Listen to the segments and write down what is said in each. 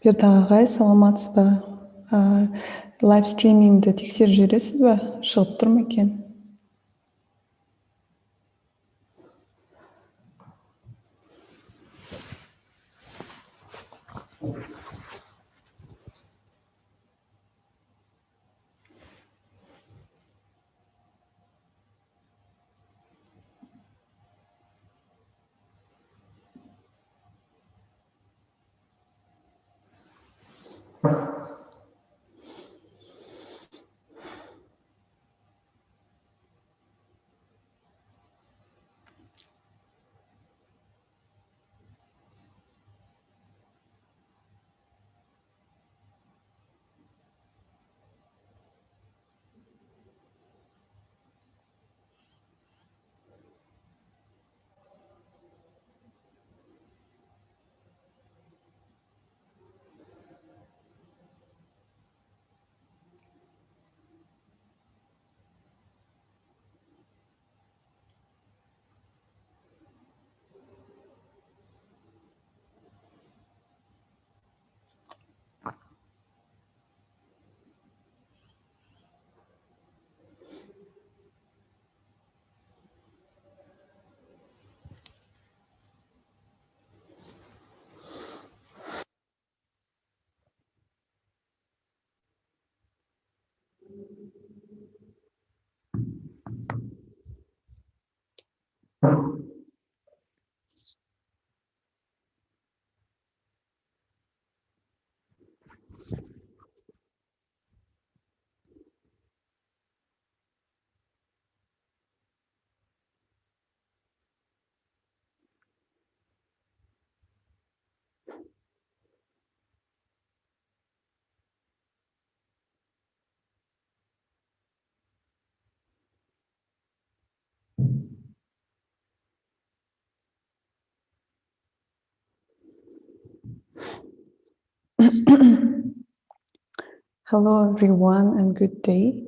Бердақ ағай, саламатсыз ба? Лайв стримингді тексеріп жібересіз ба? Шығып тұр ма екен? Hello everyone and good day.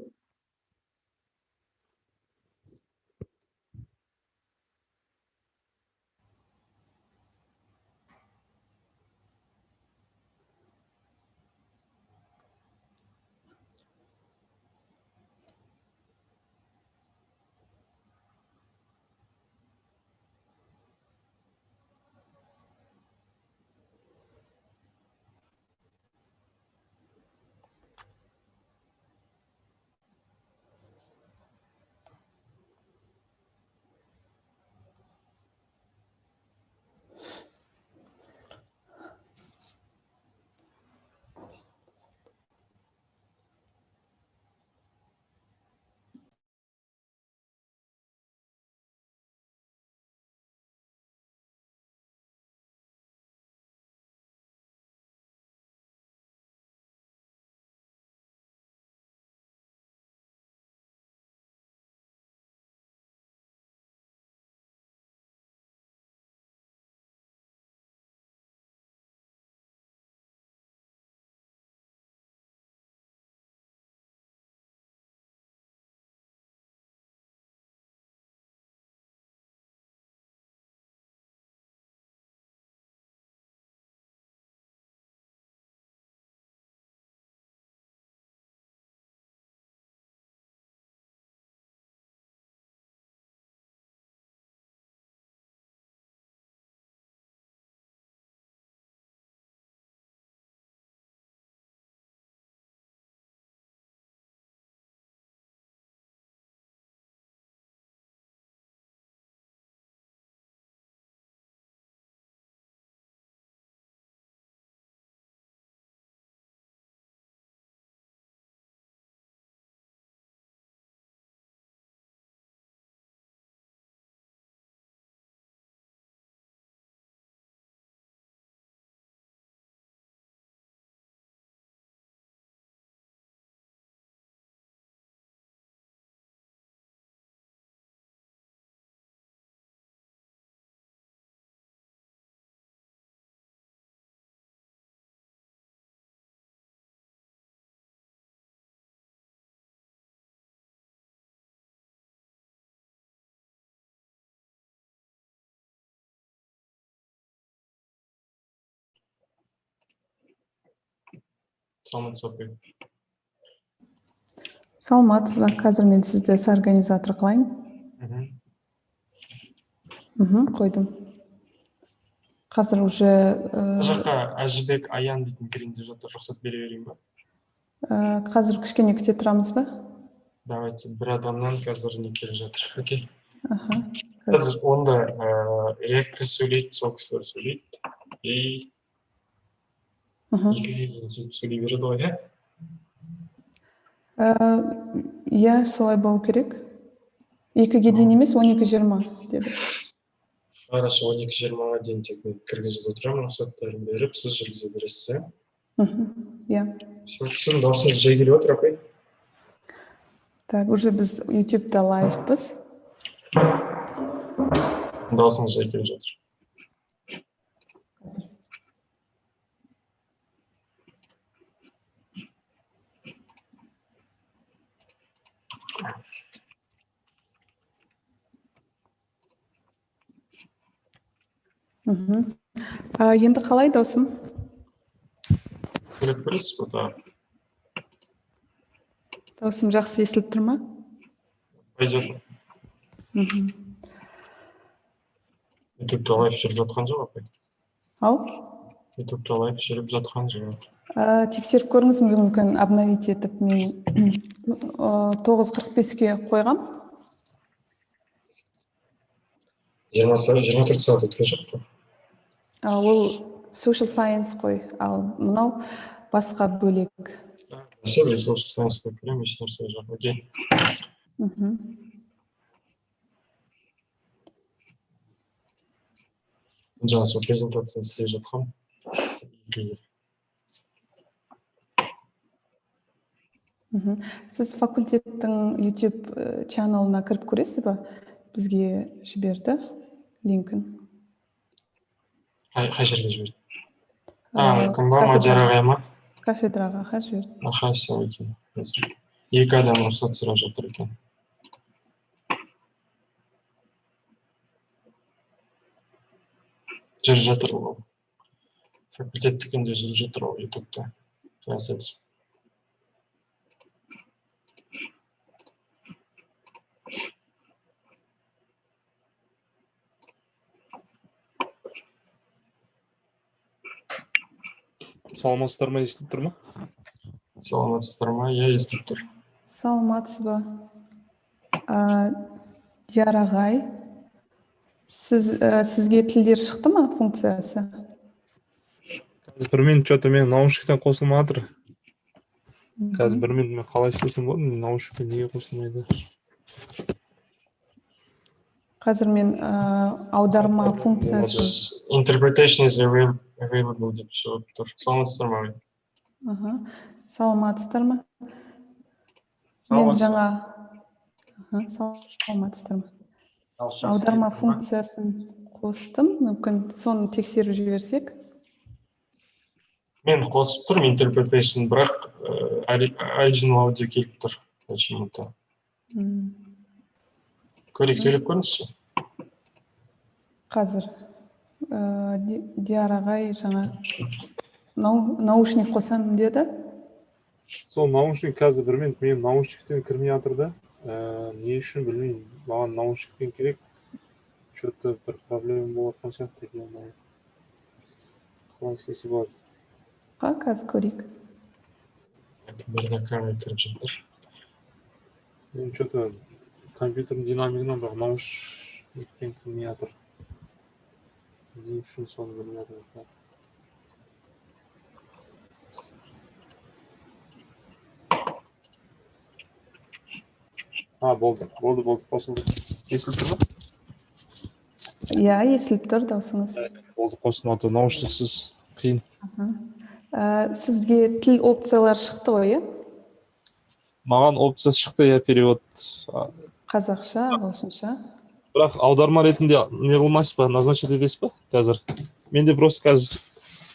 Саламатсыз ба? Саламатсыз ба? Қазір мен сізді организатор қылайын. Қойдым. Қазір уже Жаққа Әжібек Аян дейтін кірінде жатыр, рұқсат бере берейін ба? қазір кішкене күте тұрамыз ба? Давайте, бір адамнан қазір не келіп жатыр. Окей. Аха. Қазір онда ректор сөйлейді, сол кісілер сөйлейді. И екіге дейін сөйлей береді ғой, иә? Иә, солай болу керек. 2-ге дейін емес, 12:20 деді. Хорошо, 12:20-ға дейін тек мен кіргізіп отырамын, рұқсаттарын беріп, сіз жүргізе бересіз, иә? Иә. Сіздің даусыңыз жай келіп отыр, апай? Так, уже біз YouTube-да лайвпыз. Даусыңыз жай келіп жатыр. Қазір. Енді қалай даусым? Сөйлеп көресіз ба? Даусым жақсы естіліп тұр ма? Пойдет. YouTube-та лайв жүріп жатқан жоқ, апай? Ау? YouTube-та лайв жүріп жатқан жоқ. Тексеріп көріңіз, мүмкін обновить етіп мен 9:45-ке қойғам. 24 сағат өткен жоқ па? Ол social science қой, ал мынау басқа бөлек. Мәселе, social science-қа кірем, еш нәрсе жоқ. Окей. Жаңа сол презентацияны істеп жатқам. Сіз факультеттің YouTube чаналына кіріп көресіз ба? Бізге жіберді линкін. Қай жерге жіберді? Кім ба? Мадияр ағай ма? Кафедраға жіберді. Аха, все екен. 2 адам рұқсат сұрап жатыр екен. Жүріп жатыр ол. Факультеттікінде жүріп жатыр ол YouTube-та. Жазыңыз. Саламатсыздар ма, естіліп тұр ма? Саламатсыздар ма? Иә, естіліп тұр. Саламатсыз ба? Дияр ағай, сізге тілдер шықты ма функциясы? Қазір 1 минут что-то мен наушниктен қосылмай жатыр. Қазір 1 минут мен қалай істесем болады? Мен наушникпен неге қосылмайды? Қазір мен аударма функциясы. Interpretation is available деп шығып тұр. Саламатсыздар ма? Саламатсыздар ма? Мен жаңа саламатсыздар ма? Аударма функциясын қостым. Мүмкін соны тексеріп жіберсек? Мен қосып тұрмын interpretation, бірақ original audio келіп тұр. Почему-то. Көрейік, сөйлеп көріңізші. Қазір Дияр ағай жаңа наушник қосамын деді. Сол наушник қазір 1 минут мен наушниктен кірмей жатыр да. Не үшін білмеймін. Маған наушникпен керек. Что-то бір проблема болып жатқан сияқты екен. Қалай істесе болады? Қазір көрейік. Біріне камера кіріп жатыр. Мен что-то компьютердің динамигінен бірақ наушникпен кірмей жатыр. Не үшін соны білмей жатыр. Болды, қосылды. Естіліп тұр ма? Иә, естіліп тұр даусыңыз. Болды, қосылды. Наушниксіз қиын. Сізге тіл опциялар шықты ғой, иә? Маған опция шықты, я перевод. Қазақша, ағылшынша. Бірақ аударма ретінде не қылмайсыз ба, назначить етесіз ба қазір? Менде просто қазір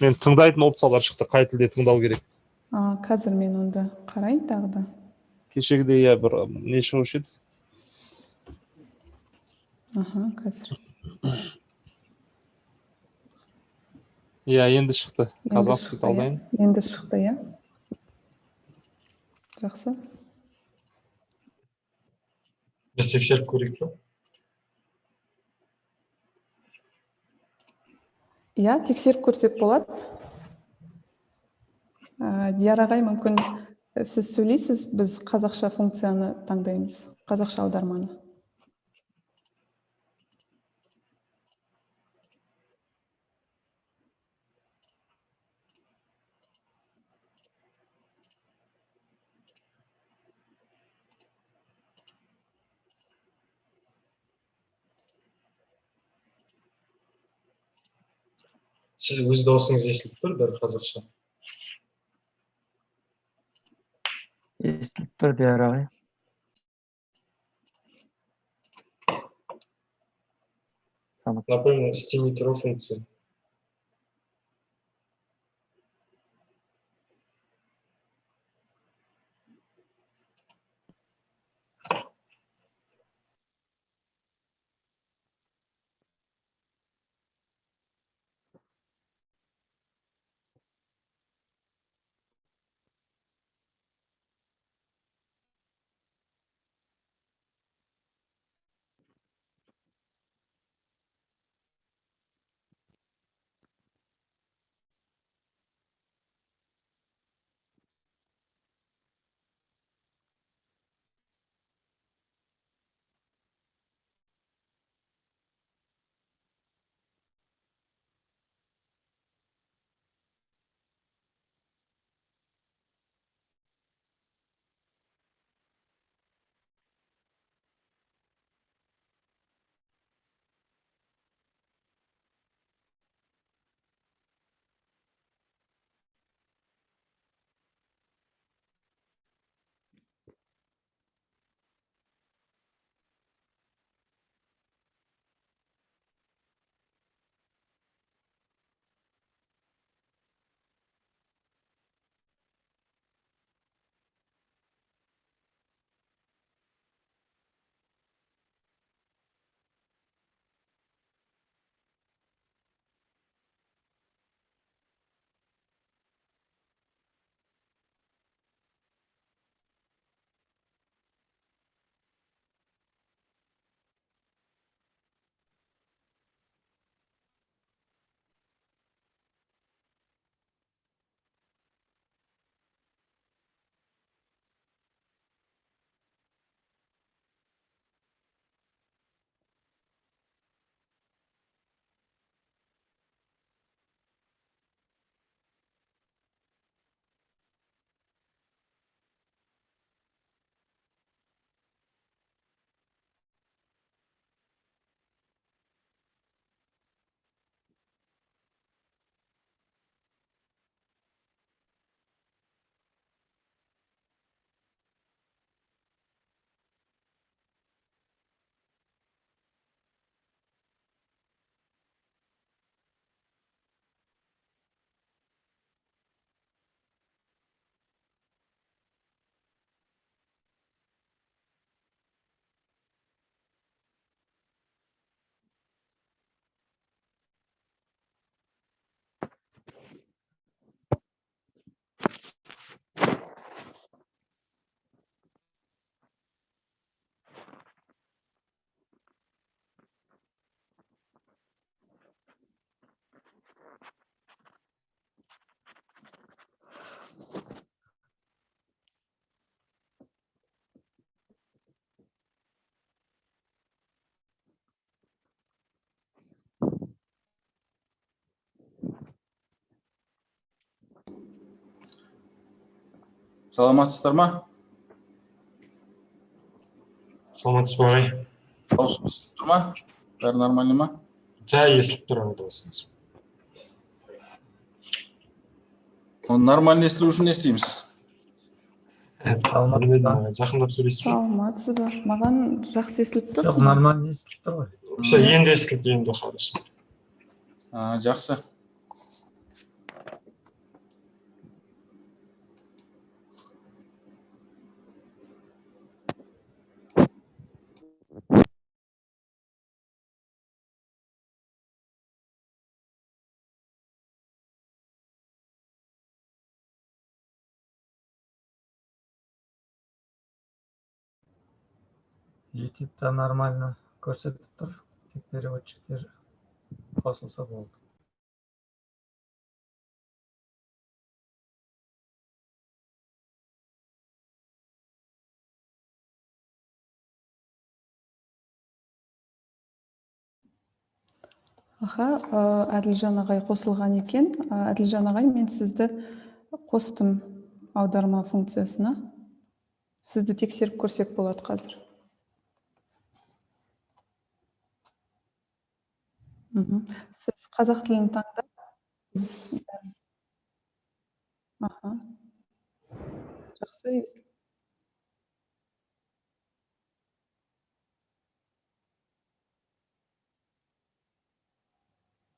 мен тыңдайтын опциялар шықты, қай тілде тыңдау керек. Қазір мен онда қарайын тағы да. Кешегіде я бір не шығушы еді? Қазір. Иә, енді шықты. Қазақский талдайын. Енді шықты, иә? Жақсы. Біз тексеріп көрейік пе? Иә, тексеріп көрсек болады. Дияр ағай, мүмкін сіз сөйлейсіз, біз қазақша функцияны таңдаймыз, қазақша аударманы. Сіз өз дауысыңыз естіліп тұр, бір қазақша. Естіліп тұр, Дияр ағай. Напомню, істемей тұру функция. Саламатсыздар ма? Саламатсыз ба ағай? Дауысым естіліп тұр ма? Бәрі нормально ма? Жай естіліп тұр ағай дауысыңыз. Нормально естілу үшін не істейміз? Саламатсыз ба? Білмедім ағай, жақындап сөйлейсіз бе? Саламатсыз ба? Маған жақсы естіліп тұр. Жоқ, нормально естіліп тұр ғой. Все, енді естілді, енді хорошо. Жақсы. YouTube'da нормально көрсетіп тұр. Тек переводчиктер қосылса болды. Аха, Әділжан ағай қосылған екен. Әділжан ағай, мен сізді қостым аударма функциясына. Сізді тексеріп көрсек болады қазір. Сіз қазақ тілін таңдап, аха, жақсы.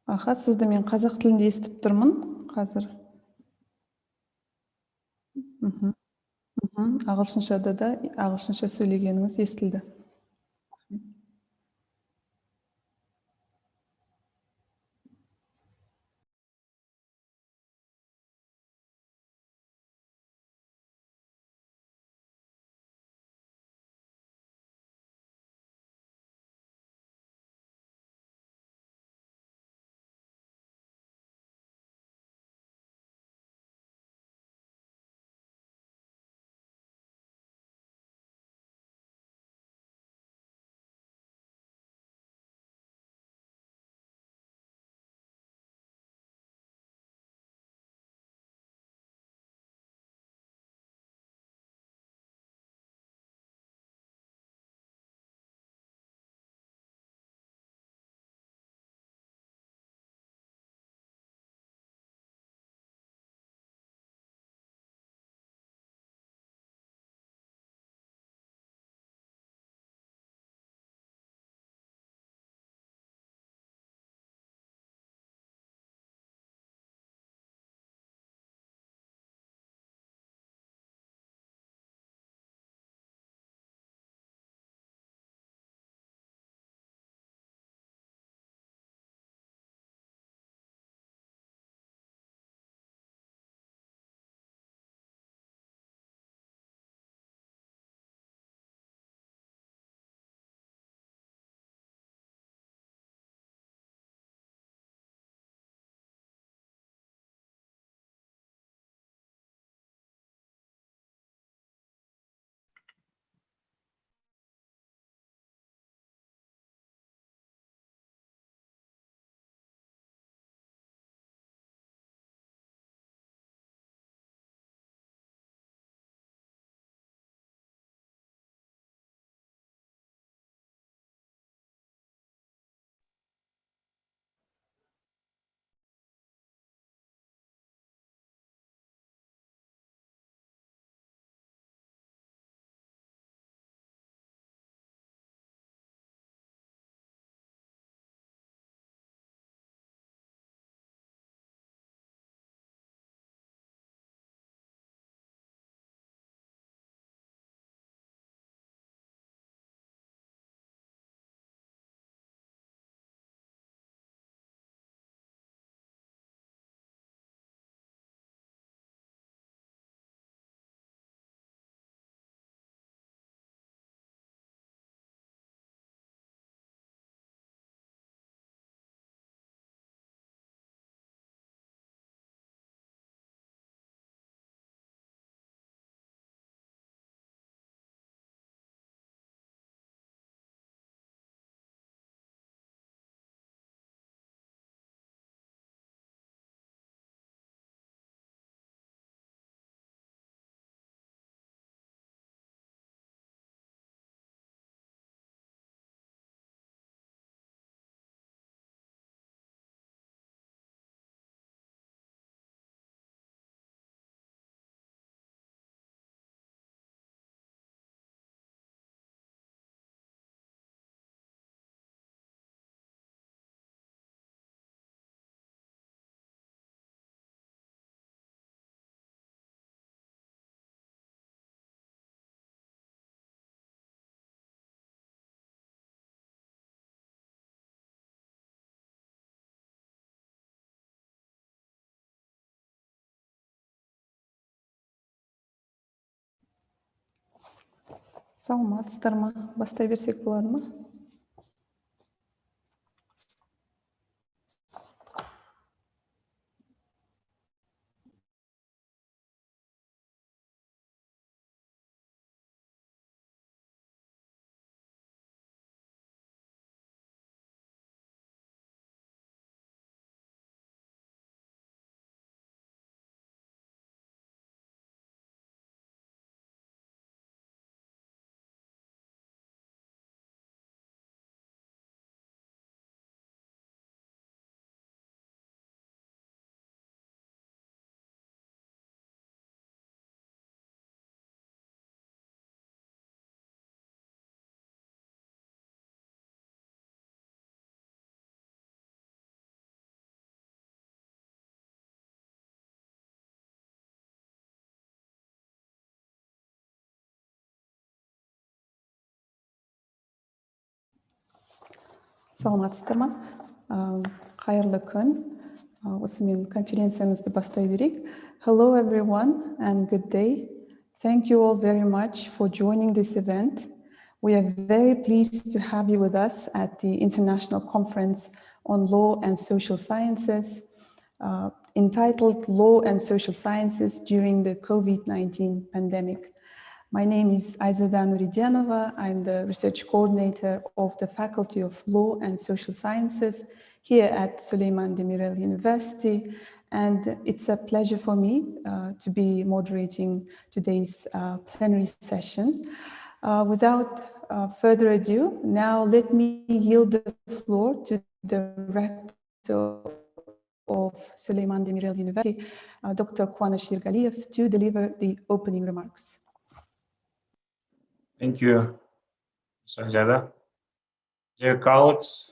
Аха, сізді мен қазақ тілінде естіп тұрмын қазір. Ағылшыншада да ағылшынша сөйлегеніңіз естілді. Саламатсыздар ма? Бастай берсек болады ма? Саламатсыздар ма? Қайырлы күн. Осымен конференциямызды бастай берейік. Hello everyone and good day. Thank you all very much for joining this event. We are very pleased to have you with us at the International Conference on Law and Social Sciences, entitled Law and Social Sciences During the COVID-19 Pandemic. My name is Aizada Nuridianova. I'm the research coordinator of the Faculty of Law and Social Sciences here at Süleyman Demirel University. And it's a pleasure for me to be moderating today's plenary session. Without further ado, now let me yield the floor to the rector of Süleyman Demirel University, Dr. Kuanesh Yirgaliyev, to deliver the opening remarks. Thank you, Sajada. Dear colleagues,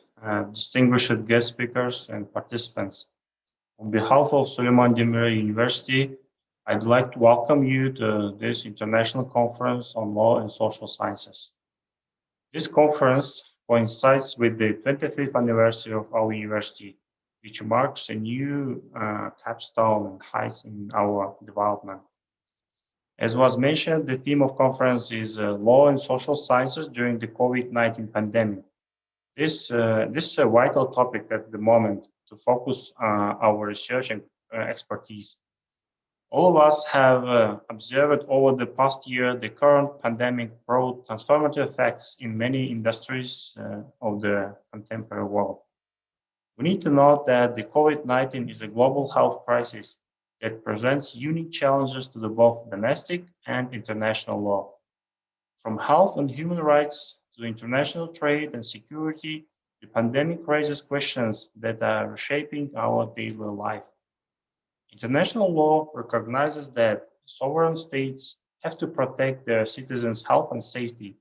distinguished guest speakers and participants, on behalf of Süleyman Demirel University, I'd like to welcome you to this International Conference on Law and Social Sciences. This conference coincides with the 25th anniversary of our university, which marks a new capstone and heights in our development. As was mentioned, the theme of conference is Law and Social Sciences during the COVID-19 pandemic. This is a vital topic at the moment to focus our research and expertise. All of us have observed over the past year the current pandemic brought transformative effects in many industries of the contemporary world. We need to note that the COVID-19 is a global health crisis that presents unique challenges to both domestic and international law. From health and human rights to international trade and security, the pandemic raises questions that are reshaping our daily life. International law recognizes that sovereign states have to protect their citizens' health and safety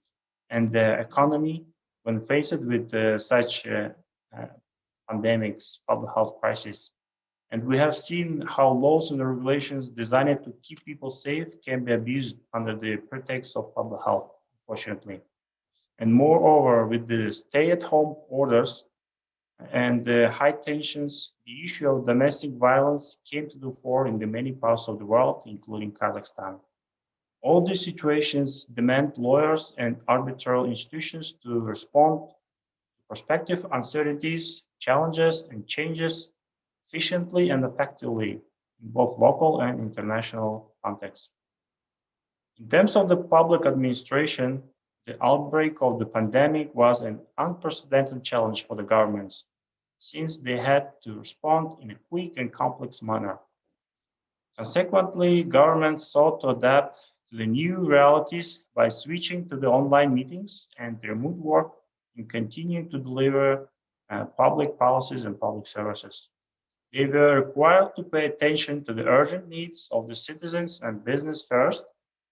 and their economy when faced with such pandemics, public health crisis. And we have seen how laws and regulations designed to keep people safe can be abused under the pretext of public health, unfortunately. And moreover, with the stay-at-home orders and the high tensions, the issue of domestic violence came to the fore in the many parts of the world, including Kazakhstan. All these situations demand lawyers and arbitral institutions to respond to prospective uncertainties, challenges, and changes efficiently and effectively in both local and international contexts. In terms of the public administration, the outbreak of the pandemic was an unprecedented challenge for the governments, since they had to respond in a quick and complex manner. Consequently, governments sought to adapt to the new realities by switching to the online meetings and remote work and continuing to deliver public policies and public services. They were required to pay attention to the urgent needs of the citizens and business first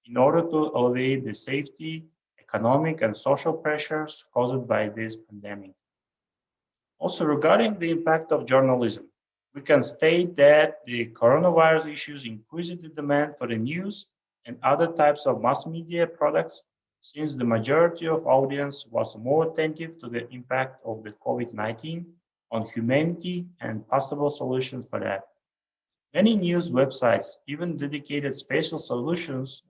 in order to alleviate the safety, economic, and social pressures caused by this pandemic. Also, regarding the impact of journalism, we can state that the coronavirus issues increased the demand for the news and other types of mass media products, since the majority of audience was more attentive to the impact of the COVID-19 on humanity and possible solutions for that. Many news websites even dedicated special sections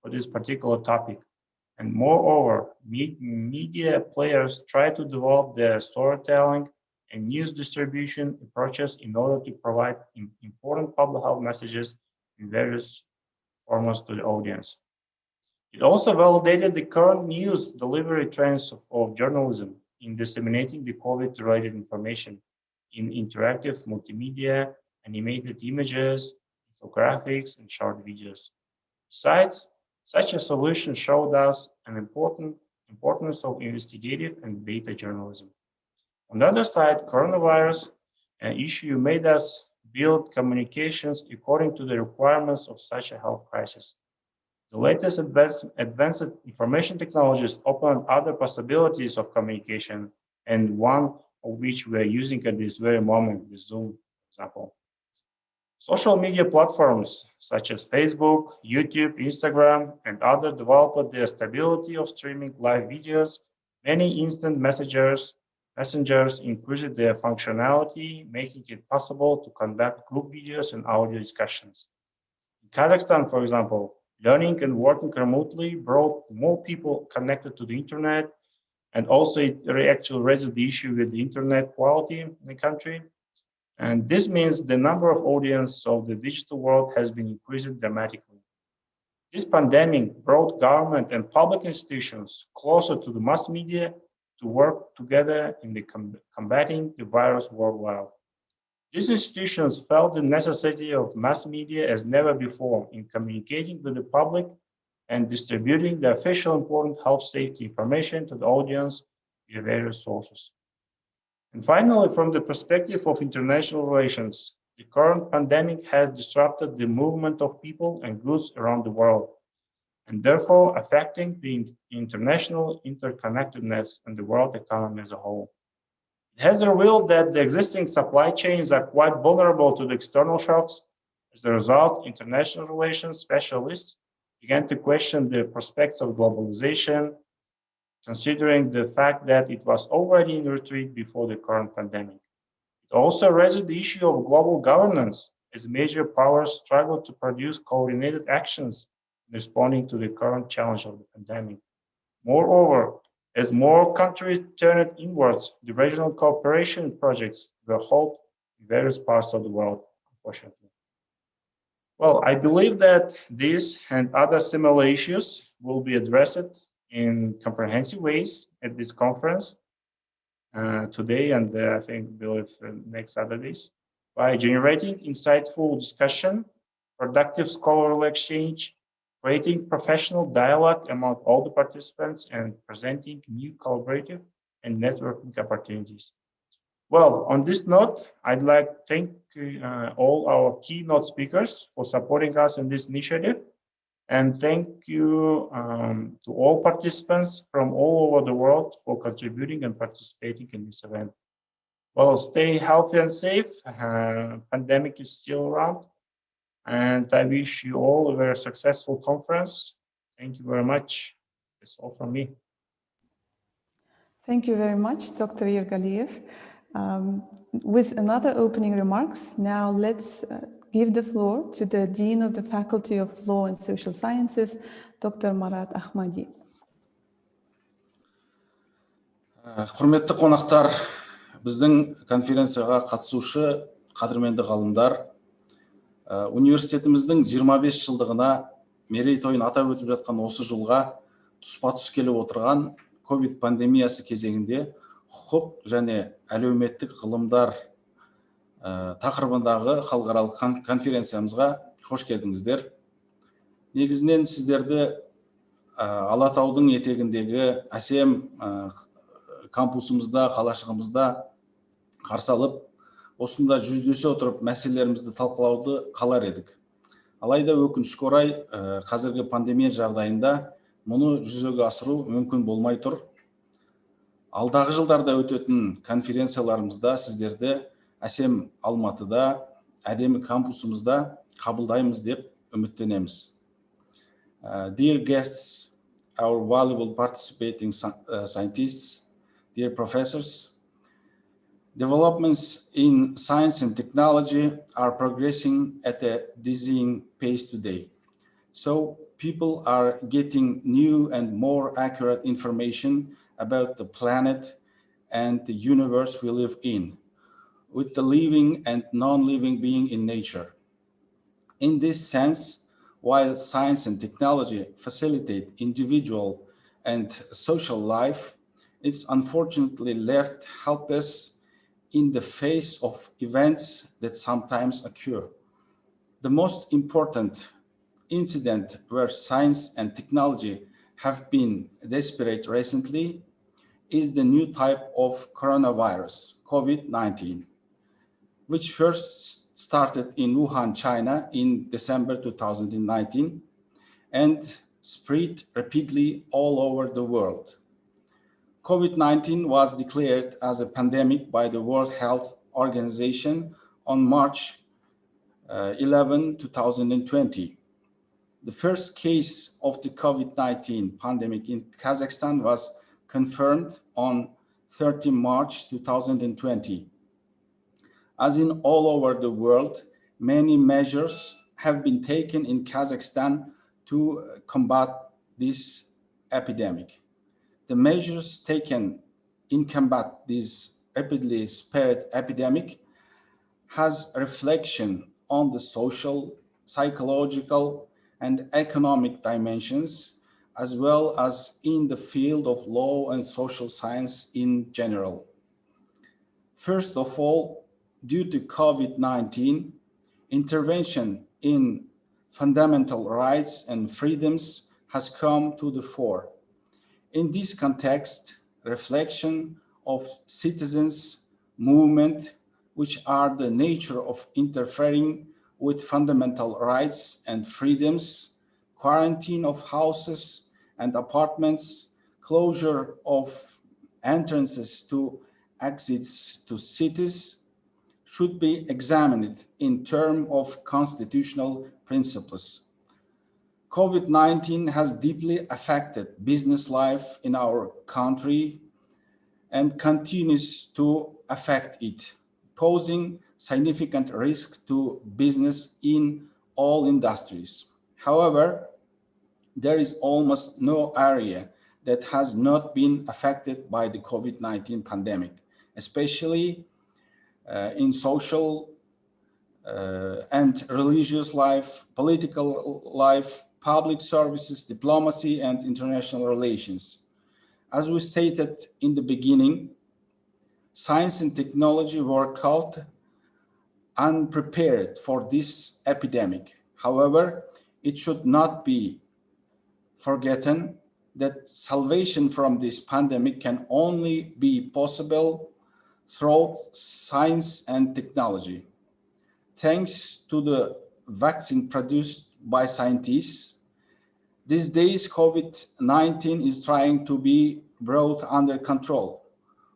for this particular topic. And moreover, media players try to develop their storytelling and news distribution approaches in order to provide important public health messages in various formats to the audience. It also validated the current news delivery trends of journalism in disseminating the COVID-related information in interactive multimedia, animated images, infographics, and short videos. Besides, such a solution showed us an importance of investigative and data journalism. On the other side, coronavirus issue made us build communications according to the requirements of such a health crisis. The latest advanced information technologies open other possibilities of communication, and one of which we are using at this very moment with Zoom, for example. Social media platforms such as Facebook, YouTube, Instagram, and others developed the stability of streaming live videos. Many instant messengers increased their functionality, making it possible to conduct group videos and audio discussions. In Kazakhstan, for example, learning and working remotely brought more people connected to the internet, and also it actually raised the issue with the internet quality in the country. And this means the number of audience of the digital world has been increased dramatically. This pandemic brought government and public institutions closer to the mass media to work together in the combating the virus worldwide. These institutions felt the necessity of mass media as never before in communicating with the public and distributing the official important health safety information to the audience via various sources. And finally, from the perspective of international relations, the current pandemic has disrupted the movement of people and goods around the world, and therefore affecting the international interconnectedness and the world economy as a whole. It has revealed that the existing supply chains are quite vulnerable to the external shocks. As a result, international relations specialists began to question the prospects of globalization, considering the fact that it was already in retreat before the current pandemic. It also raised the issue of global governance as major powers struggle to produce coordinated actions in responding to the current challenge of the pandemic. Moreover, as more countries turned inwards, the regional cooperation projects were halted in various parts of the world, unfortunately. Well, I believe that these and other similar issues will be addressed in comprehensive ways at this conference today and I believe next Saturdays by generating insightful discussion, productive scholarly exchange, creating professional dialogue among all the participants, and presenting new collaborative and networking opportunities. Well, on this note, I'd like to thank all our keynote speakers for supporting us in this initiative. And thank you to all participants from all over the world for contributing and participating in this event. Well, stay healthy and safe. Pandemic is still around. And I wish you all a very successful conference. Thank you very much. That's all from me. Thank you very much, Dr. Yergaliyev. With another opening remarks, now let's give the floor to the Dean of the Faculty of Law and Social Sciences, Dr. Marat Ahmadi. Құрметті қонақтар, біздің конференцияға қатысушы қадірменді ғалымдар, университетіміздің 25 жылдығына мерейтойын атап өтіп жатқан осы жылға тұспа-тұс келіп отырған ковид пандемиясы кезеңінде құқық және әлеуметтік ғылымдар тақырыбындағы халықаралық конференциямызға қош келдіңіздер. Негізінен сіздерді Алатаудың етегіндегі әсем кампусымызда, қалашығымызда қарсы алып, осында жүздесе отырып мәселелерімізді талқылауды қалар едік. Алайда өкінішке орай, қазіргі пандемия жағдайында мұны жүзеге асыру мүмкін болмай тұр. Алдағы жылдарда өтетін конференцияларымызда сіздерді әсем Алматыда, әдемі кампусымызда қабылдаймыз деп үміттенеміз. Dear guests, our valuable participating scientists, dear professors, developments in science and technology are progressing at a dizzying pace today. So people are getting new and more accurate information about the planet and the universe we live in, with the living and non-living being in nature. In this sense, while science and technology facilitate individual and social life, it's unfortunately left helpless in the face of events that sometimes occur. The most important incident where science and technology have been desperate recently is the new type of coronavirus, COVID-19, which first started in Wuhan, China in December 2019 and spread rapidly all over the world. COVID-19 was declared as a pandemic by the World Health Organization on March 11, 2020. The first case of the COVID-19 pandemic in Kazakhstan was confirmed on 30 March 2020. As in all over the world, many measures have been taken in Kazakhstan to combat this epidemic. The measures taken in combat this rapidly spread epidemic has a reflection on the social, psychological, and economic dimensions, as well as in the field of law and social science in general. First of all, due to COVID-19, intervention in fundamental rights and freedoms has come to the fore. In this context, reflection of citizens' movement, which are the nature of interfering with fundamental rights and freedoms, quarantine of houses and apartments, closure of entrances to exits to cities, should be examined in terms of constitutional principles. COVID-19 has deeply affected business life in our country and continues to affect it, posing significant risk to business in all industries. However, there is almost no area that has not been affected by the COVID-19 pandemic, especially in social and religious life, political life, public services, diplomacy, and international relations. As we stated in the beginning, science and technology were caught unprepared for this epidemic. However, it should not be forgotten that salvation from this pandemic can only be possible through science and technology. Thanks to the vaccine produced by scientists, these days COVID-19 is trying to be brought under control.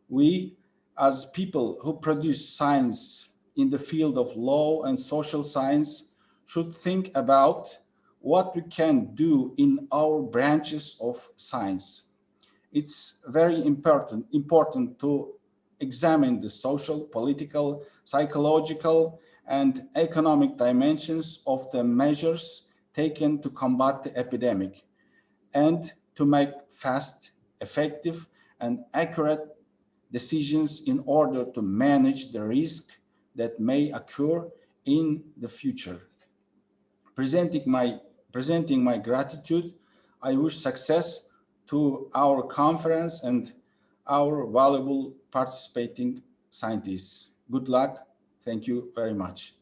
We, as people who produce science in the field of law and social science, should think about what we can do in our branches of science. It's very important to examine the social, political, psychological, and economic dimensions of the measures taken to combat the epidemic and to make fast, effective, and accurate decisions in order to manage the risk that may occur in the future. Presenting my gratitude, I wish success to our conference and our valuable participating scientists. Good luck. Thank you very much.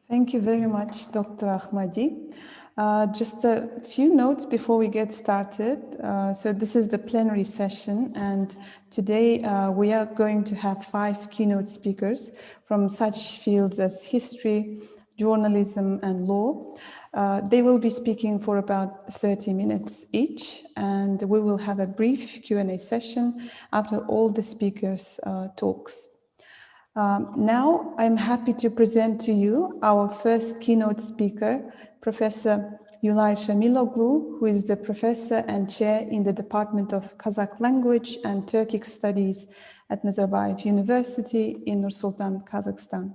Thank you very much, Dr. Ahmadi. Just a few notes before we get started. So this is the plenary session, and today we are going to have 5 keynote speakers from such fields as history, journalism, and law. They will be speaking for about 30 minutes each, and we will have a brief Q&A session after all the speakers' talks. Now, I'm happy to present to you our first keynote speaker, Professor Yulay Shamiloglu, who is the professor and chair in the Department of Kazakh Language and Turkic Studies at Nazarbayev University in Nur-Sultan, Kazakhstan.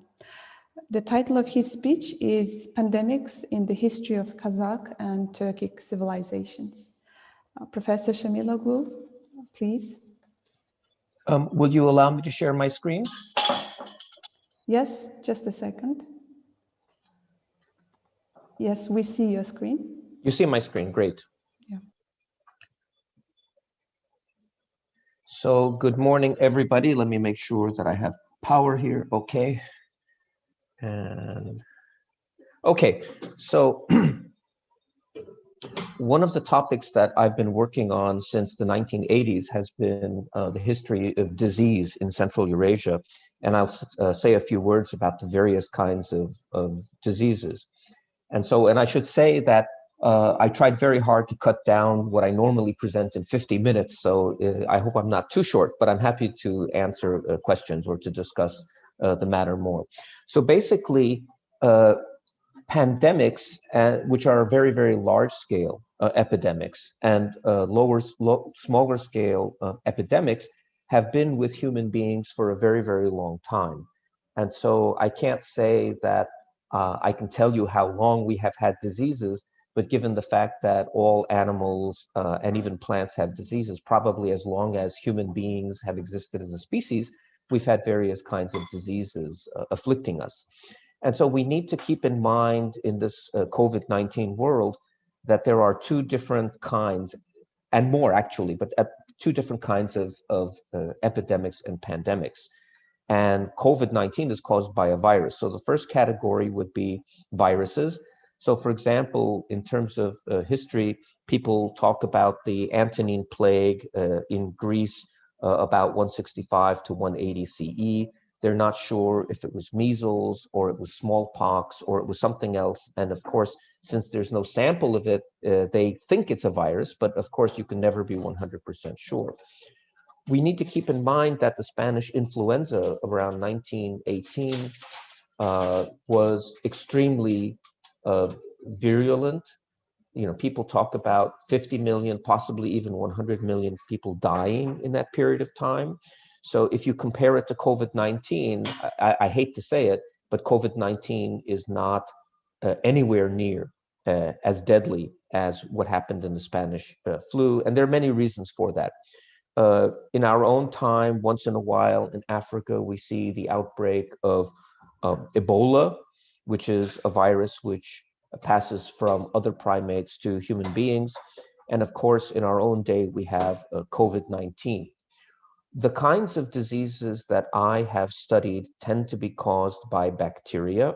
The title of his speech is Pandemics in the History of Kazakh and Turkic Civilizations. Professor Shamiloglu, please. Will you allow me to share my screen? Yes, just a second. Yes, we see your screen. You see my screen, great. Yeah. So good morning, everybody. Let me make sure that I have power here, okay. And okay, so one of the topics that I've been working on since the 1980s has been the history of disease in Central Eurasia. And I'll say a few words about the various kinds of diseases. And I should say that I tried very hard to cut down what I normally present in 50 minutes. So I hope I'm not too short, but I'm happy to answer questions or to discuss the matter more. So basically, pandemics, which are very, very large scale epidemics, and smaller scale epidemics have been with human beings for a very, very long time. And so I can't say that I can tell you how long we have had diseases, but given the fact that all animals and even plants have diseases, probably as long as human beings have existed as a species, we've had various kinds of diseases afflicting us. And so we need to keep in mind in this COVID-19 world that there are two different kinds, and more actually, but two different kinds of epidemics and pandemics. And COVID-19 is caused by a virus. So the first category would be viruses. So for example, in terms of history, people talk about the Antonine plague in Greece about 165 to 180 CE. They're not sure if it was measles or it was smallpox or it was something else. And of course, since there's no sample of it, they think it's a virus, but of course you can never be 100% sure. We need to keep in mind that the Spanish influenza around 1918 was extremely virulent. You know, people talk about 50 million, possibly even 100 million people dying in that period of time. So if you compare it to COVID-19, I hate to say it, but COVID-19 is not anywhere near as deadly as what happened in the Spanish flu. And there are many reasons for that. In our own time, once in a while in Africa, we see the outbreak of Ebola, which is a virus which passes from other primates to human beings. And of course, in our own day, we have COVID-19. The kinds of diseases that I have studied tend to be caused by bacteria.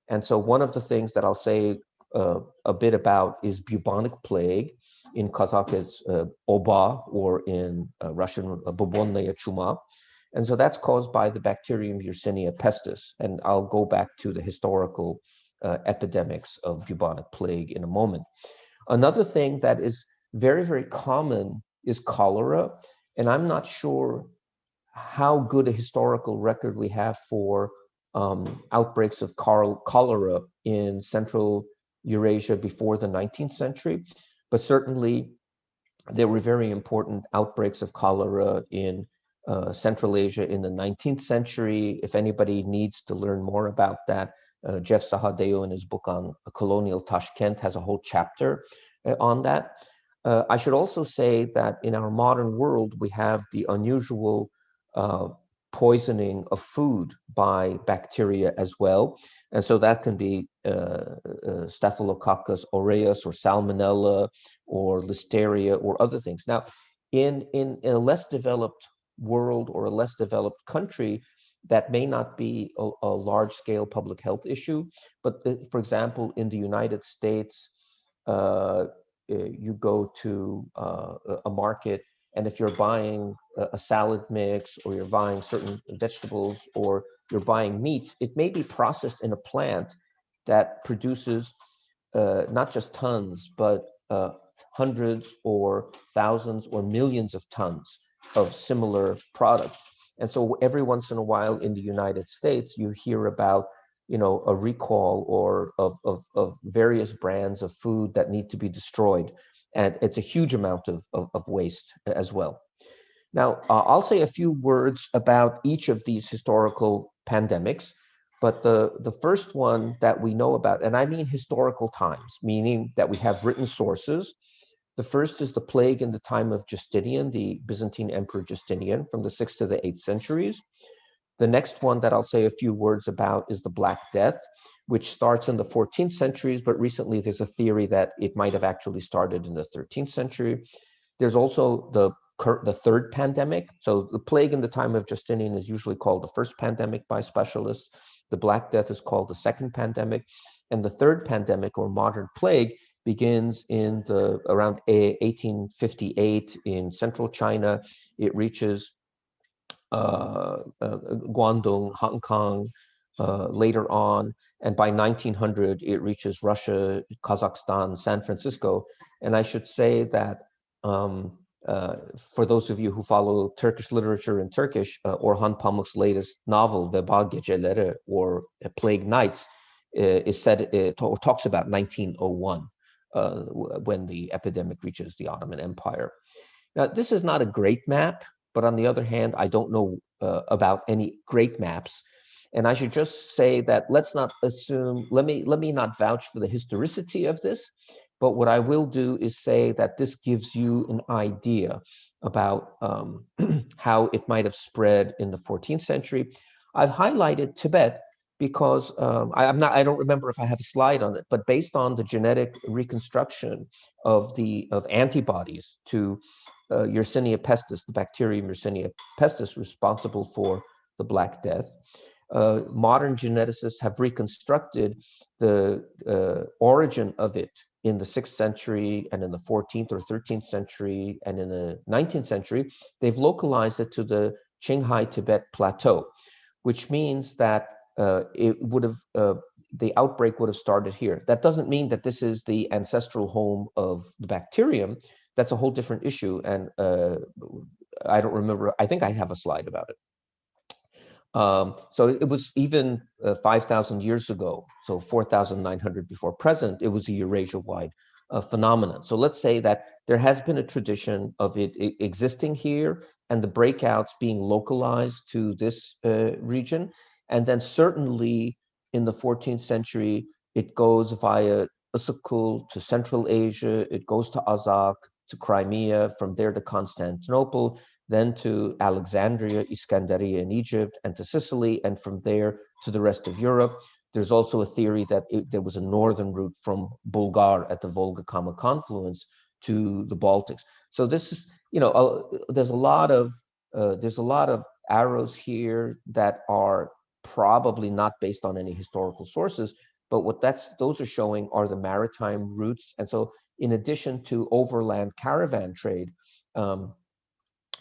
And so one of the things that I'll say a bit about is bubonic plague. In Kazakh, it's oba, or in Russian, bubonnaya chuma. And so that's caused by the bacterium Yersinia pestis. And I'll go back to the historical epidemics of bubonic plague in a moment. Another thing that is very, very common is cholera. And I'm not sure how good a historical record we have for outbreaks of cholera in Central Eurasia before the 19th century. But certainly, there were very important outbreaks of cholera in Central Asia in the 19th century. If anybody needs to learn more about that, Jeff Sahadeo in his book on colonial Tashkent has a whole chapter on that. I should also say that in our modern world, we have the unusual poisoning of food by bacteria as well. And so that can be Staphylococcus aureus or Salmonella or Listeria or other things. Now, in a less developed world or a less developed country, that may not be a large-scale public health issue. But for example, in the United States, you go to a market, and if you're buying a salad mix, or you're buying certain vegetables, or you're buying meat, it may be processed in a plant that produces not just tons, but hundreds or thousands or millions of tons of similar products. And so every once in a while in the United States, you hear about, you know, a recall or of various brands of food that need to be destroyed. And it's a huge amount of waste as well. Now, I'll say a few words about each of these historical pandemics. But the first one that we know about, and I mean historical times, meaning that we have written sources. The first is the plague in the time of Justinian, the Byzantine Emperor Justinian, from the 6th to the 8th centuries. The next one that I'll say a few words about is the Black Death, which starts in the 14th centuries, but recently there's a theory that it might have actually started in the 13th century. There's also the third pandemic. So the plague in the time of Justinian is usually called the first pandemic by specialists. The Black Death is called the second pandemic. And the third pandemic, or modern plague, begins in around 1858 in central China. It reaches Guangdong, Hong Kong later on. And by 1900, it reaches Russia, Kazakhstan, San Francisco. And I should say that for those of you who follow Turkish literature in Turkish, Orhan Pamuk's latest novel, Veba Geceleri, or Plague Nights, is said, talks about 1901, when the epidemic reaches the Ottoman Empire. Now, this is not a great map, but on the other hand, I don't know about any great maps. And I should just say that let's not assume, let me not vouch for the historicity of this, but what I will do is say that this gives you an idea about how it might have spread in the 14th century. I've highlighted Tibet because I don't remember if I have a slide on it, but based on the genetic reconstruction of antibodies to Yersinia pestis, the bacterium Yersinia pestis responsible for the Black Death, modern geneticists have reconstructed the origin of it in the 6th century and in the 14th or 13th century and in the 19th century. They've localized it to the Qinghai Tibet Plateau, which means that the outbreak would have started here. That doesn't mean that this is the ancestral home of the bacterium. That's a whole different issue. And I don't remember, I think I have a slide about it. So it was even 5,000 years ago, so 4,900 before present, it was a Eurasia-wide phenomenon. So let's say that there has been a tradition of it existing here and the breakouts being localized to this region. And then certainly in the 14th century, it goes via Issyk-Kul to Central Asia, it goes to Azak, to Crimea, from there to Constantinople, then to Alexandria, Iskandaria in Egypt, and to Sicily, and from there to the rest of Europe. There's also a theory that there was a northern route from Bulgar at the Volga-Kama confluence to the Baltics. So this is, there's a lot of arrows here that are probably not based on any historical sources, but what those are showing are the maritime routes. And so in addition to overland caravan trade,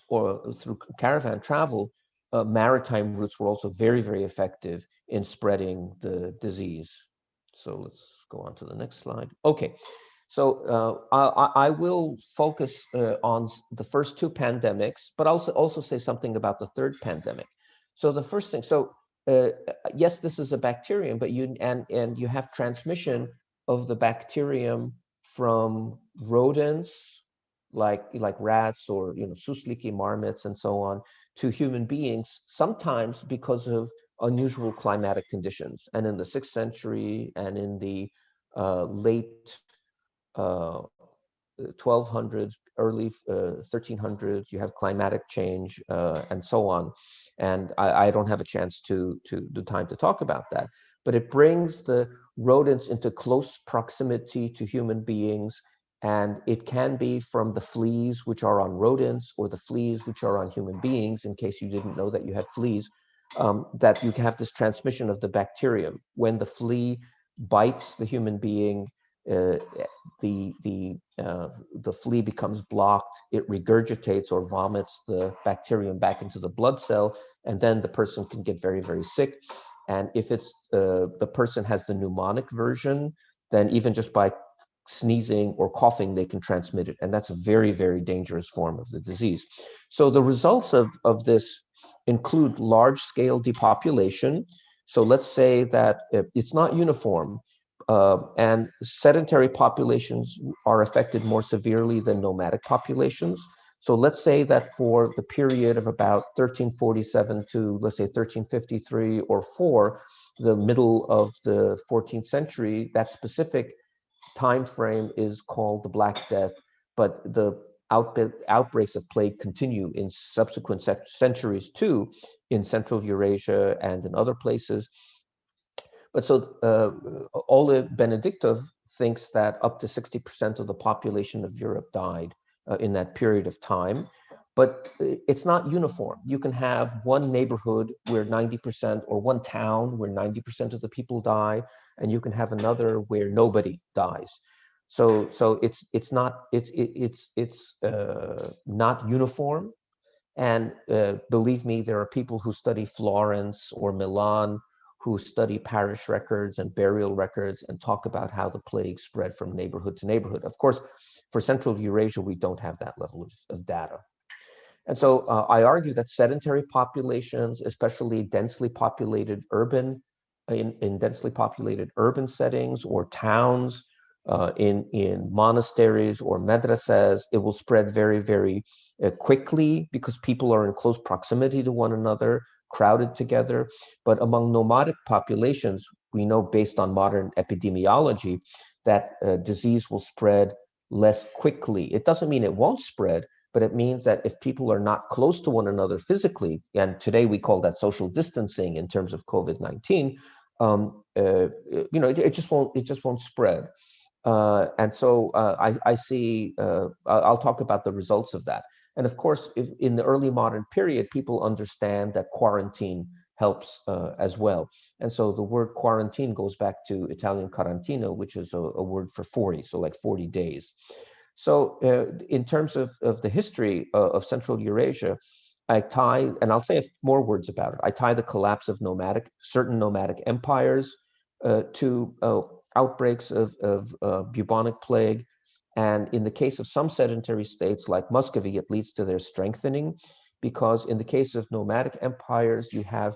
or through caravan travel, maritime routes were also very, very effective in spreading the disease. So let's go on to the next slide. Okay, so I will focus on the first two pandemics, but also say something about the third pandemic. So the first thing, yes, this is a bacterium, but you have transmission of the bacterium from rodents, like rats or Susliki marmots and so on, to human beings, sometimes because of unusual climatic conditions. And in the 6th century and in the late 1200s, early 1300s, you have climatic change and so on. And I don't have a chance to do time to talk about that, but it brings the rodents into close proximity to human beings. And it can be from the fleas which are on rodents or the fleas which are on human beings, in case you didn't know that you had fleas, that you can have this transmission of the bacterium. When the flea bites the human being, the flea becomes blocked, it regurgitates or vomits the bacterium back into the blood cell, and then the person can get very, very sick. And if it's the person has the pneumonic version, then even just by sneezing or coughing, they can transmit it. And that's a very, very dangerous form of the disease. So the results of this include large-scale depopulation. So let's say that it's not uniform, and sedentary populations are affected more severely than nomadic populations. So let's say that for the period of about 1347 to, let's say, 1353 or 4, the middle of the 14th century. That specific time frame is called the Black Death, but the outbreaks of plague continue in subsequent centuries too, in Central Eurasia and in other places. But so Ole Benedictov thinks that up to 60% of the population of Europe died in that period of time. But it's not uniform. You can have one neighborhood where 90%, or one town where 90% of the people die, and you can have another where nobody dies. So it's not uniform. And believe me, there are people who study Florence or Milan who study parish records and burial records and talk about how the plague spread from neighborhood to neighborhood. Of course, for Central Eurasia, we don't have that level of data. And so I argue that sedentary populations, especially densely populated urban, in densely populated urban settings or towns, in monasteries or madrasas, it will spread very, very quickly because people are in close proximity to one another, crowded together. But among nomadic populations, we know based on modern epidemiology that disease will spread less quickly. It doesn't mean it won't spread, but it means that if people are not close to one another physically, and today we call that social distancing in terms of COVID-19, it just won't spread. And so I see, I'll talk about the results of that. And of course, if in the early modern period, people understand that quarantine helps as well. And so the word quarantine goes back to Italian quarantino, which is a word for 40, so like 40 days. So in terms of the history of Central Eurasia, I tie, and I'll say more words about it, I tie the collapse of certain nomadic empires to outbreaks of bubonic plague. And in the case of some sedentary states like Muscovy, it leads to their strengthening, because in the case of nomadic empires, you have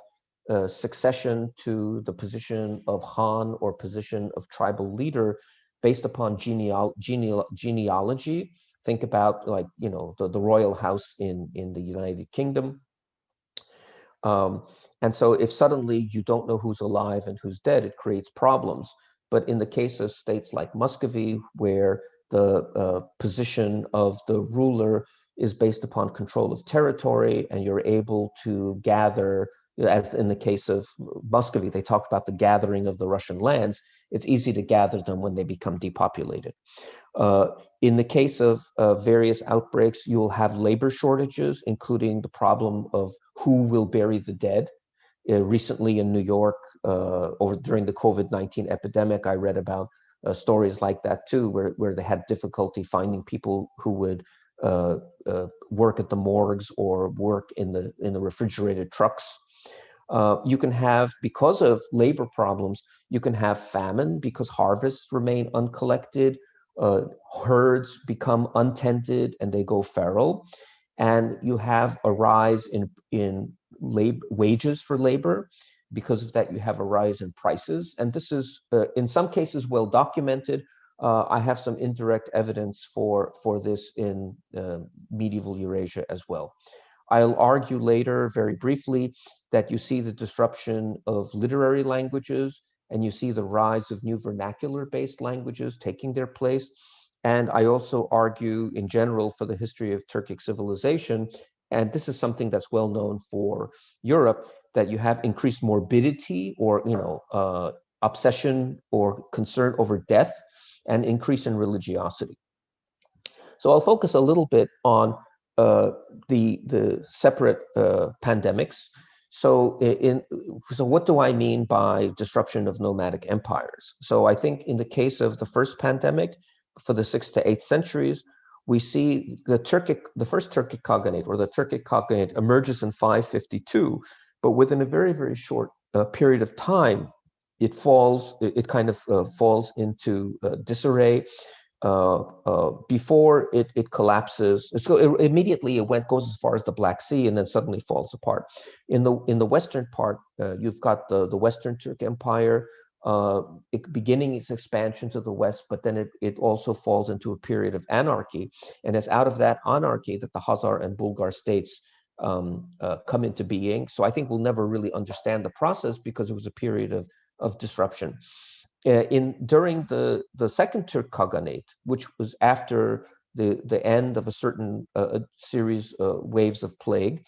succession to the position of Khan or position of tribal leader based upon genealogy. Think about, like, the royal house in the United Kingdom. And so if suddenly you don't know who's alive and who's dead, it creates problems. But in the case of states like Muscovy, where the position of the ruler is based upon control of territory, and you're able to gather, as in the case of Muscovy, they talk about the gathering of the Russian lands. It's easy to gather them when they become depopulated. In the case of various outbreaks, you will have labor shortages, including the problem of who will bury the dead. Recently in New York, during the COVID-19 epidemic, I read about stories like that too, where they had difficulty finding people who would work at the morgues or work in the refrigerated trucks. You can have, because of labor problems, you can have famine because harvests remain uncollected, herds become untended and they go feral, and you have a rise in wages for labor. Because of that, you have a rise in prices, and this is in some cases well documented. I have some indirect evidence for this in medieval Eurasia as well. I'll argue later, very briefly, that you see the disruption of literary languages, and you see the rise of new vernacular-based languages taking their place. And I also argue, in general, for the history of Turkic civilization, and this is something that's well known for Europe, that you have increased morbidity or obsession or concern over death, and increase in religiosity. So I'll focus a little bit on the separate pandemics. So what do I mean by disruption of nomadic empires? So I think in the case of the first pandemic, for the 6th to 8th centuries, we see the first Turkic Khaganate, or the Turkic Khaganate, emerges in 552, but within a very, very short period of time, it kind of falls into disarray. Before it collapses, so immediately it goes as far as the Black Sea and then suddenly falls apart. In the western part, you've got the Western Turk Empire beginning its expansion to the west, but then it also falls into a period of anarchy, and it's out of that anarchy that the Khazar and Bulgar states come into being. So I think we'll never really understand the process because it was a period of disruption. During the Second Turk Khaganate, which was after the end of a certain series waves of plague,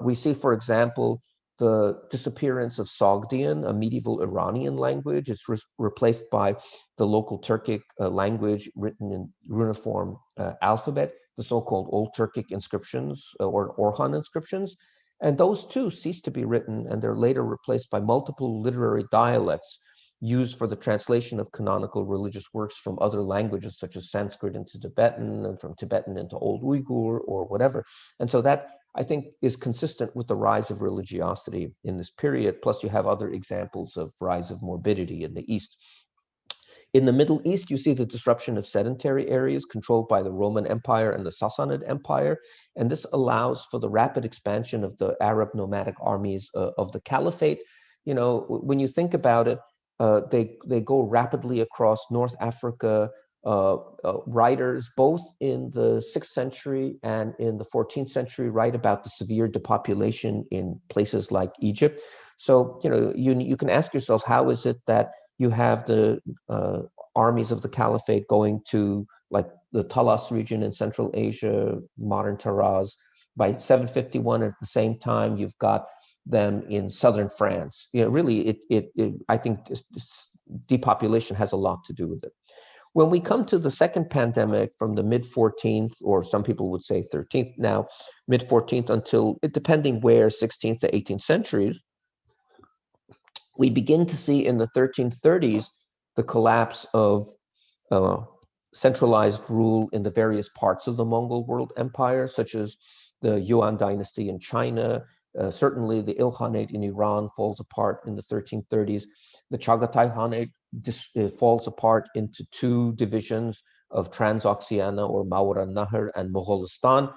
we see, for example, the disappearance of Sogdian, a medieval Iranian language. It's replaced by the local Turkic language written in runiform alphabet, the so-called Old Turkic inscriptions or Orhan inscriptions. And those too cease to be written, and they're later replaced by multiple literary dialects used for the translation of canonical religious works from other languages, such as Sanskrit into Tibetan, and from Tibetan into Old Uyghur or whatever. And so that, I think, is consistent with the rise of religiosity in this period. Plus, you have other examples of rise of morbidity in the East. In the Middle East, you see the disruption of sedentary areas controlled by the Roman Empire and the Sassanid Empire. And this allows for the rapid expansion of the Arab nomadic armies of the Caliphate. You know, when you think about it, they go rapidly across North Africa. Writers, both in the 6th century and in the 14th century, write about the severe depopulation in places like Egypt. So, you know, you can ask yourself, how is it that you have the armies of the Caliphate going to like the Talas region in Central Asia, modern Taraz, by 751, at the same time you've got them in southern France. You know, really, I think this depopulation has a lot to do with it. When we come to the second pandemic from the mid-14th, or some people would say 13th now, mid-14th until, depending where, 16th to 18th centuries, we begin to see in the 1330s the collapse of centralized rule in the various parts of the Mongol world empire, such as the Yuan dynasty in China. Certainly the Ilkhanate in Iran falls apart in the 1330s. The Chagatai Khanate falls apart into two divisions of Transoxiana or Mawara-Nahr and Mogholistan.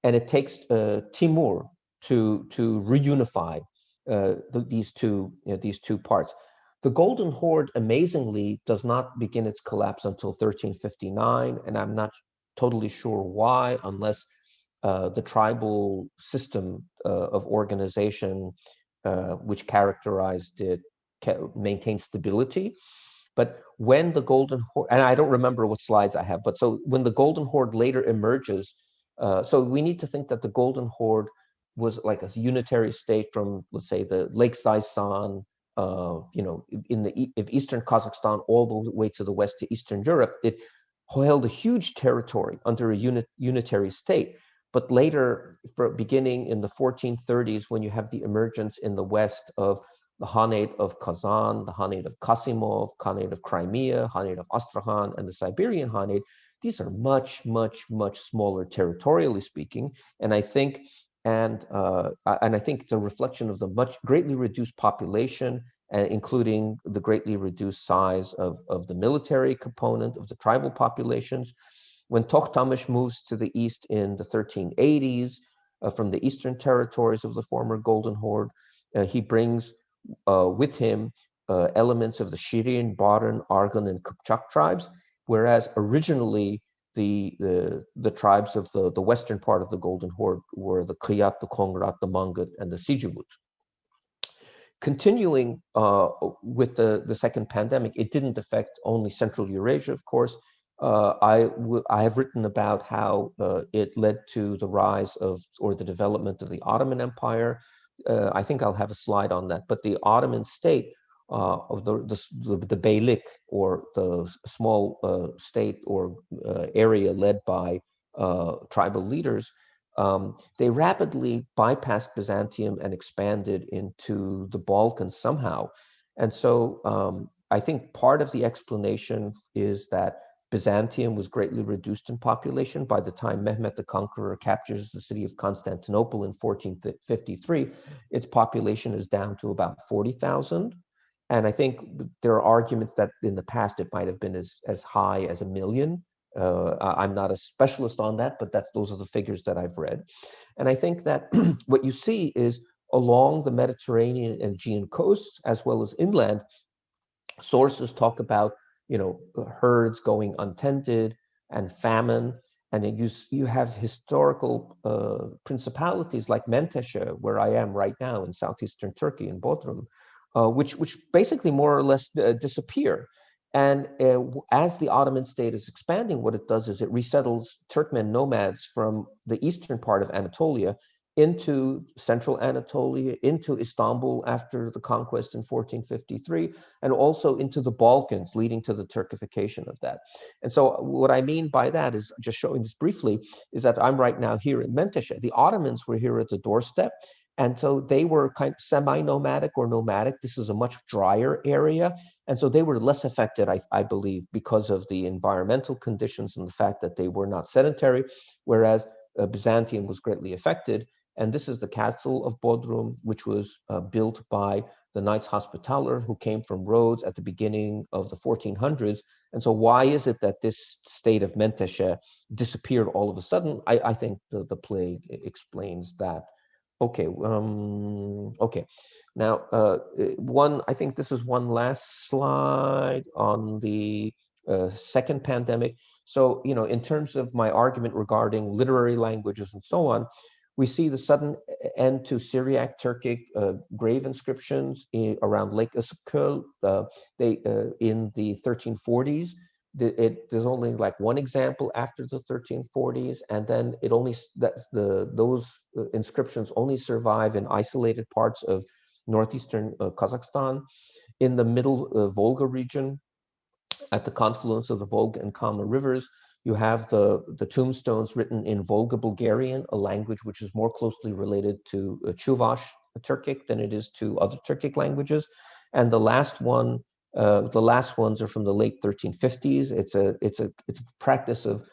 And it takes Timur to reunify these two parts. The Golden Horde, amazingly, does not begin its collapse until 1359, and I'm not totally sure why, unless the tribal system of organization which characterized it maintained stability. But when the Golden Horde, and I don't remember what slides I have, but so when the Golden Horde later emerges, so we need to think that the Golden Horde was like a unitary state from, let's say, the Lake Zaisan, you know, in Eastern Kazakhstan all the way to the west to Eastern Europe. It held a huge territory under a unitary state. But later, beginning in the 1430s, when you have the emergence in the west of the Khanate of Kazan, the Khanate of Kasimov, Khanate of Crimea, Khanate of Astrakhan, and the Siberian Khanate, these are much, much, much smaller territorially speaking. And I think it's a reflection of the greatly reduced population, including the greatly reduced size of the military component of the tribal populations. When Tokhtamesh moves to the east in the 1380s from the eastern territories of the former Golden Horde, he brings with him elements of the Shirin, Baran, Arghun, and Kipchak tribes, whereas originally the tribes of the western part of the Golden Horde were the Kiyat, the Kongrat, the Mangut, and the Sijavut. Continuing with the second pandemic, it didn't affect only Central Eurasia, of course. I have written about how it led to the rise of, or the development of the Ottoman Empire. I think I'll have a slide on that, but the Ottoman state of the Beylik, or the small state or area led by tribal leaders, they rapidly bypassed Byzantium and expanded into the Balkans somehow. And so I think part of the explanation is that Byzantium was greatly reduced in population. By the time Mehmet the Conqueror captures the city of Constantinople in 1453, its population is down to about 40,000. And I think there are arguments that in the past it might have been as high as 1 million. I'm not a specialist on that, but those are the figures that I've read. And I think that what you see is along the Mediterranean and Aegean coasts, as well as inland, sources talk about, you know, herds going untended and famine. And you have historical principalities like Menteşe, where I am right now in southeastern Turkey, in Bodrum, which basically more or less disappear. And as the Ottoman state is expanding, what it does is it resettles Turkmen nomads from the eastern part of Anatolia into central Anatolia, into Istanbul after the conquest in 1453, and also into the Balkans, leading to the Turkification of that. And so what I mean by that is, just showing this briefly, is that I'm right now here in Menteşe. The Ottomans were here at the doorstep, and so they were kind of semi-nomadic or nomadic. This is a much drier area. And so they were less affected, I believe, because of the environmental conditions and the fact that they were not sedentary, whereas Byzantium was greatly affected. And this is the castle of Bodrum, which was built by the Knights Hospitaller who came from Rhodes at the beginning of the 1400s. And so why is it that this state of Menteşe disappeared all of a sudden? I think the plague explains that. Okay, okay. Now, I think this is one last slide on the second pandemic. So, in terms of my argument regarding literary languages and so on, we see the sudden end to Syriac Turkic grave inscriptions around Lake Issykül. In the 1340s. There's only like one example after the 1340s, and then those inscriptions only survive in isolated parts of northeastern Kazakhstan. In the middle Volga region, at the confluence of the Volga and Kama rivers, you have the tombstones written in Volga Bulgarian, a language which is more closely related to Chuvash Turkic than it is to other Turkic languages. And the last ones are from the late 1350s. It's a practice of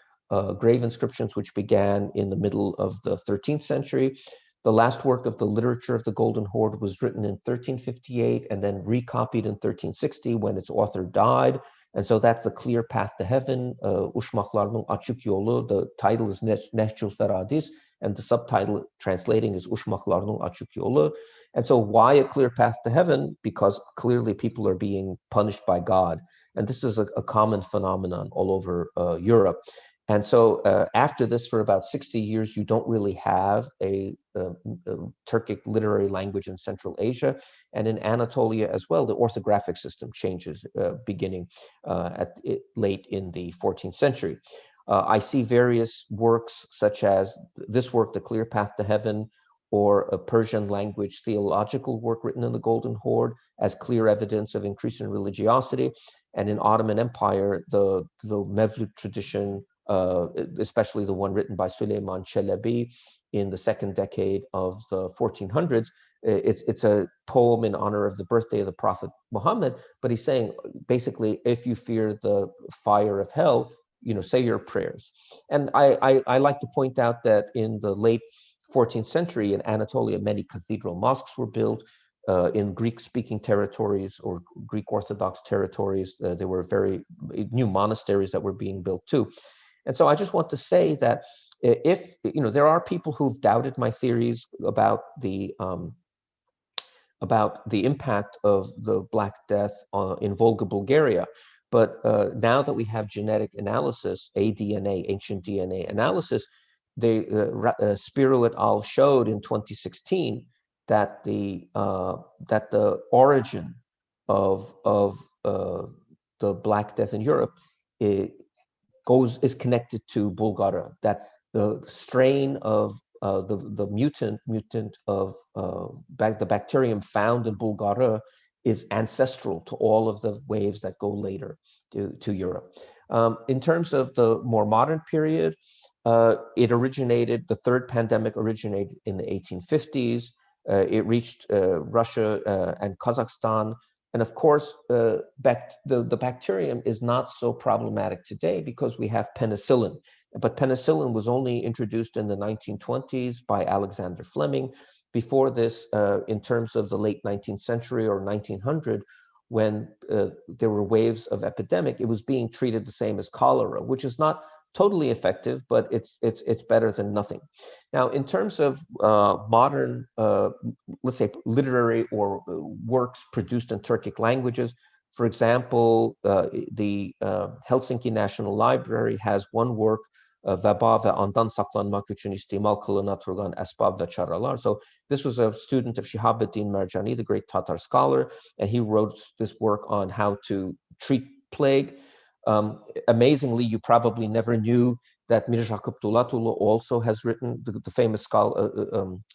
grave inscriptions which began in the middle of the 13th century. The last work of the literature of the Golden Horde was written in 1358 and then recopied in 1360 when its author died. And so that's The Clear Path to Heaven, Uşmaklarның Açık Yolu. The title is Nehjul Feradis, and the subtitle translating is Uşmaklarның Açık Yolu. And so why A Clear Path to Heaven? Because clearly people are being punished by God. And this is a common phenomenon all over Europe. And so after this, for about 60 years, you don't really have a Turkic literary language in Central Asia. And in Anatolia as well, the orthographic system changes beginning late in the 14th century. I see various works such as this work, The Clear Path to Heaven, or a Persian language theological work written in the Golden Horde as clear evidence of increasing religiosity. And in Ottoman Empire, the Mevlüt tradition, especially the one written by Süleyman Çelebi in the second decade of the 1400s. It's a poem in honor of the birthday of the Prophet Muhammad, but he's saying basically, if you fear the fire of hell, say your prayers. And I like to point out that in the late 14th century in Anatolia, many cathedral mosques were built. In Greek-speaking territories or Greek Orthodox territories, there were very new monasteries that were being built too. And so I just want to say that if there are people who've doubted my theories about the impact of the Black Death in Volga, Bulgaria, but now that we have genetic analysis, aDNA, ancient DNA analysis, Spiro et al. Showed in 2016 that the origin of the Black Death in Europe is connected to Bulgaria, that the strain of the mutant of the bacterium found in Bulgaria is ancestral to all of the waves that go later to Europe. In terms of the more modern period, the third pandemic originated in the 1850s. It reached Russia and Kazakhstan. And of course, the bacterium is not so problematic today because we have penicillin. But penicillin was only introduced in the 1920s by Alexander Fleming. Before this, in terms of the late 19th century or 1900, when there were waves of epidemic, it was being treated the same as cholera, which is not totally effective, but it's better than nothing. Now, in terms of modern, let's say, literary or works produced in Turkic languages, for example, the Helsinki National Library has one work veba ve andan saklanmak için istimal kılınan turgan esbab ve çaralar. So this was a student of Shihabuddin Marjani, the great Tatar scholar, and he wrote this work on how to treat plague. Amazingly, you probably never knew that Mir Jakup Dulatulu also has written, the famous scholar,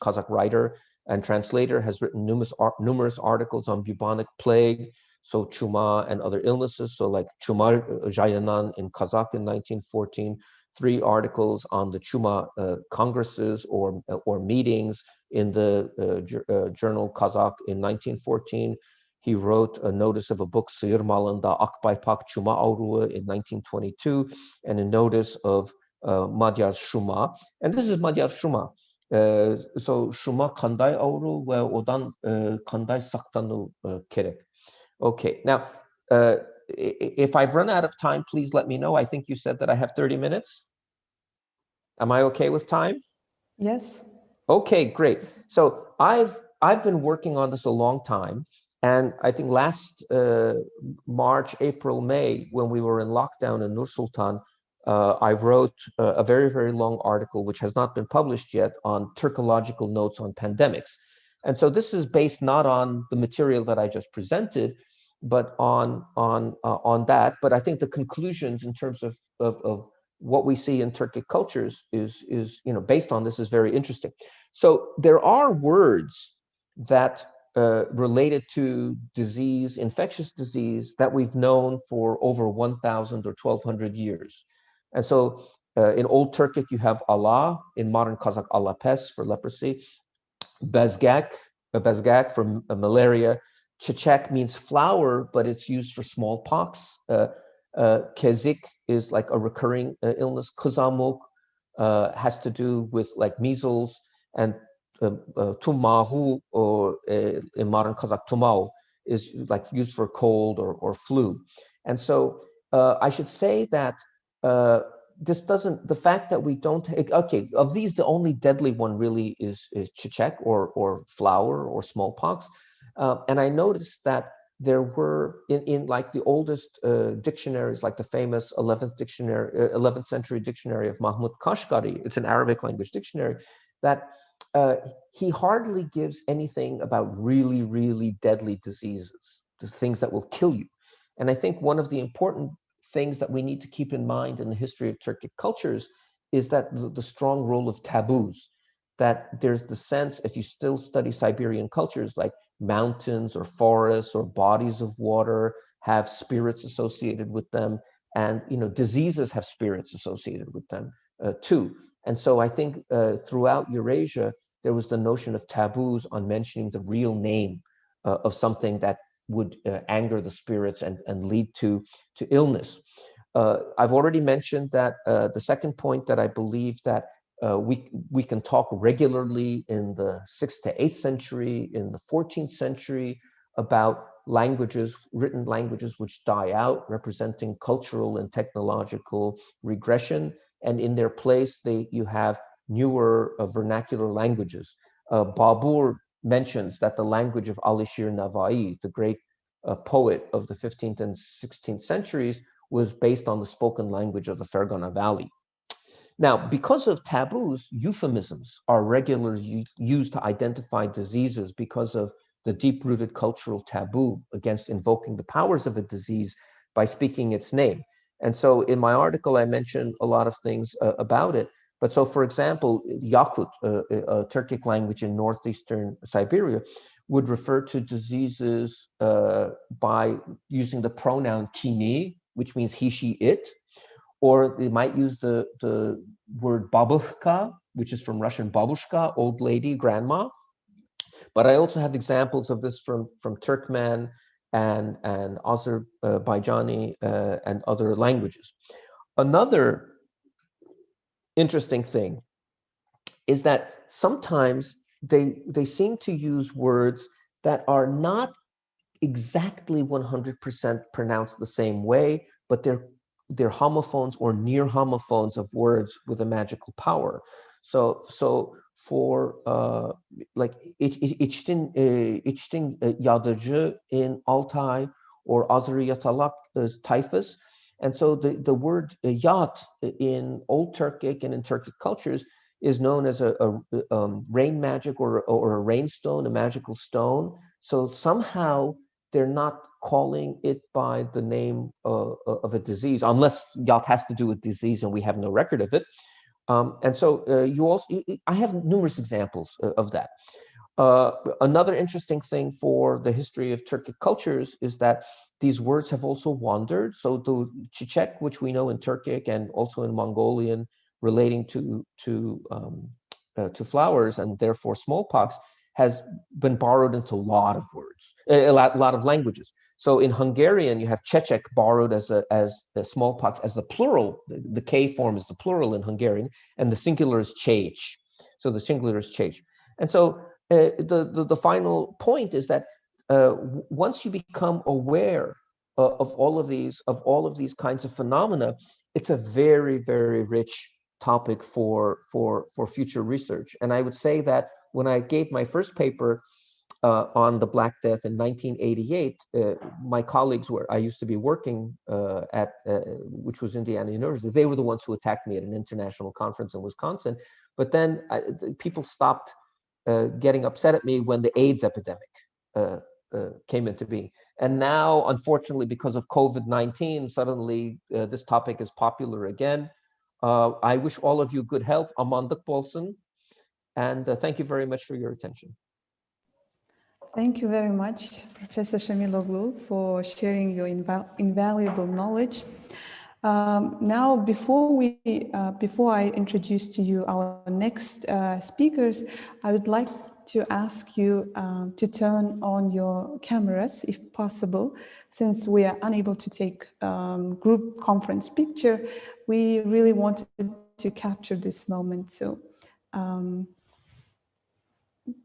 Kazakh writer and translator, has written numerous articles on bubonic plague, so Chuma and other illnesses. So like Chuma Jayanan in Kazakh in 1914, 3 articles on the Chuma congresses or meetings in the journal Kazakh in 1914. He wrote a notice of a book, Sıyır Malında Akbaypak Chuma Avruğu in 1922, and a notice of Madyar Shuma. And this is Madyar Shuma. So Shuma Kanday Avruğu ve odan Kanday Saktanu Kerek. Okay, now, if I've run out of time, please let me know. I think you said that I have 30 minutes. Am I okay with time? Yes. Okay, great. So I've been working on this a long time. And I think last March, April, May, when we were in lockdown in Nur-Sultan, I wrote a very, very long article, which has not been published yet, on Turkological notes on pandemics. And so this is based not on the material that I just presented, but on that. But I think the conclusions in terms of what we see in Turkic cultures is based on this is very interesting. So there are words that related to disease, infectious disease, that we've known for over 1,000 or 1,200 years. And so in Old Turkic, you have Allah, in modern Kazakh, Alapes for leprosy, Bezgak for malaria, Çiçek means flower, but it's used for smallpox. Kezik is like a recurring illness. Kızamuk has to do with like measles, and Tumahu, or in modern Kazakh Tumau, is like used for cold or flu. And so I should say that this doesn't, the fact that we don't, okay, of these, the only deadly one really is Çiçek or flower or smallpox. And I noticed that there were in like the oldest dictionaries, like the famous 11th century dictionary of Mahmud Kashgari, it's an Arabic language dictionary, that he hardly gives anything about really, really deadly diseases, the things that will kill you. And I think one of the important things that we need to keep in mind in the history of Turkic cultures is that the strong role of taboos, that there's the sense, if you still study Siberian cultures, like mountains or forests or bodies of water have spirits associated with them, and diseases have spirits associated with them too. And so I think throughout Eurasia, there was the notion of taboos on mentioning the real name of something that would anger the spirits and lead to illness. I've already mentioned that the second point, that I believe that we can talk regularly in the 6th to 8th century, in the 14th century, about languages, written languages which die out, representing cultural and technological regression. And in their place, you have newer vernacular languages. Babur mentions that the language of Alishir Navai, the great poet of the 15th and 16th centuries, was based on the spoken language of the Fergana Valley. Now, because of taboos, euphemisms are regularly used to identify diseases because of the deep-rooted cultural taboo against invoking the powers of a disease by speaking its name. And so in my article, I mentioned a lot of things about it. But so, for example, Yakut, a Turkic language in northeastern Siberia, would refer to diseases by using the pronoun kini, which means he, she, it. Or they might use the word babushka, which is from Russian babushka, old lady, grandma. But I also have examples of this from Turkmen and Azerbaijani and other languages. Another interesting thing is that sometimes they seem to use words that are not exactly 100% pronounced the same way, but they're homophones or near homophones of words with a magical power. So for like içtin yadıcı in Altai or Azeri Yatalak typhus, And so the word yacht in Old Turkic and in Turkic cultures is known as a rain magic or a rain stone, a magical stone. So somehow they're not calling it by the name of a disease, unless yacht has to do with disease and we have no record of it. And so I have numerous examples of that. Another interesting thing for the history of Turkic cultures is that these words have also wandered. So the Çiçek, which we know in Turkic and also in Mongolian, relating to flowers and therefore smallpox, has been borrowed into a lot of words, a lot of languages. So in Hungarian, you have Csecek borrowed as the smallpox as the plural. The K form is the plural in Hungarian, and the singular is Csech. So the singular is Csech. And so the final point is that once you become aware of all of these kinds of phenomena, it's a very, very rich topic for future research. And I would say that when I gave my first paper on the Black Death in 1988, my colleagues where I used to be working at, which was Indiana University, they were the ones who attacked me at an international conference in Wisconsin. But then people stopped getting upset at me when the AIDS epidemic came into being. And now, unfortunately, because of COVID-19, suddenly this topic is popular again. I wish all of you good health. Amandık bolsun. And thank you very much for your attention. Thank you very much, Professor Şamiloglu, for sharing your invaluable knowledge. Now, before I introduce to you our next speakers, I would like to ask you to turn on your cameras, if possible, since we are unable to take group conference picture. We really wanted to capture this moment. So,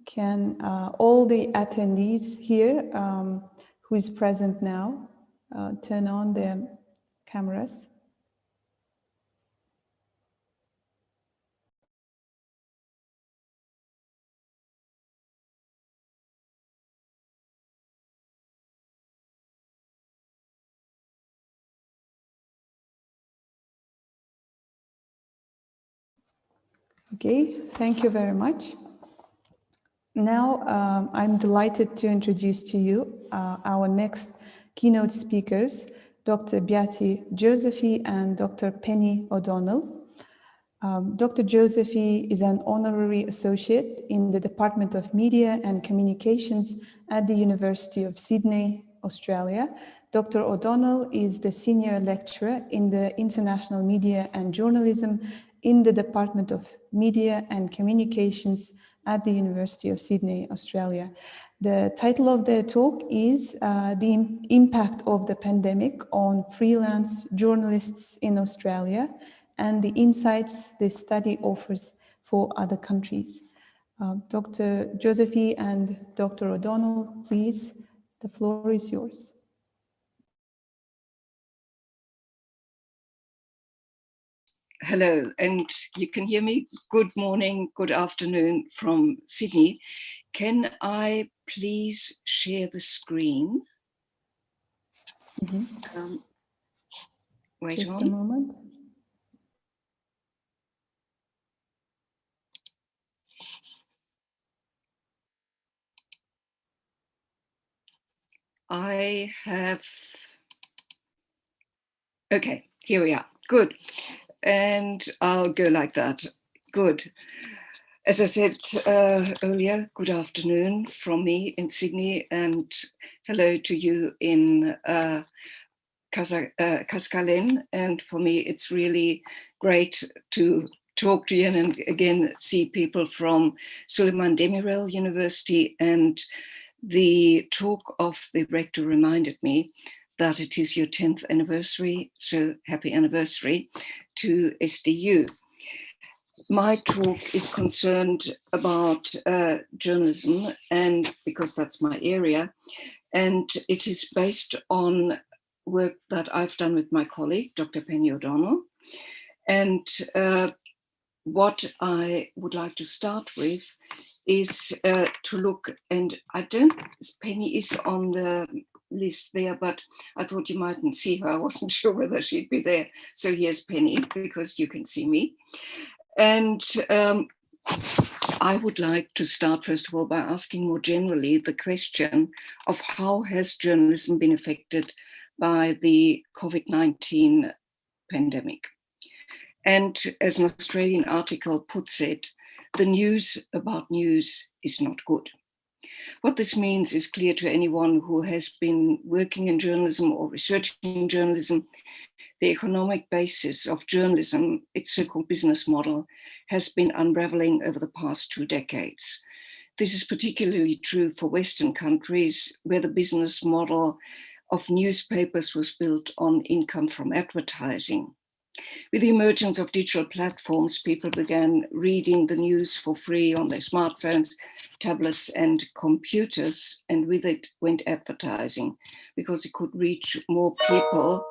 can all the attendees here who is present now turn on their cameras? Okay, thank you very much. Now, I'm delighted to introduce to you our next keynote speakers, Dr. Beatty Josephy and Dr. Penny O'Donnell. Dr. Josephy is an honorary associate in the Department of Media and Communications at the University of Sydney, Australia. Dr. O'Donnell is the senior lecturer in the International Media and Journalism in the Department of Media and Communications at the University of Sydney, Australia. The title of the talk is The Impact of the Pandemic on Freelance Journalists in Australia and the Insights this study offers for other countries. Dr. Josephy and Dr. O'Donnell, please, the floor is yours. Hello, and you can hear me. Good morning, good afternoon from Sydney. Can I please share the screen? Mm-hmm. Wait Just on. a moment. I have, okay, here we are, good. And I'll go like that, good. As I said earlier, good afternoon from me in Sydney and hello to you in Kaskalen. And for me, it's really great to talk to you and again see people from Süleyman Demirel University. And the talk of the rector reminded me that it is your 10th anniversary, so happy anniversary to SDU. My talk is concerned about journalism, and because that's my area, and it is based on work that I've done with my colleague, Dr. Penny O'Donnell. And what I would like to start with is to look, and I don't, Penny is on the list there, but I thought you mightn't see her. I wasn't sure whether she'd be there. So here's Penny, because you can see me. And I would like to start, first of all, by asking more generally the question of how has journalism been affected by the COVID-19 pandemic? And as an Australian article puts it, the news about news is not good. What this means is clear to anyone who has been working in journalism or researching journalism. The economic basis of journalism, its so-called business model, has been unraveling over the past 2 decades. This is particularly true for Western countries, where the business model of newspapers was built on income from advertising. With the emergence of digital platforms, people began reading the news for free on their smartphones, tablets, and computers, and with it went advertising, because it could reach more people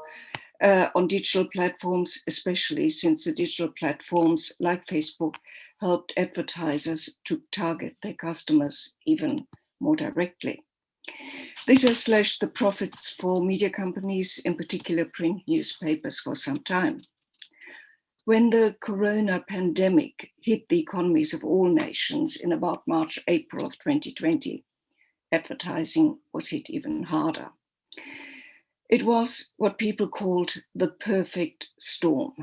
on digital platforms, especially since the digital platforms like Facebook helped advertisers to target their customers even more directly. This has slashed the profits for media companies, in particular print newspapers, for some time. When the corona pandemic hit the economies of all nations in about March, April of 2020, advertising was hit even harder. It was what people called the perfect storm.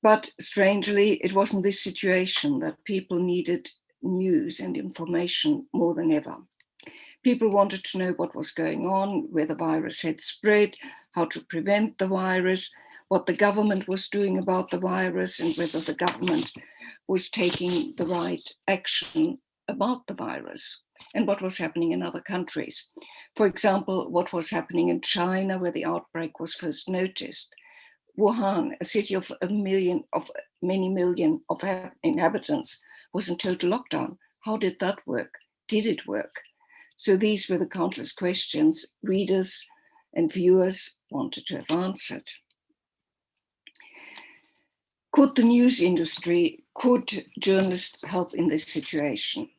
But strangely, it was in this situation that people needed news and information more than ever. People wanted to know what was going on, where the virus had spread, how to prevent the virus, what the government was doing about the virus, and whether the government was taking the right action about the virus, and what was happening in other countries. For example, what was happening in China, where the outbreak was first noticed. Wuhan, a city of many million of inhabitants, was in total lockdown. How did that work? Did it work? So these were the countless questions readers and viewers wanted to have answered. Could the news industry, could journalists help in this situation?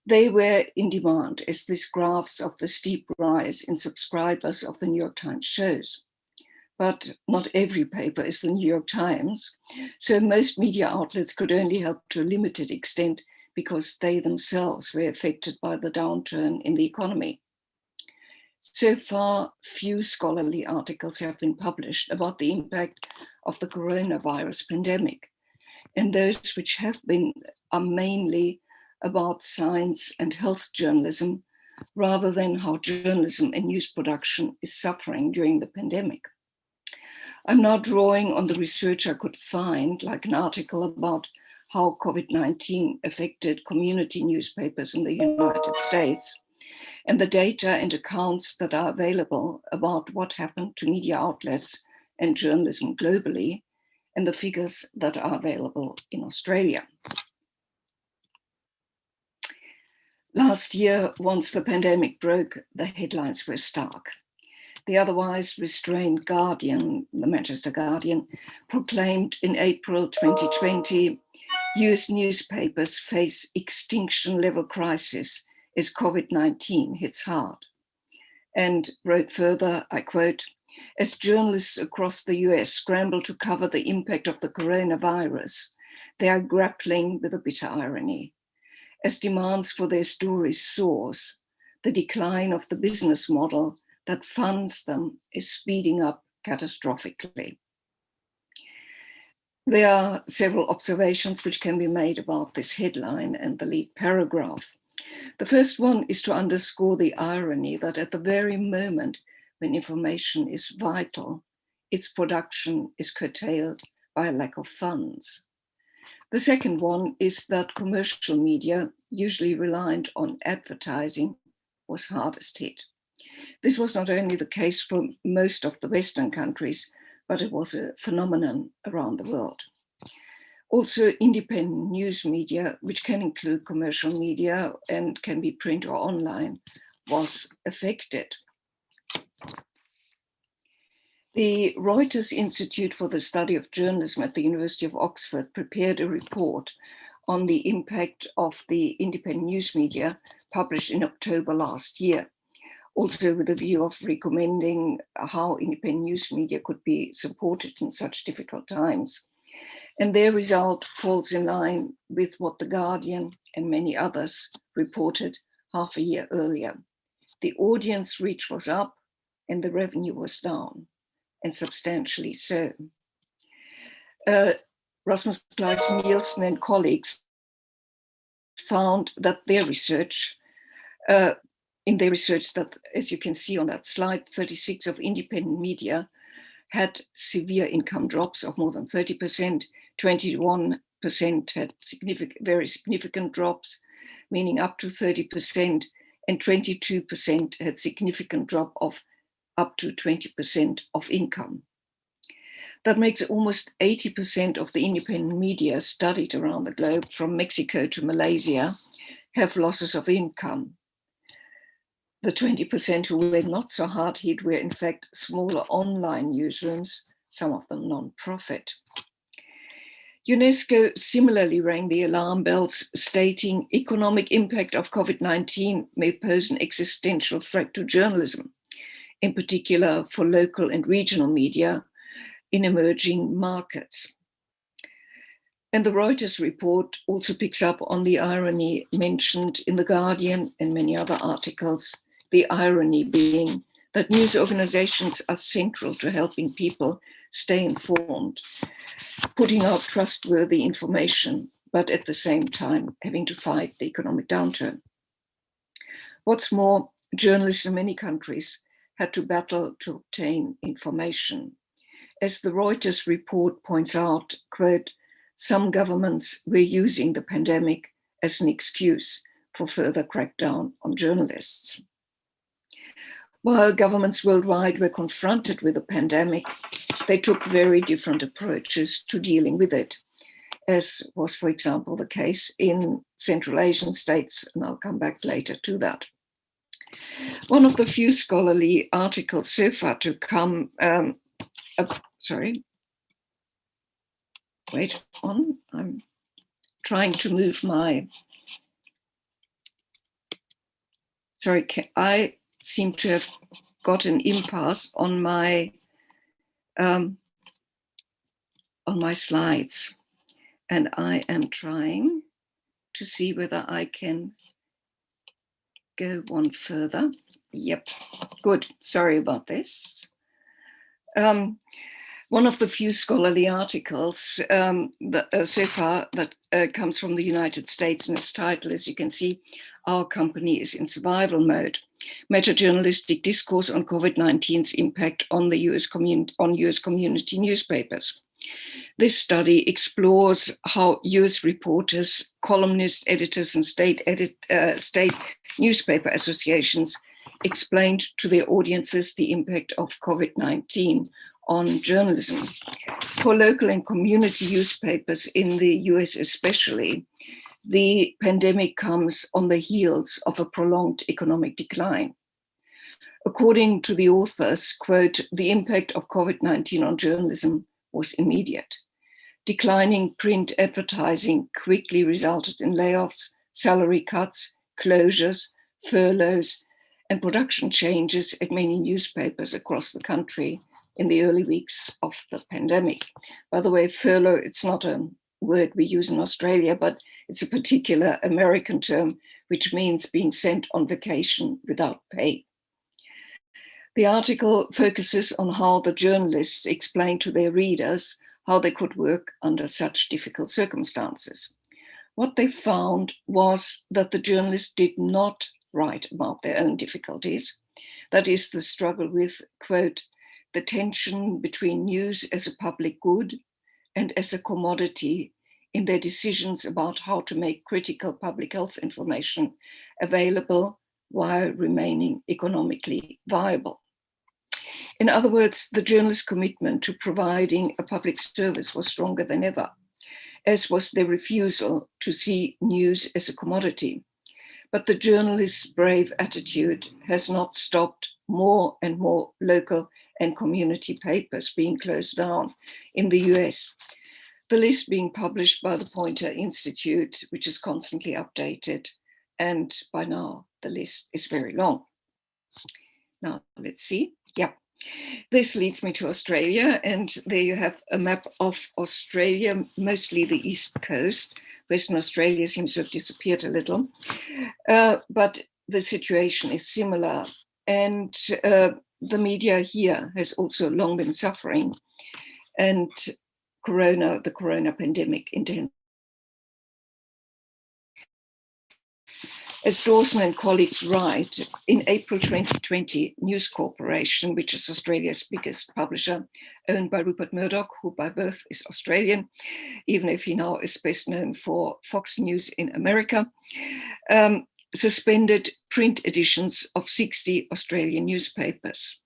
They were in demand, as this graphs of the steep rise in subscribers of the New York Times shows. But not every paper is the New York Times, so most media outlets could only help to a limited extent because they themselves were affected by the downturn in the economy. So far, few scholarly articles have been published about the impact of the coronavirus pandemic, and those which have been are mainly about science and health journalism, rather than how journalism and news production is suffering during the pandemic. I'm now drawing on the research I could find, like an article about how COVID-19 affected community newspapers in the United States, and the data and accounts that are available about what happened to media outlets and journalism globally, and the figures that are available in Australia. Last year, once the pandemic broke, the headlines were stark. The otherwise restrained Guardian, the Manchester Guardian, proclaimed in April 2020, US newspapers face extinction level crisis as COVID-19 hits hard. And wrote further, I quote, as journalists across the US scramble to cover the impact of the coronavirus, they are grappling with a bitter irony. As demands for their stories soars, the decline of the business model that funds them is speeding up catastrophically. There are several observations which can be made about this headline and the lead paragraph. The first one is to underscore the irony that at the very moment when information is vital, its production is curtailed by a lack of funds. The second one is that commercial media, usually reliant on advertising, was hardest hit. This was not only the case for most of the Western countries, but it was a phenomenon around the world. Also, independent news media, which can include commercial media and can be print or online, was affected. The Reuters Institute for the Study of Journalism at the University of Oxford prepared a report on the impact of the independent news media published in October last year. also with a view of recommending how independent news media could be supported in such difficult times. And their result falls in line with what The Guardian and many others reported half a year earlier. The audience reach was up and the revenue was down, and substantially so. Rasmus Klaus Nielsen and colleagues found that their research, in their research that, as you can see on that slide, 36 of independent media had severe income drops of more than 30%, 21% had very significant drops, meaning up to 30%, and 22% had significant drop of up to 20% of income. That makes almost 80% of the independent media studied around the globe, from Mexico to Malaysia, have losses of income. The 20% who were not so hard hit were in fact smaller online newsrooms, some of them non-profit. UNESCO similarly rang the alarm bells, stating economic impact of COVID-19 may pose an existential threat to journalism, in particular for local and regional media in emerging markets. And the Reuters report also picks up on the irony mentioned in The Guardian and many other articles, the irony being that news organizations are central to helping people stay informed, putting out trustworthy information, but at the same time having to fight the economic downturn. What's more, journalists in many countries had to battle to obtain information. As the Reuters report points out, quote, some governments were using the pandemic as an excuse for further crackdown on journalists. While governments worldwide were confronted with the pandemic, they took very different approaches to dealing with it, as was, for example, the case in Central Asian states, and I'll come back later to that. One of the few scholarly articles so far to come, I'm trying to move my, I seem to have got an impasse on my slides, and I am trying to see whether I can go one further. Yep, good, sorry about this. One of the few scholarly articles so far that comes from the United States, and its title, as you can see, Our Company is in Survival Mode, Meta-Journalistic Discourse on COVID-19's Impact on the US community newspapers. This study explores how US reporters, columnists, editors, and state newspaper associations explained to their audiences the impact of COVID-19 on journalism. For local and community newspapers in the US especially, the pandemic comes on the heels of a prolonged economic decline. According to the authors, quote, the impact of COVID-19 on journalism was immediate. Declining print advertising quickly resulted in layoffs, salary cuts, closures, furloughs, and production changes at many newspapers across the country in the early weeks of the pandemic. By the way, furlough, it's not a word we use in Australia, but it's a particular American term, which means being sent on vacation without pay. The article focuses on how the journalists explain to their readers how they could work under such difficult circumstances. What they found was that the journalists did not write about their own difficulties. That is, the struggle with, quote, the tension between news as a public good and as a commodity in their decisions about how to make critical public health information available while remaining economically viable. In other words, the journalists' commitment to providing a public service was stronger than ever, as was their refusal to see news as a commodity. But the journalists' brave attitude has not stopped more and more local and community papers being closed down in the US. The list being published by the Poynter Institute, which is constantly updated, and by now the list is very long. Now, let's see. Yeah. This leads me to Australia, and there you have a map of Australia, mostly the east coast. Western Australia seems to have disappeared a little, but the situation is similar. And the media here has also long been suffering, and the corona pandemic intensified. As Dawson and colleagues write, in April 2020, News Corporation, which is Australia's biggest publisher, owned by Rupert Murdoch, who by birth is Australian, even if he now is best known for Fox News in America, suspended print editions of 60 Australian newspapers.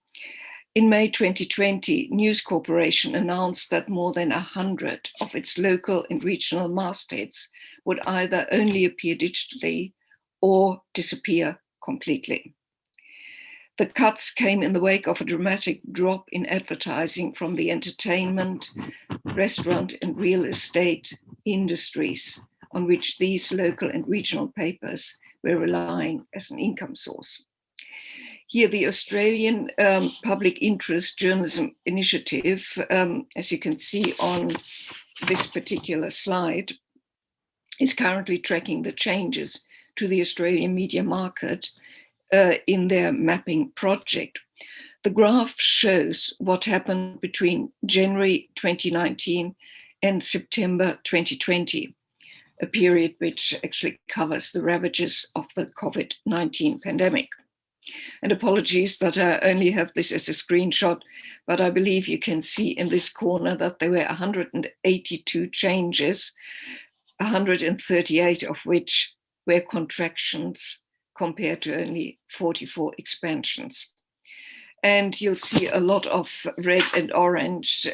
In May 2020, News Corporation announced that more than 100 of its local and regional mastheads would either only appear digitally or disappear completely. The cuts came in the wake of a dramatic drop in advertising from the entertainment, restaurant, and real estate industries on which these local and regional papers were relying as an income source. Here, the Australian Public Interest Journalism Initiative, as you can see on this particular slide, is currently tracking the changes to the Australian media market in their mapping project. The graph shows what happened between January 2019 and September 2020, a period which actually covers the ravages of the COVID-19 pandemic. And apologies that I only have this as a screenshot, but I believe you can see in this corner that there were 182 changes, 138 of which were contractions compared to only 44 expansions. And you'll see a lot of red and orange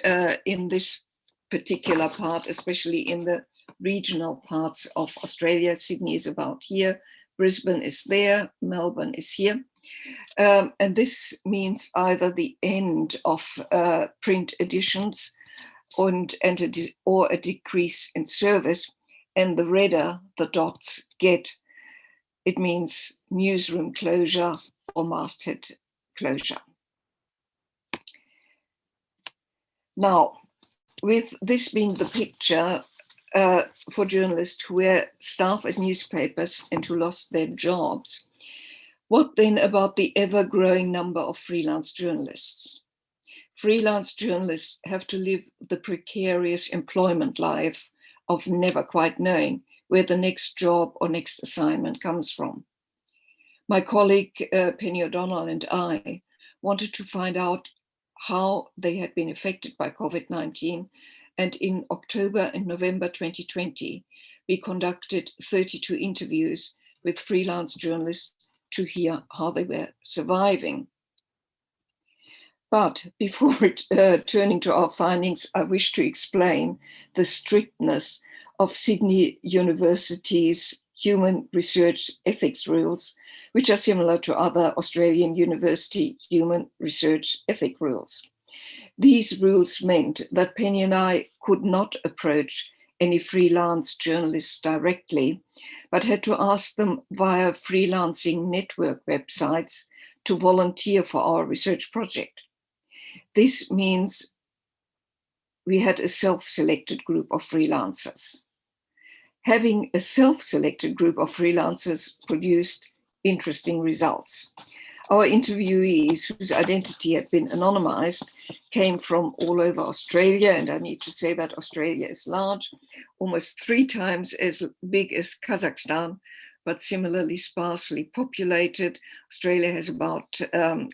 in this particular part, especially in the regional parts of Australia. Sydney is about here, Brisbane is there, Melbourne is here. And this means either the end of print editions or a decrease in service. And the redder the dots get, it means newsroom closure or masthead closure. Now, with this being the picture for journalists who were staff at newspapers and who lost their jobs, what then about the ever-growing number of freelance journalists? Freelance journalists have to live the precarious employment life of never quite knowing where the next job or next assignment comes from. My colleague Penny O'Donnell and I wanted to find out how they had been affected by COVID-19, and in October and November 2020, we conducted 32 interviews with freelance journalists to hear how they were surviving. But before turning to our findings, I wish to explain the strictness of Sydney University's human research ethics rules, which are similar to other Australian university human research ethic rules. These rules meant that Penny and I could not approach any freelance journalists directly, but had to ask them via freelancing network websites to volunteer for our research project. This means we had a self-selected group of freelancers. Having a self-selected group of freelancers produced interesting results. Our interviewees, whose identity had been anonymized, came from all over Australia, and I need to say that Australia is large, almost 3 times as big as Kazakhstan, but similarly sparsely populated. Australia has about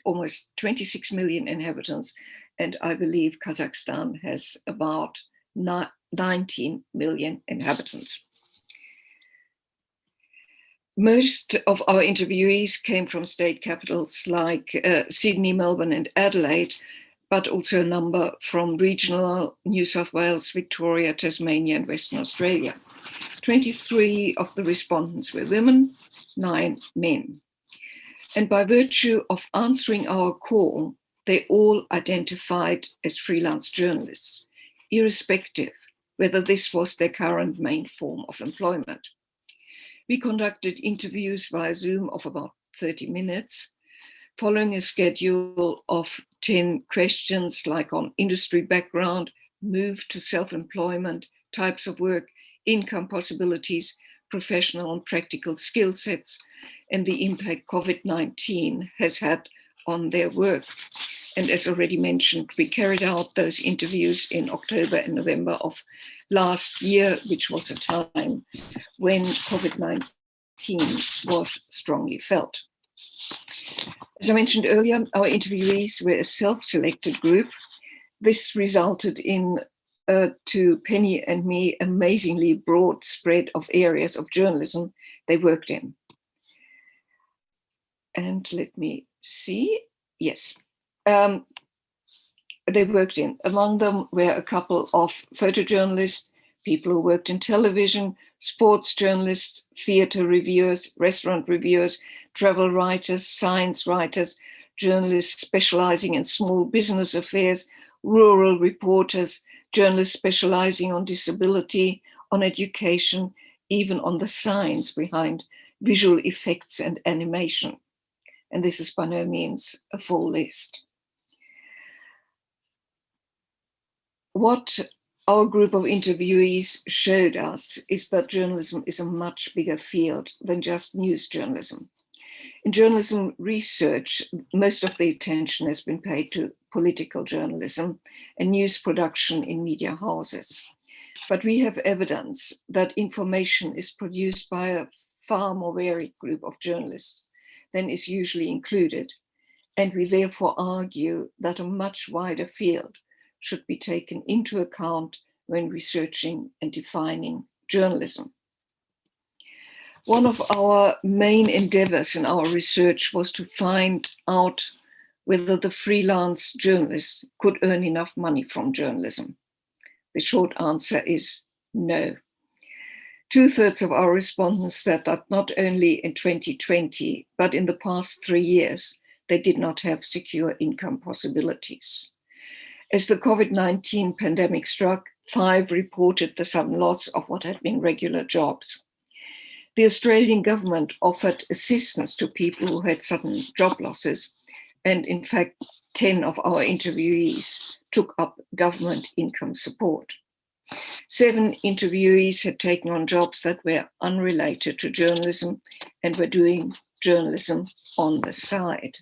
almost 26 million inhabitants, and I believe Kazakhstan has about 19 million inhabitants. Most of our interviewees came from state capitals like Sydney, Melbourne, and Adelaide, but also a number from regional New South Wales, Victoria, Tasmania, and Western Australia. 23 of the respondents were women, 9 men. And by virtue of answering our call, they all identified as freelance journalists, irrespective whether this was their current main form of employment. We conducted interviews via Zoom of about 30 minutes. following a schedule of 10 questions like on industry background, move to self-employment, types of work, income possibilities, professional and practical skill sets, and the impact COVID-19 has had on their work. And as already mentioned, we carried out those interviews in October and November of last year, which was a time when COVID-19 was strongly felt. As I mentioned earlier, our interviewees were a self-selected group. This resulted in, to Penny and me, amazingly broad spread of areas of journalism they worked in. And let me see, yes. They worked in. Among them were a couple of photojournalists, people who worked in television, sports journalists, theater reviewers, restaurant reviewers, travel writers, science writers, journalists specializing in small business affairs, rural reporters, journalists specializing on disability, on education, even on the science behind visual effects and animation. And this is by no means a full list. What our group of interviewees showed us is that journalism is a much bigger field than just news journalism. In journalism research, most of the attention has been paid to political journalism and news production in media houses. But we have evidence that information is produced by a far more varied group of journalists than is usually included. And we therefore argue that a much wider field should be taken into account when researching and defining journalism. One of our main endeavors in our research was to find out whether the freelance journalists could earn enough money from journalism. The short answer is no. 2/3 of our respondents said that not only in 2020, but in the past 3 years, they did not have secure income possibilities. As the COVID-19 pandemic struck, 5 reported the sudden loss of what had been regular jobs. The Australian government offered assistance to people who had sudden job losses, and in fact, 10 of our interviewees took up government income support. 7 interviewees had taken on jobs that were unrelated to journalism and were doing journalism on the side.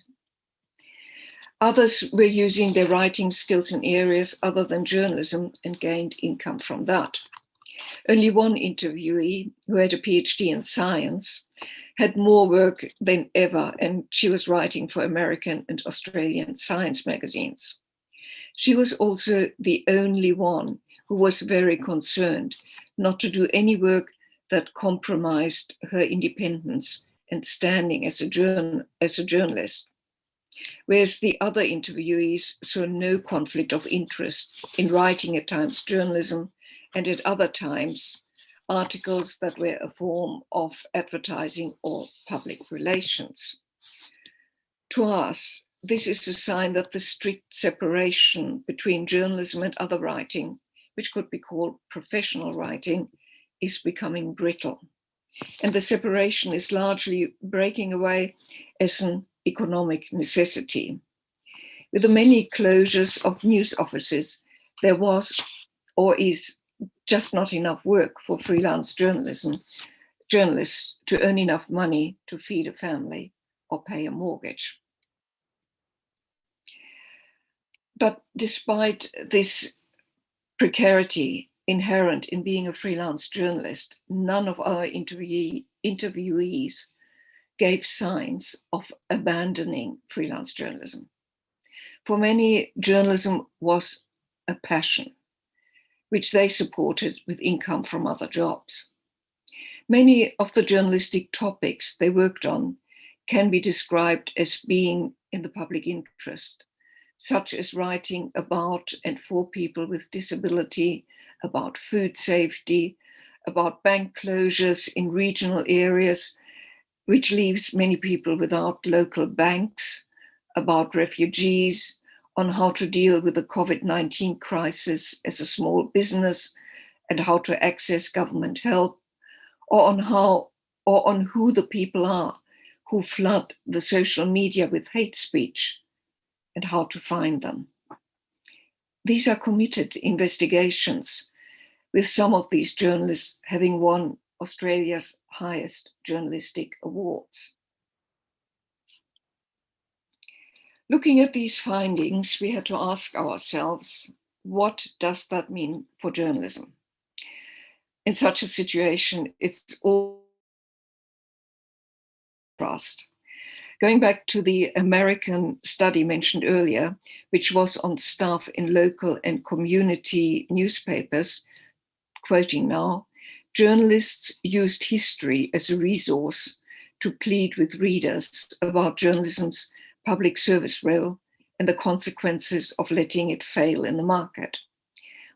Others were using their writing skills in areas other than journalism and gained income from that. Only one interviewee, who had a PhD in science, had more work than ever, and she was writing for American and Australian science magazines. She was also the only one who was very concerned not to do any work that compromised her independence and standing as a journalist. Whereas the other interviewees saw no conflict of interest in writing at times journalism and at other times articles that were a form of advertising or public relations. To us, this is a sign that the strict separation between journalism and other writing, which could be called professional writing, is becoming brittle. And the separation is largely breaking away as an economic necessity. With the many closures of news offices, there was or is just not enough work for freelance journalists to earn enough money to feed a family or pay a mortgage. But despite this precarity inherent in being a freelance journalist, none of our interviewees gave signs of abandoning freelance journalism. For many, journalism was a passion, which they supported with income from other jobs. Many of the journalistic topics they worked on can be described as being in the public interest, such as writing about and for people with disability, about food safety, about bank closures in regional areas, which leaves many people without local banks, about refugees, on how to deal with the COVID-19 crisis as a small business and how to access government help, or on who the people are who flood the social media with hate speech and how to find them. These are committed investigations, with some of these journalists having won Australia's highest journalistic awards. Looking at these findings, we had to ask ourselves, what does that mean for journalism? In such a situation, it's all trust. Going back to the American study mentioned earlier, which was on staff in local and community newspapers, quoting now, journalists used history as a resource to plead with readers about journalism's public service role and the consequences of letting it fail in the market,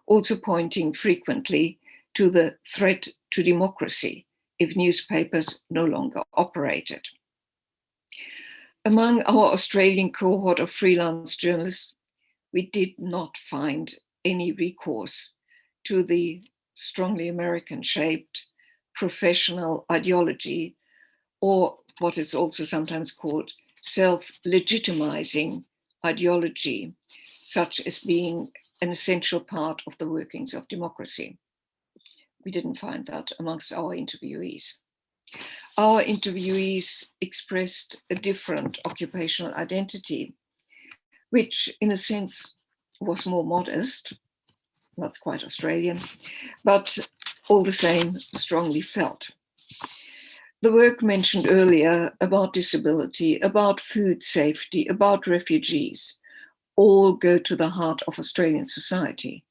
also pointing frequently to the threat to democracy if newspapers no longer operated. Among our Australian cohort of freelance journalists, we did not find any recourse to the strongly American-shaped professional ideology, or what is also sometimes called self-legitimizing ideology, such as being an essential part of the workings of democracy. We didn't find that amongst our interviewees. Our interviewees expressed a different occupational identity, which in a sense was more modest. That's quite Australian, but all the same strongly felt. The work mentioned earlier about disability, about food safety, about refugees, all go to the heart of Australian society.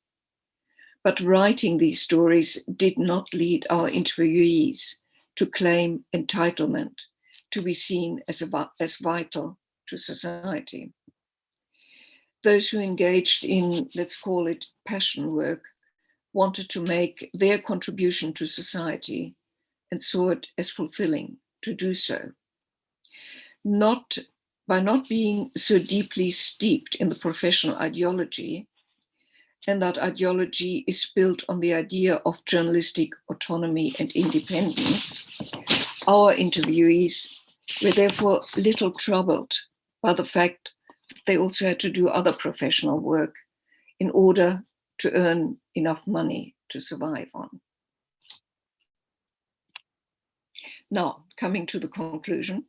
But writing these stories did not lead our interviewees to claim entitlement, to be seen as vital to society. Those who engaged in, let's call it, passion work, wanted to make their contribution to society and saw it as fulfilling to do so. By not being so deeply steeped in the professional ideology, and that ideology is built on the idea of journalistic autonomy and independence, our interviewees were therefore little troubled by the fact that they also had to do other professional work in order to earn enough money to survive on. Now, coming to the conclusion,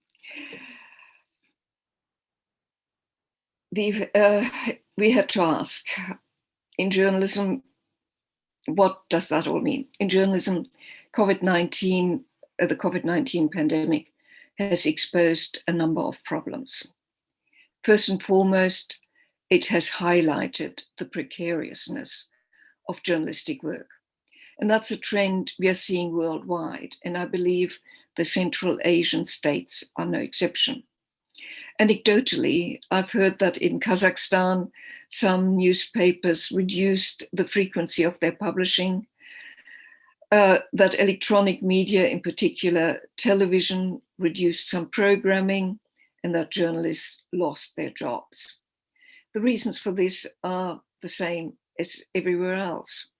we had to ask, in journalism, what does that all mean? In journalism, the COVID-19 pandemic has exposed a number of problems. First and foremost, it has highlighted the precariousness of journalistic work. And that's a trend we are seeing worldwide. And I believe the Central Asian states are no exception. Anecdotally, I've heard that in Kazakhstan, some newspapers reduced the frequency of their publishing, that electronic media, in particular television, reduced some programming, and that journalists lost their jobs. The reasons for this are the same as everywhere else.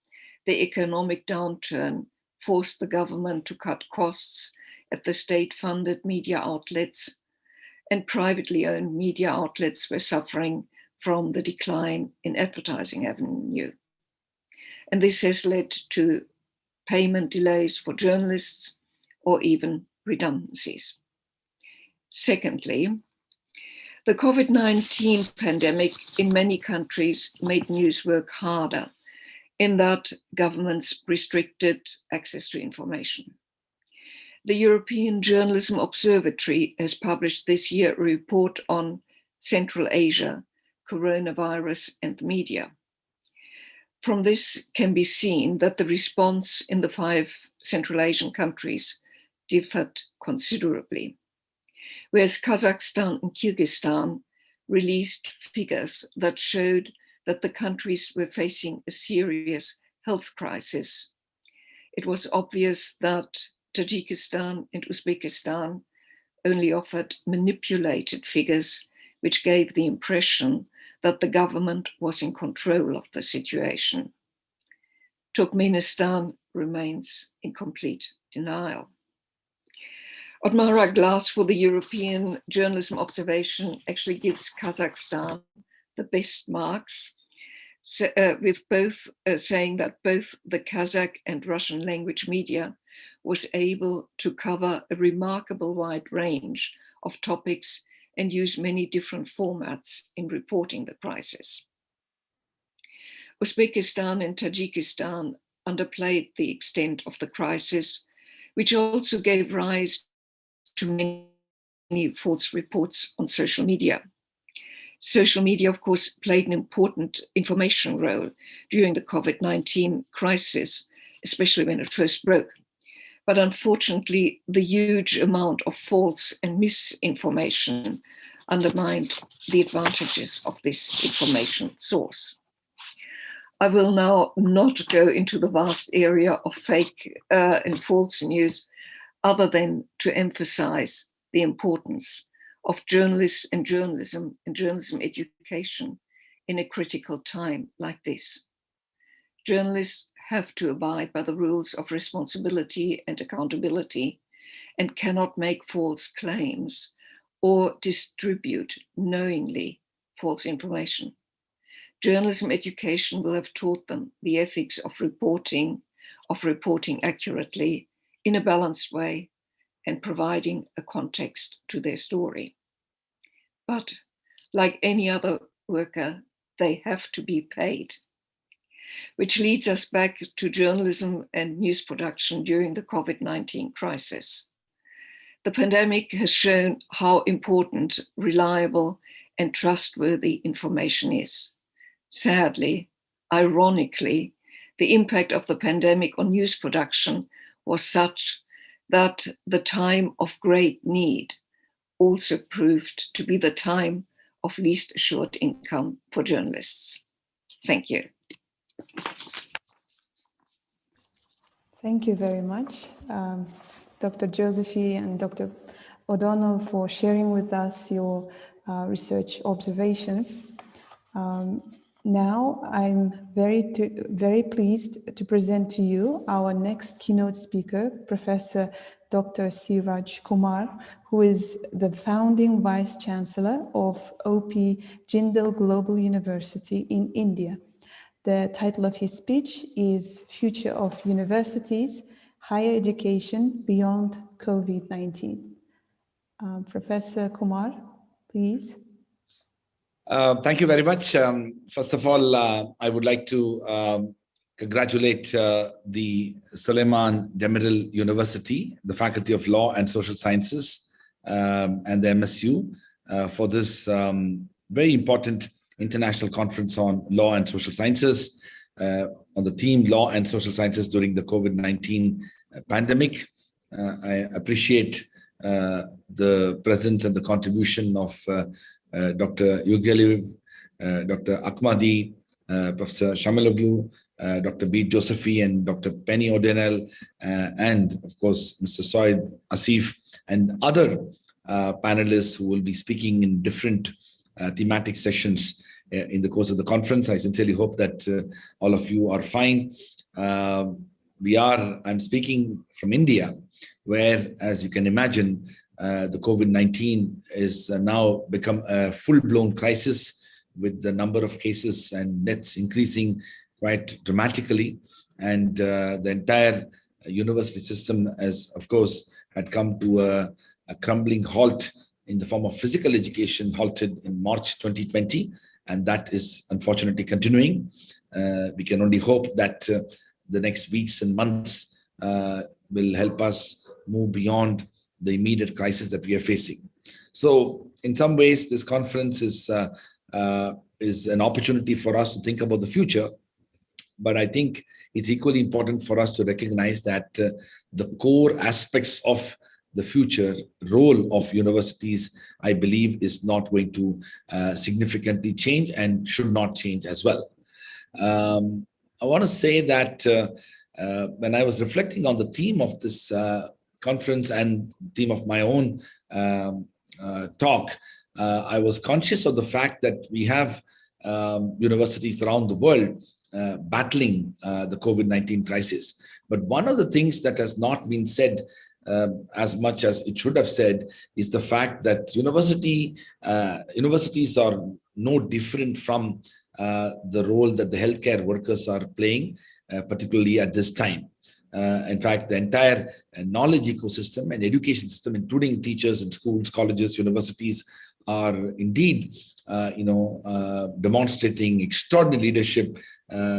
The economic downturn forced the government to cut costs at the state-funded media outlets, and privately owned media outlets were suffering from the decline in advertising revenue. And this has led to payment delays for journalists or even redundancies. Secondly, the COVID-19 pandemic in many countries made news work harder, in that governments restricted access to information. The European Journalism Observatory has published this year a report on Central Asia, coronavirus and the media. From this can be seen that the response in the 5 Central Asian countries differed considerably. Whereas Kazakhstan and Kyrgyzstan released figures that showed that the countries were facing a serious health crisis, it was obvious that Tajikistan and Uzbekistan only offered manipulated figures, which gave the impression that the government was in control of the situation. Turkmenistan remains in complete denial. Otmara Glass for the European Journalism Observation actually gives Kazakhstan the best marks, with both saying that both the Kazakh and Russian language media was able to cover a remarkable wide range of topics and use many different formats in reporting the crisis. Uzbekistan and Tajikistan underplayed the extent of the crisis, which also gave rise to many false reports on social media. Social media, of course, played an important information role during the COVID-19 crisis, especially when it first broke. But unfortunately, the huge amount of false and misinformation undermined the advantages of this information source. I will now not go into the vast area of fake and false news, other than to emphasize the importance of journalists and journalism education in a critical time like this. Journalists have to abide by the rules of responsibility and accountability and cannot make false claims or distribute knowingly false information. Journalism education will have taught them the ethics of reporting accurately in a balanced way and providing a context to their story. But like any other worker, they have to be paid, which leads us back to journalism and news production during the COVID-19 crisis. The pandemic has shown how important, reliable, and trustworthy information is. Sadly, ironically, the impact of the pandemic on news production was such that the time of great need also proved to be the time of least assured income for journalists. Thank you. Thank you very much, Dr. Josephy and Dr. O'Donnell, for sharing with us your research observations. Now, I'm very pleased to present to you our next keynote speaker, Professor Dr. Siraj Kumar, who is the founding Vice Chancellor of OP Jindal Global University in India. The title of his speech is Future of Universities, Higher Education Beyond COVID-19. Professor Kumar, please. Thank you very much. First of all, I would like to congratulate the Suleiman Demirel University, the Faculty of Law and Social Sciences, and the MSU for this very important international conference on law and social sciences, on the theme Law and Social Sciences during the COVID-19 pandemic. I appreciate the presence and the contribution of Dr. Yurgaliyev, Dr. Akhmadi, Professor Shamiloglu, Dr. B. Josephy, and Dr. Penny O'Donnell, and of course, Mr. Soid Asif, and other panelists who will be speaking in different thematic sessions in the course of the conference. I sincerely hope that all of you are fine. I'm speaking from India, where, as you can imagine, the COVID-19 is now become a full-blown crisis, with the number of cases and deaths increasing quite dramatically. And the entire university system, as of course, had come to a crumbling halt in the form of physical education, halted in March 2020. And that is unfortunately continuing. We can only hope that the next weeks and months will help us move beyond the immediate crisis that we are facing. So in some ways, this conference is an opportunity for us to think about the future. But I think it's equally important for us to recognize that the core aspects of the future role of universities, I believe, is not going to significantly change and should not change as well. I want to say that when I was reflecting on the theme of this conference and theme of my own talk, I was conscious of the fact that we have universities around the world battling the COVID-19 crisis. But one of the things that has not been said as much as it should have said, is the fact that universities are no different from the role that the healthcare workers are playing, particularly at this time. In fact, the entire knowledge ecosystem and education system, including teachers in schools, colleges, universities, are indeed, demonstrating extraordinary leadership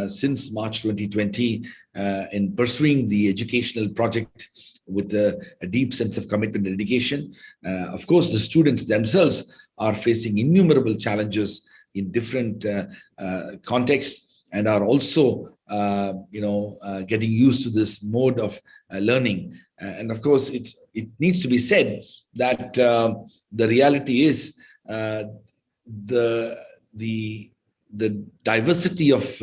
since March 2020 in pursuing the educational project with a deep sense of commitment and dedication. Of course, the students themselves are facing innumerable challenges in different contexts and are also, getting used to this mode of learning. And of course, it needs to be said that the reality is the diversity of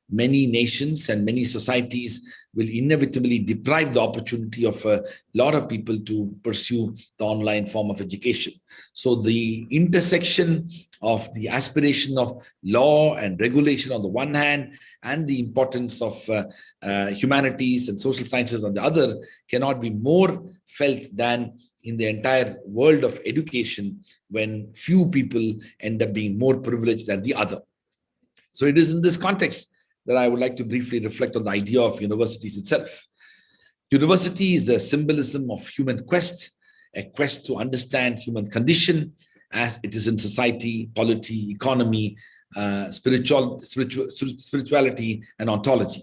many nations and many societies will inevitably deprive the opportunity of a lot of people to pursue the online form of education. So the intersection of the aspiration of law and regulation on the one hand, and the importance of humanities and social sciences on the other, cannot be more felt than in the entire world of education, when few people end up being more privileged than the other. So it is in this context that I would like to briefly reflect on the idea of universities itself. University is a symbolism of human quest, a quest to understand human condition as it is in society, polity, economy, spirituality, and ontology.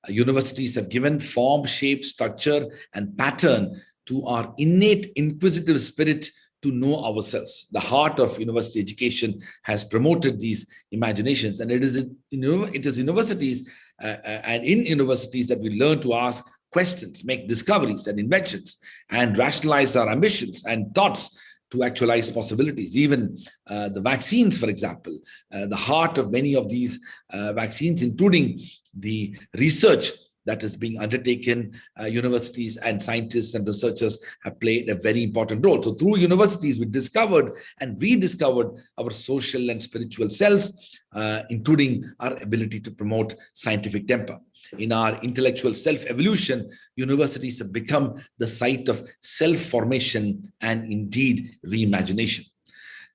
Universities have given form, shape, structure, and pattern to our innate inquisitive spirit to know ourselves. The heart of university education has promoted these imaginations, and it is universities and in universities that we learn to ask questions, make discoveries and inventions, and rationalize our ambitions and thoughts to actualize possibilities. Even the vaccines, for example, the heart of many of these vaccines, including the research that is being undertaken, universities and scientists and researchers have played a very important role. So through universities, we discovered and rediscovered our social and spiritual selves, including our ability to promote scientific temper. In our intellectual self-evolution, universities have become the site of self-formation and indeed reimagination.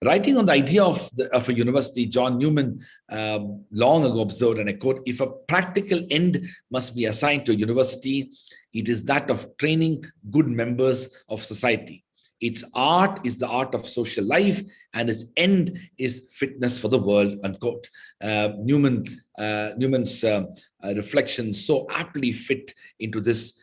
Writing on the idea of a university, John Newman long ago observed, and I quote, "If a practical end must be assigned to a university, it is that of training good members of society. Its art is the art of social life, and its end is fitness for the world," unquote. Newman's reflections so aptly fit into this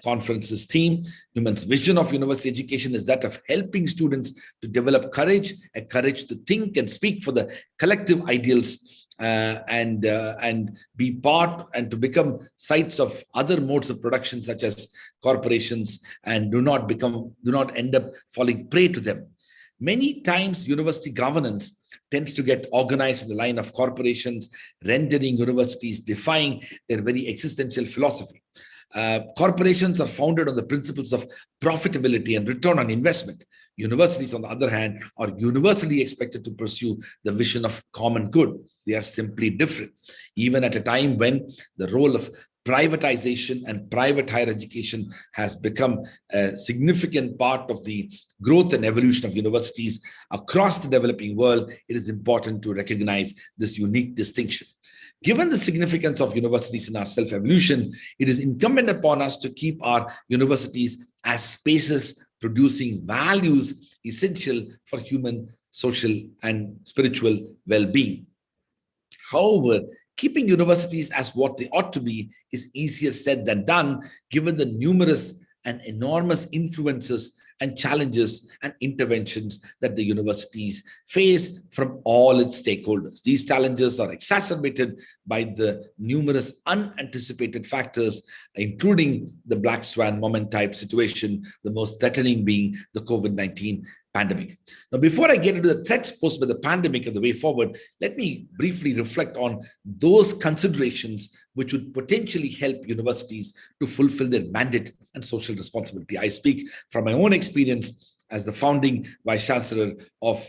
conference's theme. Newman's vision of university education is that of helping students to develop courage, a courage to think and speak for the collective ideals, and be part and to become sites of other modes of production such as corporations, and do not end up falling prey to them. Many times university governance tends to get organized in the line of corporations, rendering universities defying their very existential philosophy. Corporations are founded on the principles of profitability and return on investment. Universities, on the other hand, are universally expected to pursue the vision of common good. They are simply different. Even at a time when the role of privatization and private higher education has become a significant part of the growth and evolution of universities across the developing world, it is important to recognize this unique distinction. Given the significance of universities in our self-evolution, it is incumbent upon us to keep our universities as spaces producing values essential for human, social, and spiritual well-being. However, keeping universities as what they ought to be is easier said than done, given the numerous and enormous influences and challenges and interventions that the universities face from all its stakeholders. These challenges are exacerbated by the numerous unanticipated factors, including the black swan moment type situation, the most threatening being the COVID-19 pandemic. Now, before I get into the threats posed by the pandemic and the way forward, let me briefly reflect on those considerations which would potentially help universities to fulfill their mandate and social responsibility. I speak from my own experience as the founding vice chancellor of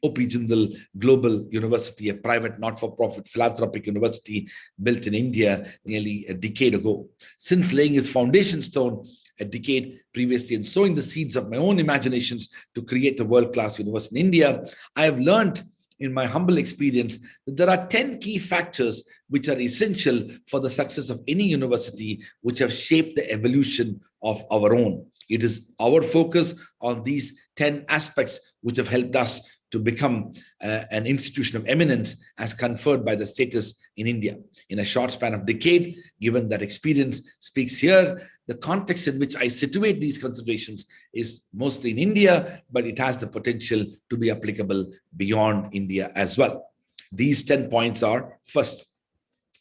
O.P. Jindal Global University, a private not-for-profit philanthropic university built in India nearly a decade ago. Since laying its foundation stone, a decade previously and sowing the seeds of my own imaginations to create a world-class university in India, I have learned in my humble experience that there are 10 key factors which are essential for the success of any university, which have shaped the evolution of our own. It is our focus on these 10 aspects which have helped us to become an institution of eminence as conferred by the status in India. In a short span of decade, given that experience speaks here, the context in which I situate these considerations is mostly in India, but it has the potential to be applicable beyond India as well. These 10 points are: first,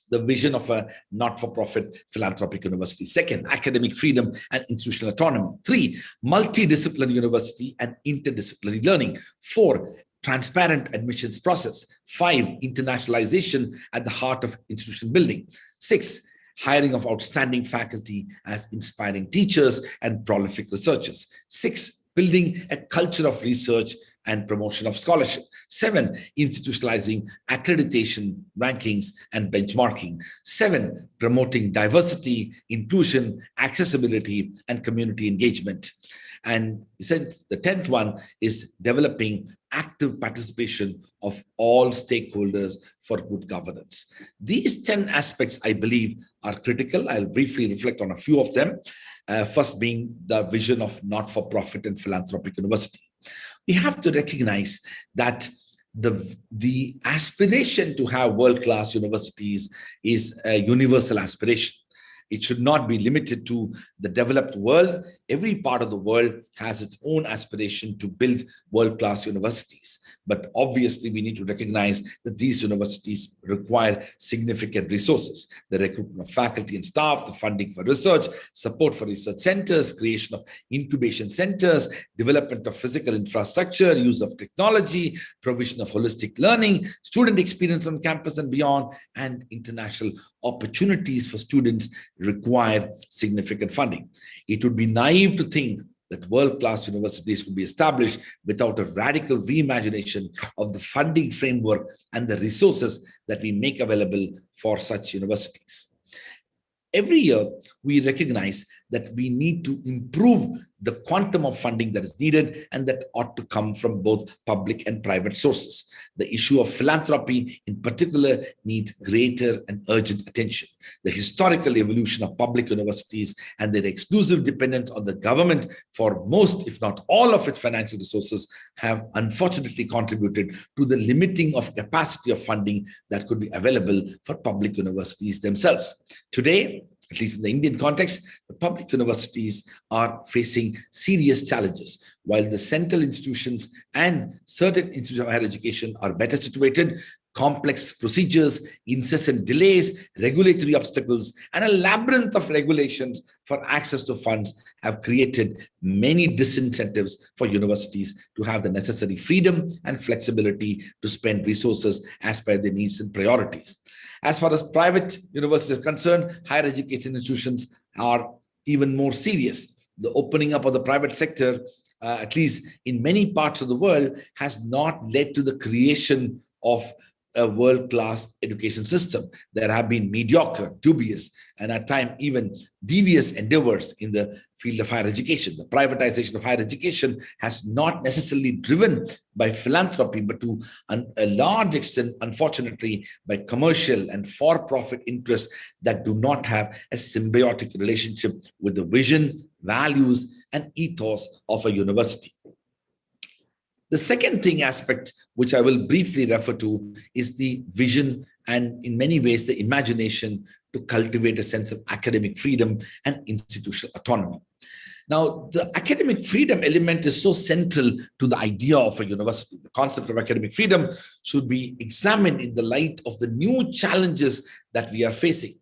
the vision of a not-for-profit philanthropic university. Second, academic freedom and institutional autonomy. 3, multidisciplinary university and interdisciplinary learning. 4, transparent admissions process. 5, internationalization at the heart of institution building. 6, hiring of outstanding faculty as inspiring teachers and prolific researchers. 6, building a culture of research and promotion of scholarship. 7, institutionalizing accreditation, rankings, and benchmarking. 7, promoting diversity, inclusion, accessibility, and community engagement. And the 10th one is developing active participation of all stakeholders for good governance. These 10 aspects, I believe, are critical. I'll briefly reflect on a few of them. First being the vision of not-for-profit and philanthropic university. We have to recognize that the aspiration to have world-class universities is a universal aspiration. It should not be limited to the developed world. Every part of the world has its own aspiration to build world-class universities. But obviously, we need to recognize that these universities require significant resources: the recruitment of faculty and staff, the funding for research, support for research centers, creation of incubation centers, development of physical infrastructure, use of technology, provision of holistic learning, student experience on campus and beyond, and international opportunities for students require significant funding. It would be naive to think that world-class universities will be established without a radical reimagination of the funding framework and the resources that we make available for such universities. Every year, we recognize that we need to improve the quantum of funding that is needed, and that ought to come from both public and private sources. The issue of philanthropy in particular needs greater and urgent attention. The historical evolution of public universities and their exclusive dependence on the government for most, if not all, of its financial resources have unfortunately contributed to the limiting of capacity of funding that could be available for public universities themselves. Today, at least in the Indian context, the public universities are facing serious challenges. While the central institutions and certain institutions of higher education are better situated, complex procedures, incessant delays, regulatory obstacles, and a labyrinth of regulations for access to funds have created many disincentives for universities to have the necessary freedom and flexibility to spend resources as per their needs and priorities. As far as private universities are concerned, higher education institutions are even more serious. The opening up of the private sector, at least in many parts of the world, has not led to the creation of a world-class education system. There have been mediocre, dubious, and at times even devious endeavors in the field of higher education. The privatization of higher education has not necessarily driven by philanthropy, but to a large extent, unfortunately, by commercial and for-profit interests that do not have a symbiotic relationship with the vision, values, and ethos of a university. The second aspect, which I will briefly refer to, is the vision and in many ways the imagination to cultivate a sense of academic freedom and institutional autonomy. Now, the academic freedom element is so central to the idea of a university. The concept of academic freedom should be examined in the light of the new challenges that we are facing.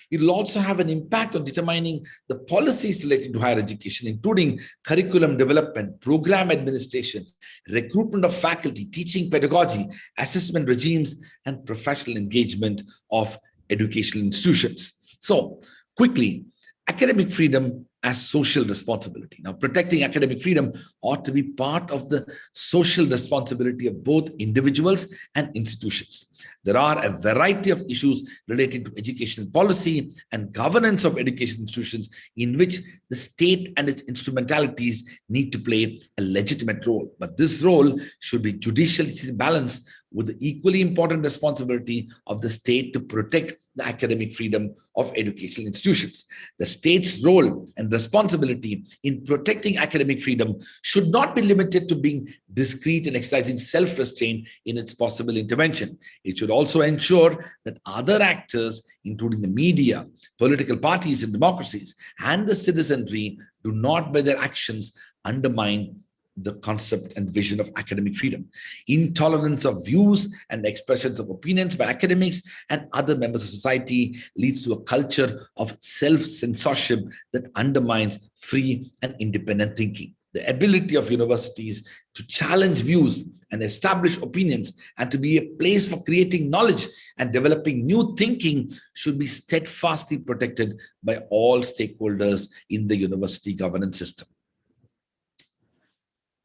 It will also have an impact on determining the policies related to higher education, including curriculum development, program administration, recruitment of faculty, teaching pedagogy, assessment regimes, and professional engagement of educational institutions. So, quickly, academic freedom as social responsibility. Now, protecting academic freedom ought to be part of the social responsibility of both individuals and institutions. There are a variety of issues relating to educational policy and governance of education institutions in which the state and its instrumentalities need to play a legitimate role. But this role should be judicially balanced with the equally important responsibility of the state to protect the academic freedom of educational institutions. The state's role and responsibility in protecting academic freedom should not be limited to being discreet and exercising self-restraint in its possible intervention. It should also ensure that other actors, including the media, political parties and democracies, and the citizenry, do not by their actions undermine the concept and vision of academic freedom. Intolerance of views and expressions of opinions by academics and other members of society leads to a culture of self-censorship that undermines free and independent thinking. The ability of universities to challenge views and establish opinions and to be a place for creating knowledge and developing new thinking should be steadfastly protected by all stakeholders in the university governance system.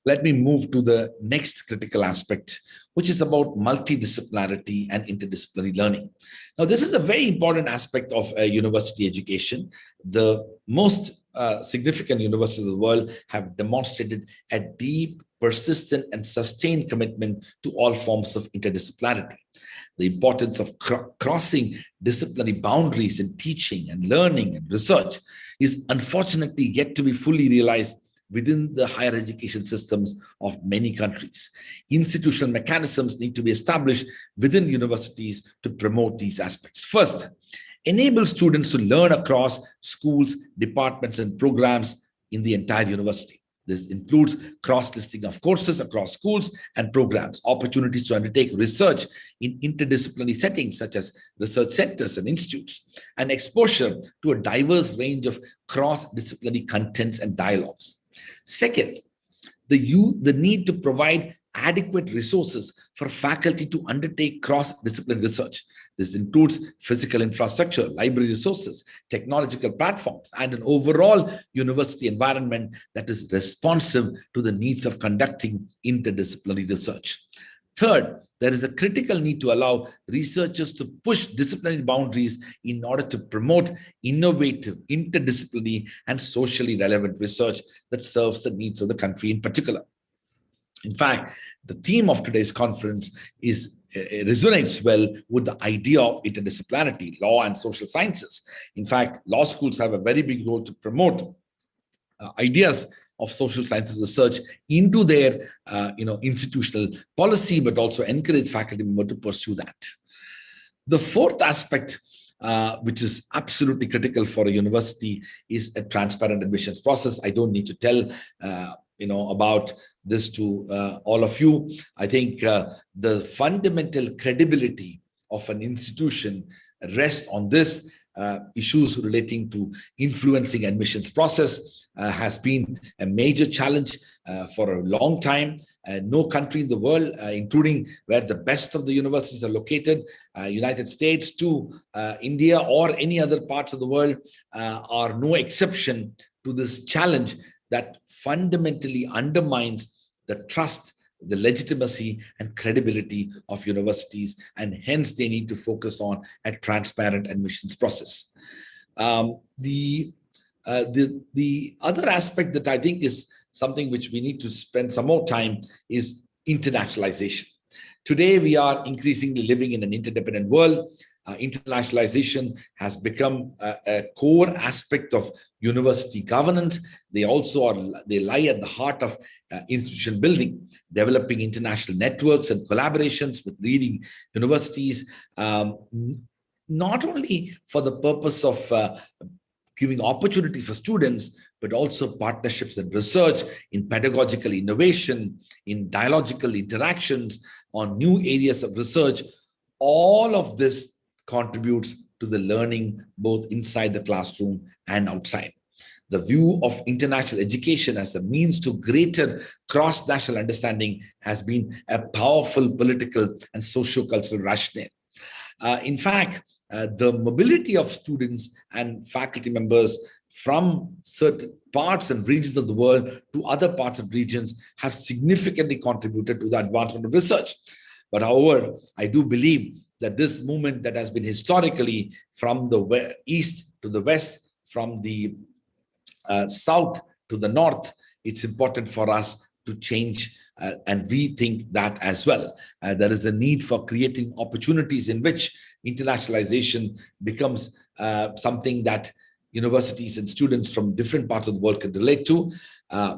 Let me move to the next critical aspect, which is about multidisciplinarity and interdisciplinary learning. Now, this is a very important aspect of university education. The most significant universities of the world have demonstrated a deep, persistent, and sustained commitment to all forms of interdisciplinarity. The importance of crossing disciplinary boundaries in teaching and learning and research is unfortunately yet to be fully realized within the higher education systems of many countries. Institutional mechanisms need to be established within universities to promote these aspects. First, enable students to learn across schools, departments, and programs in the entire university. This includes cross-listing of courses across schools and programs, opportunities to undertake research in interdisciplinary settings such as research centers and institutes, and exposure to a diverse range of cross-disciplinary contents and dialogues. Second, the need to provide adequate resources for faculty to undertake cross-disciplinary research. This includes physical infrastructure, library resources, technological platforms, and an overall university environment that is responsive to the needs of conducting interdisciplinary research. Third, there is a critical need to allow researchers to push disciplinary boundaries in order to promote innovative, interdisciplinary, and socially relevant research that serves the needs of the country in particular. In fact, the theme of today's conference resonates well with the idea of interdisciplinarity, law and social sciences. In fact, law schools have a very big role to promote ideas of social sciences research into their institutional policy, but also encourage faculty members to pursue that. The fourth aspect, which is absolutely critical for a university, is a transparent admissions process. I don't need to tell about this to all of you. I think the fundamental credibility of an institution rests on this. Issues relating to influencing admissions process has been a major challenge for a long time. No country in the world, including where the best of the universities are located, United States to India or any other parts of the world, are no exception to this challenge that fundamentally undermines the trust, the legitimacy and credibility of universities, and hence they need to focus on a transparent admissions process. The other aspect that I think is something which we need to spend some more time is internationalization. Today, we are increasingly living in an interdependent world. Internationalization has become a core aspect of university governance. They lie at the heart of institution building, developing international networks and collaborations with leading universities, not only for the purpose of giving opportunities for students, but also partnerships and research in pedagogical innovation, in dialogical interactions on new areas of research. All of this contributes to the learning both inside the classroom and outside. The view of international education as a means to greater cross-national understanding has been a powerful political and socio-cultural rationale. In fact, the mobility of students and faculty members from certain parts and regions of the world to other parts of regions have significantly contributed to the advancement of research. But however, I do believe that this movement that has been historically from the east to the west, from the south to the north, it's important for us to change and rethink that as well. There is a need for creating opportunities in which internationalization becomes something that universities and students from different parts of the world can relate to.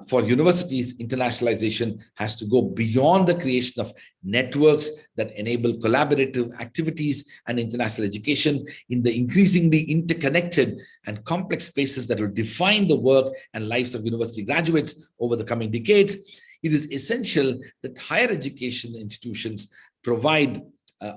For universities, internationalization has to go beyond the creation of networks that enable collaborative activities and international education in the increasingly interconnected and complex spaces that will define the work and lives of university graduates over the coming decades. It is essential that higher education institutions provide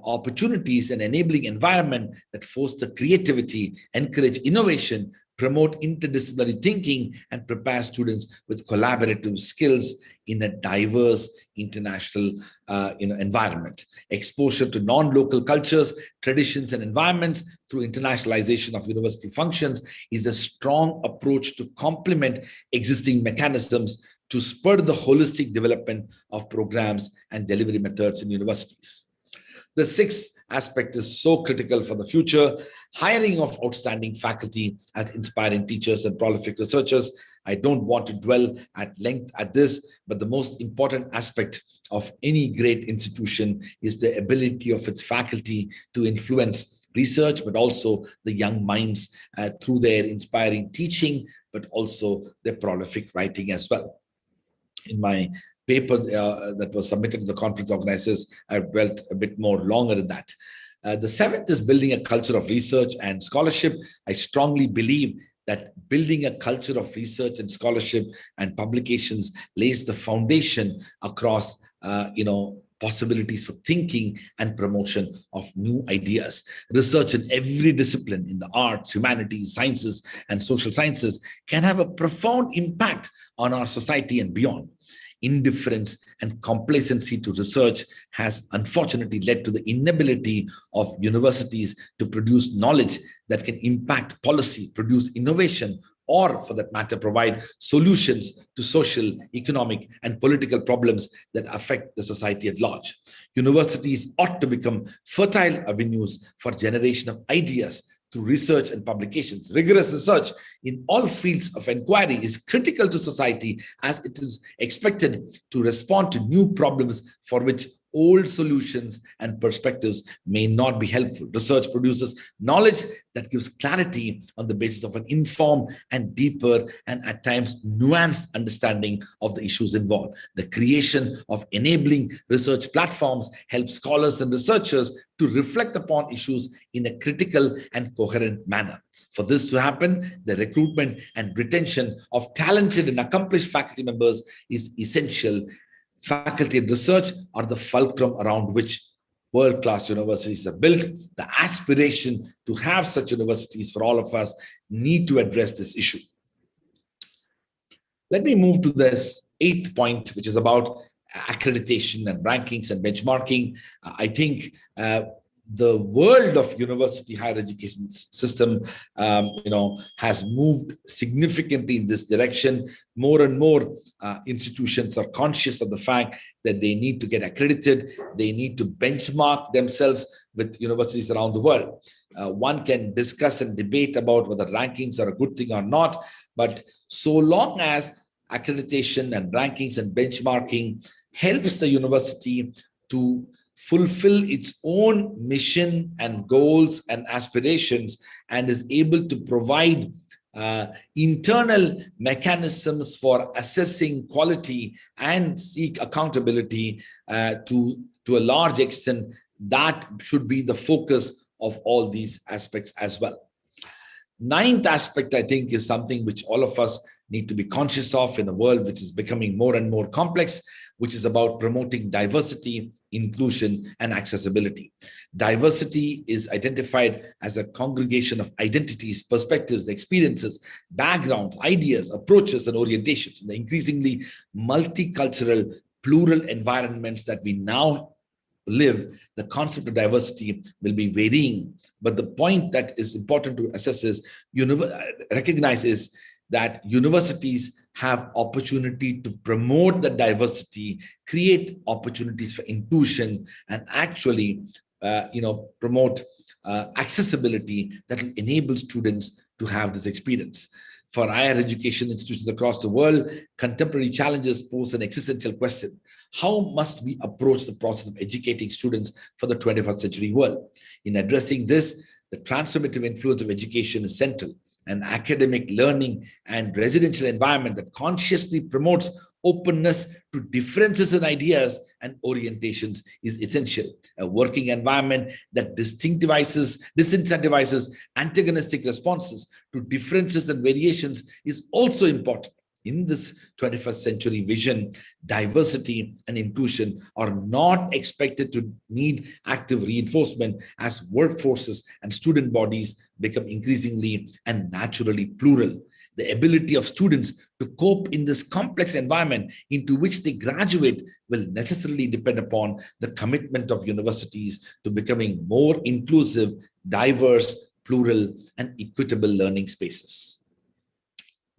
opportunities and enabling environment that foster creativity, encourage innovation, promote interdisciplinary thinking, and prepare students with collaborative skills in a diverse international environment. Exposure to non-local cultures, traditions, and environments through internationalization of university functions is a strong approach to complement existing mechanisms to spur the holistic development of programs and delivery methods in universities. The sixth aspect is so critical for the future: hiring of outstanding faculty as inspiring teachers and prolific researchers. I don't want to dwell at length at this, but the most important aspect of any great institution is the ability of its faculty to influence research, but also the young minds through their inspiring teaching, but also their prolific writing as well. In my paper that was submitted to the conference organizers, I dwelt a bit more longer in that. The seventh is building a culture of research and scholarship. I strongly believe that building a culture of research and scholarship and publications lays the foundation across, possibilities for thinking and promotion of new ideas. Research in every discipline in the arts, humanities, sciences, and social sciences can have a profound impact on our society and beyond. Indifference and complacency to research has unfortunately led to the inability of universities to produce knowledge that can impact policy, produce innovation, or for that matter, provide solutions to social, economic, and political problems that affect the society at large. Universities ought to become fertile avenues for generation of ideas through research and publications. Rigorous research in all fields of inquiry is critical to society, as it is expected to respond to new problems for which old solutions and perspectives may not be helpful. Research produces knowledge that gives clarity on the basis of an informed and deeper and at times nuanced understanding of the issues involved. The creation of enabling research platforms helps scholars and researchers to reflect upon issues in a critical and coherent manner. For this to happen, the recruitment and retention of talented and accomplished faculty members is essential. Faculty and research are the fulcrum around which world-class universities are built. The aspiration to have such universities for all of us need to address this issue. Let me move to this eighth point, which is about accreditation and rankings and benchmarking. I think the world of university higher education system, has moved significantly in this direction. More and more institutions are conscious of the fact that they need to get accredited. They need to benchmark themselves with universities around the world. One can discuss and debate about whether rankings are a good thing or not, but so long as accreditation and rankings and benchmarking helps the university to fulfill its own mission and goals and aspirations, and is able to provide internal mechanisms for assessing quality and seek accountability to a large extent, that should be the focus of all these aspects as well. Ninth aspect, I think, is something which all of us need to be conscious of in a world which is becoming more and more complex, which is about promoting diversity, inclusion, and accessibility. Diversity is identified as a congregation of identities, perspectives, experiences, backgrounds, ideas, approaches, and orientations in the increasingly multicultural, plural environments that we now live, the concept of diversity will be varying. But the point that is important to assess is, recognize is that universities have opportunity to promote the diversity, create opportunities for inclusion, and actually, promote accessibility that will enable students to have this experience. For higher education institutions across the world, contemporary challenges pose an existential question. How must we approach the process of educating students for the 21st century world? In addressing this, the transformative influence of education is central. An academic, learning, and residential environment that consciously promotes openness to differences in ideas and orientations is essential. A working environment that disincentivizes antagonistic responses to differences and variations is also important. In this 21st century vision, diversity and inclusion are not expected to need active reinforcement as workforces and student bodies become increasingly and naturally plural. The ability of students to cope in this complex environment into which they graduate will necessarily depend upon the commitment of universities to becoming more inclusive, diverse, plural, and equitable learning spaces.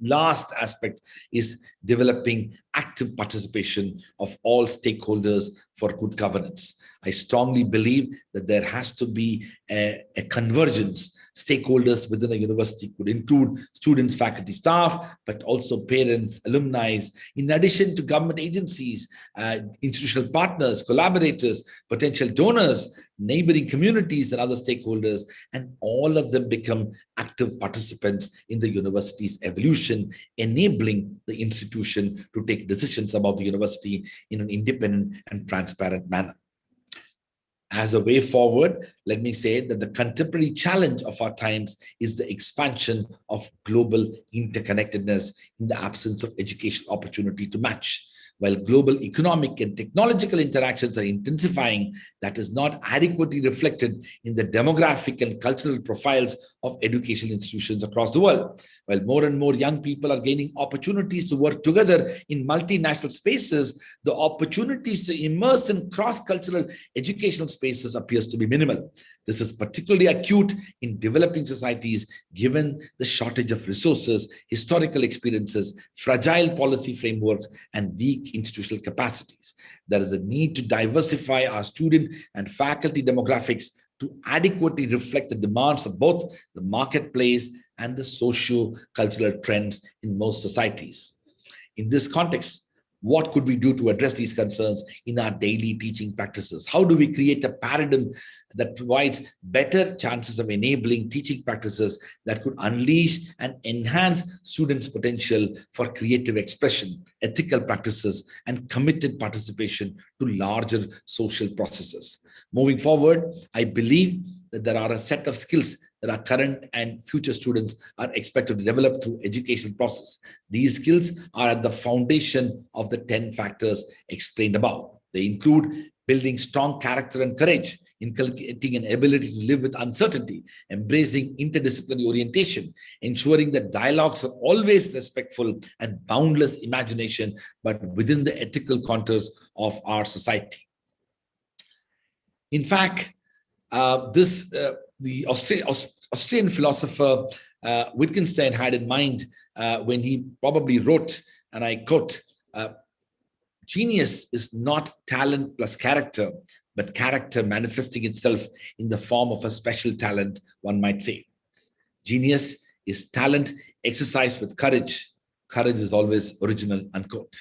Last aspect is developing active participation of all stakeholders for good governance. I strongly believe that there has to be a convergence. Stakeholders within a university could include students, faculty, staff, but also parents, alumni, in addition to government agencies, institutional partners, collaborators, potential donors, neighboring communities, and other stakeholders, and all of them become active participants in the university's evolution, enabling the institution to take decisions about the university in an independent and transparent manner. As a way forward, let me say that the contemporary challenge of our times is the expansion of global interconnectedness in the absence of education opportunity to match. While global economic and technological interactions are intensifying, that is not adequately reflected in the demographic and cultural profiles of educational institutions across the world. While more and more young people are gaining opportunities to work together in multinational spaces, the opportunities to immerse in cross-cultural educational spaces appears to be minimal. This is particularly acute in developing societies, given the shortage of resources, historical experiences, fragile policy frameworks, and weak institutional capacities. There is a need to diversify our student and faculty demographics to adequately reflect the demands of both the marketplace and the socio-cultural trends in most societies. In this context, what could we do to address these concerns in our daily teaching practices? How do we create a paradigm that provides better chances of enabling teaching practices that could unleash and enhance students' potential for creative expression, ethical practices, and committed participation to larger social processes? Moving forward, I believe that there are a set of skills that our current and future students are expected to develop through education process. These skills are at the foundation of the 10 factors explained above. They include building strong character and courage, inculcating an ability to live with uncertainty, embracing interdisciplinary orientation, ensuring that dialogues are always respectful and boundless imagination, but within the ethical contours of our society. In fact, the Austrian philosopher Wittgenstein had in mind when he probably wrote, and I quote, genius is not talent plus character, but character manifesting itself in the form of a special talent, one might say. Genius is talent exercised with courage. Courage is always original, unquote.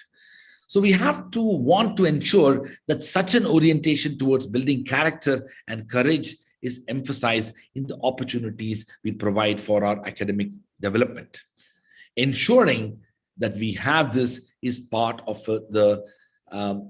So we have to want to ensure that such an orientation towards building character and courage is emphasized in the opportunities we provide for our academic development. Ensuring that we have this is part of the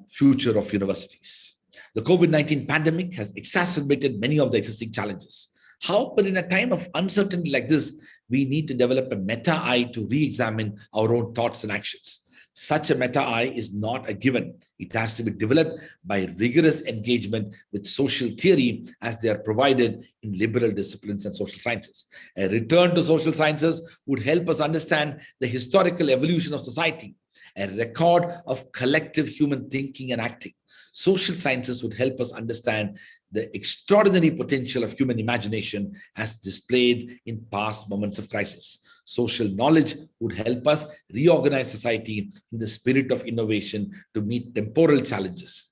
future of universities. The COVID-19 pandemic has exacerbated many of the existing challenges. But in a time of uncertainty like this, we need to develop a meta-eye to re-examine our own thoughts and actions. Such a meta-eye is not a given. It has to be developed by rigorous engagement with social theory as they are provided in liberal disciplines and social sciences. A return to social sciences would help us understand the historical evolution of society a record of collective human thinking and acting. Social sciences would help us understand the extraordinary potential of human imagination as displayed in past moments of crisis. Social knowledge would help us reorganize society in the spirit of innovation to meet temporal challenges.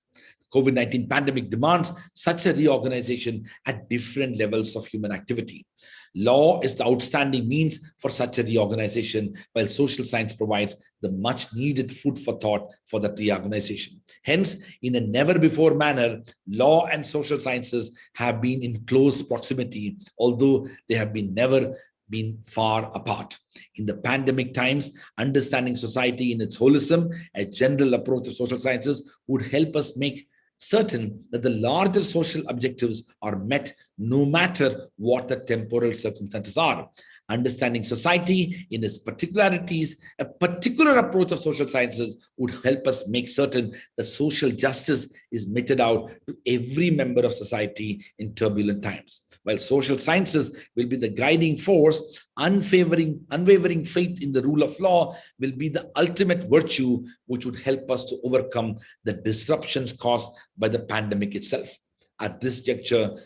COVID-19 pandemic demands such a reorganization at different levels of human activity. Law is the outstanding means for such a reorganization, while social science provides the much needed food for thought for that reorganization. Hence, in a never before manner, law and social sciences have been in close proximity, although they have never been far apart. In the pandemic times, understanding society in its holism, a general approach of social sciences would help us make certain that the larger social objectives are met no matter what the temporal circumstances are. Understanding society in its particularities, a particular approach of social sciences would help us make certain that social justice is meted out to every member of society in turbulent times. While social sciences will be the guiding force, unwavering faith in the rule of law will be the ultimate virtue which would help us to overcome the disruptions caused by the pandemic itself. At this juncture,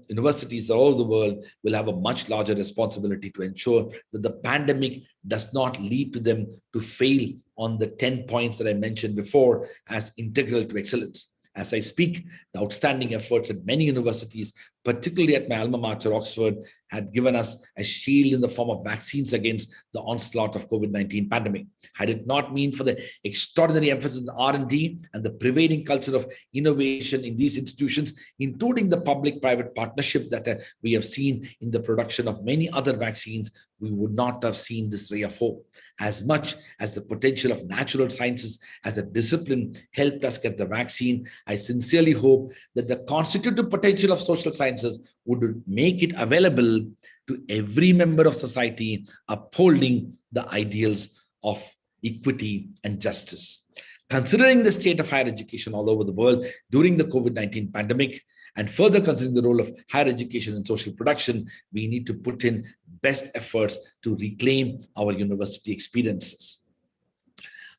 universities all over the world will have a much larger responsibility to ensure that the pandemic does not lead to them to fail on the 10 points that I mentioned before as integral to excellence. As I speak, the outstanding efforts at many universities, particularly at my alma mater, Oxford, had given us a shield in the form of vaccines against the onslaught of COVID-19 pandemic. Had it not been for the extraordinary emphasis on R&D and the prevailing culture of innovation in these institutions, including the public-private partnership that we have seen in the production of many other vaccines, we would not have seen this ray of hope. As much as the potential of natural sciences as a discipline helped us get the vaccine, I sincerely hope that the constitutive potential of social sciences would make it available to every member of society, upholding the ideals of equity and justice. Considering the state of higher education all over the world during the COVID-19 pandemic, and further considering the role of higher education in social production, we need to put in best efforts to reclaim our university experiences.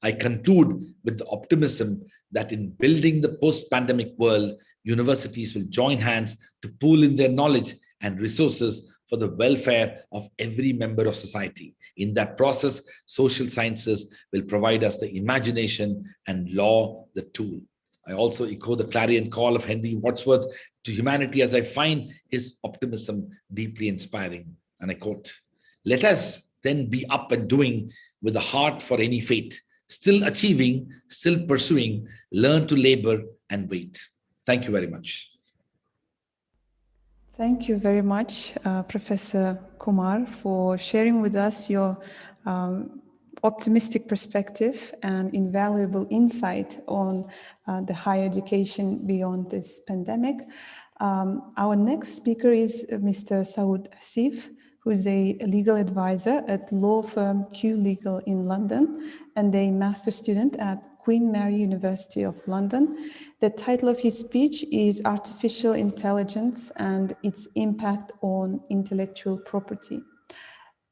I conclude with the optimism that in building the post-pandemic world, universities will join hands to pool in their knowledge and resources for the welfare of every member of society. In that process, social sciences will provide us the imagination and law the tool. I also echo the clarion call of Henry Wadsworth to humanity as I find his optimism deeply inspiring. And I quote, "Let us then be up and doing with a heart for any fate, still achieving, still pursuing, learn to labor and wait." Thank you very much. Thank you very much, Professor Kumar, for sharing with us your optimistic perspective and invaluable insight on the higher education beyond this pandemic. Our next speaker is Mr. Saud Asif, who is a legal advisor at law firm Q Legal in London and a master's student at Queen Mary University of London. The title of his speech is Artificial Intelligence and its Impact on Intellectual Property.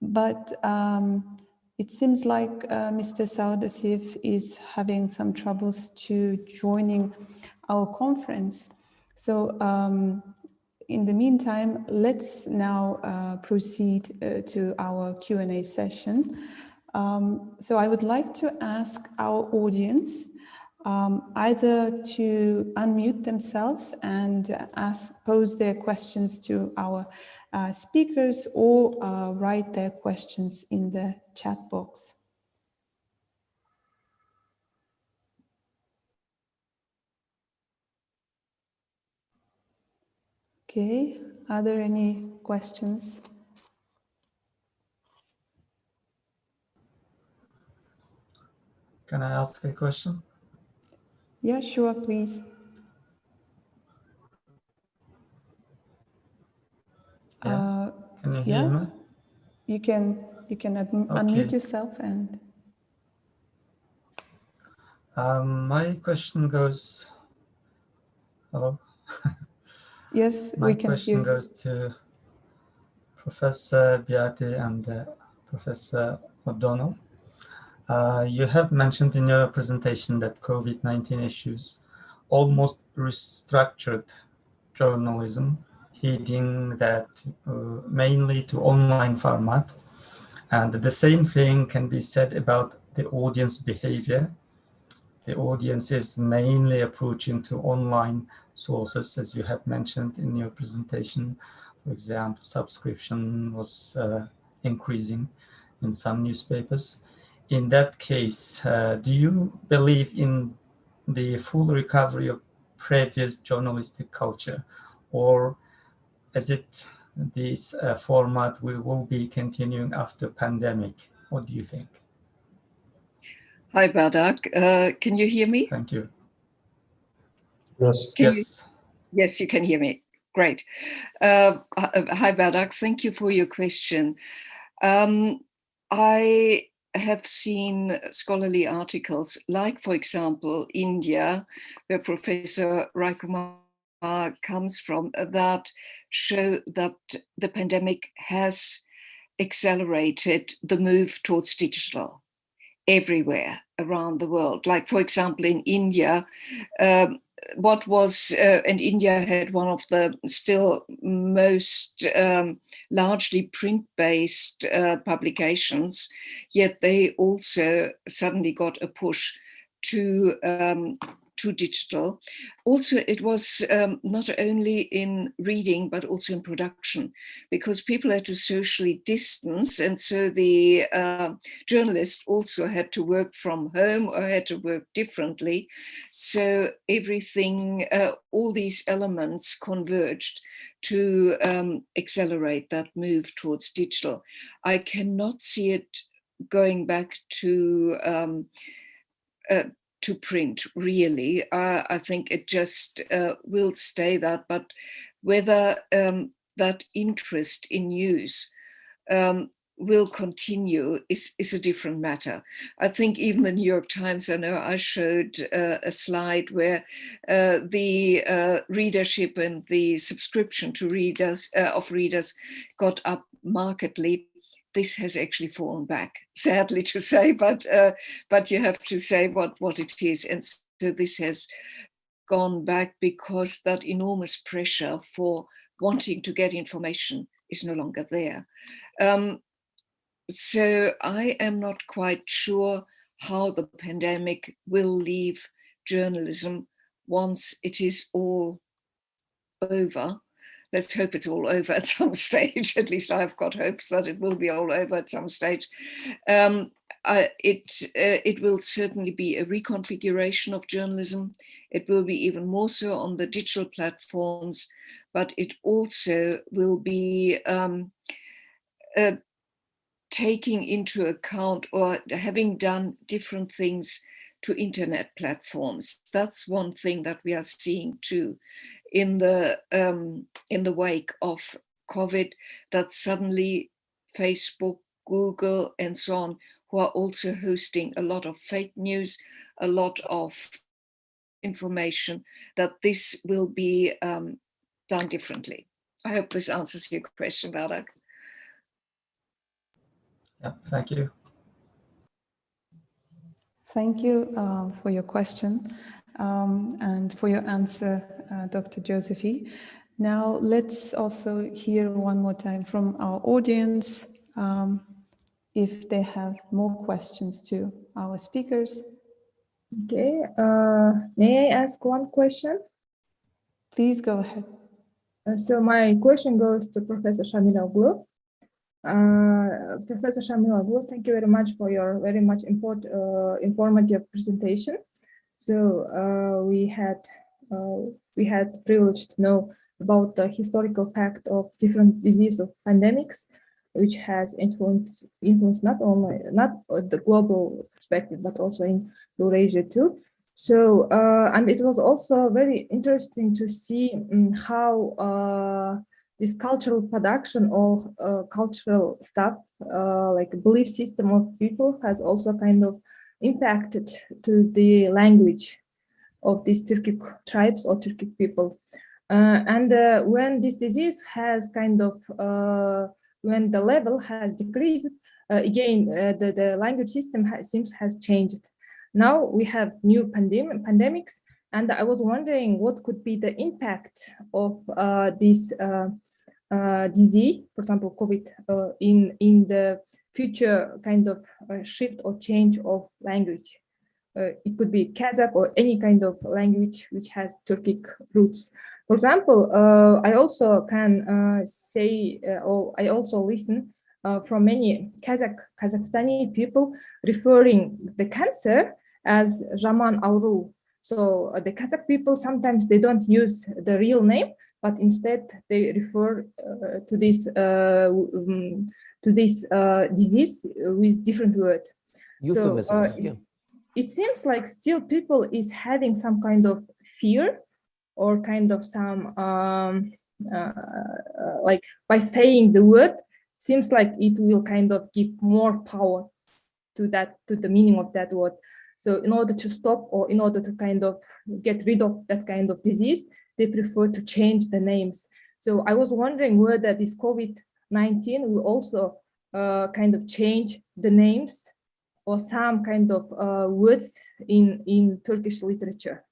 But it seems like Mr. Saud Asif is having some troubles to joining our conference. So in the meantime, let's now proceed to our Q&A session. So I would like to ask our audience either to unmute themselves and pose their questions to our speakers, or write their questions in the chat box. Okay, are there any questions? Can I ask a question? Yeah, sure, please. Yeah. Can you hear me? You can unmute yourself and. My question goes. Hello. Yes, My we can question hear. goes to Professor Bhatti and Professor O'Donnell. You have mentioned in your presentation that COVID-19 issues almost restructured journalism, heading that mainly to online format. And the same thing can be said about the audience behavior. The audience is mainly approaching to online sources, as you have mentioned in your presentation. For example, subscription was increasing in some newspapers. In that case, do you believe in the full recovery of previous journalistic culture, or is it this format we will be continuing after pandemic? What do you think? Hi, Badak. Can you hear me? Thank you. Yes. Yes. Yes, you can hear me. Great. Hi, Badak. Thank you for your question. I have seen scholarly articles, like, for example, India, where Professor Raikumar comes from, that show that the pandemic has accelerated the move towards digital everywhere around the world. Like, for example, in India, and India had one of the still most largely print-based publications, yet they also suddenly got a push to digital. Also, it was not only in reading, but also in production, because people had to socially distance. And so the journalists also had to work from home or had to work differently. So everything, all these elements converged to accelerate that move towards digital. I cannot see it going back to print, really. I think it just will stay that, but whether that interest in news will continue is a different matter. I think even the New York Times, I know I showed a slide where the readership and the subscription to readers got up markedly. This has actually fallen back, sadly to say, but you have to say what it is. And so this has gone back because that enormous pressure for wanting to get information is no longer there. So I am not quite sure how the pandemic will leave journalism once it is all over. Let's hope it's all over at some stage. At least I've got hopes that it will be all over at some stage. It will certainly be a reconfiguration of journalism. It will be even more so on the digital platforms, but it also will be taking into account or having done different things to internet platforms. That's one thing that we are seeing too in the wake of COVID, that suddenly Facebook, Google, and so on, who are also hosting a lot of fake news, a lot of information, that this will be done differently. I hope this answers your question, Badak. Yeah, thank you. Thank you for your question and for your answer, Dr. Josephy. Now, let's also hear one more time from our audience if they have more questions to our speakers. Okay, may I ask one question? Please go ahead. So my question goes to Professor Shamila Oglu. Professor Shamila Oglu, thank you very much for your very much informative presentation. So we had privilege to know about the historical fact of different diseases of pandemics, which has influenced not the global perspective, but also in Eurasia too. So, and it was also very interesting to see how this cultural production of cultural stuff, like belief system of people, has also kind of impacted to the language of these Turkic tribes or Turkic people. And when this disease has kind of when the level has decreased, again, the language system has changed. Now we have new pandemics, and I was wondering what could be the impact of this disease, for example, COVID, in the future kind of shift or change of language. It could be Kazakh or any kind of language which has Turkic roots. For example, I also can say, or I also listen from many Kazakhstani people referring the cancer as Zaman Auru. So the Kazakh people, sometimes they don't use the real name, but instead they refer to this disease with different word. Euphemisms, yeah. It seems like still people is having some kind of fear or kind of some like by saying the word, seems like it will kind of give more power to the meaning of that word. So in order to stop or in order to kind of get rid of that kind of disease, they prefer to change the names. So I was wondering whether this COVID-19 will also kind of change the names or some kind of words in Turkish literature.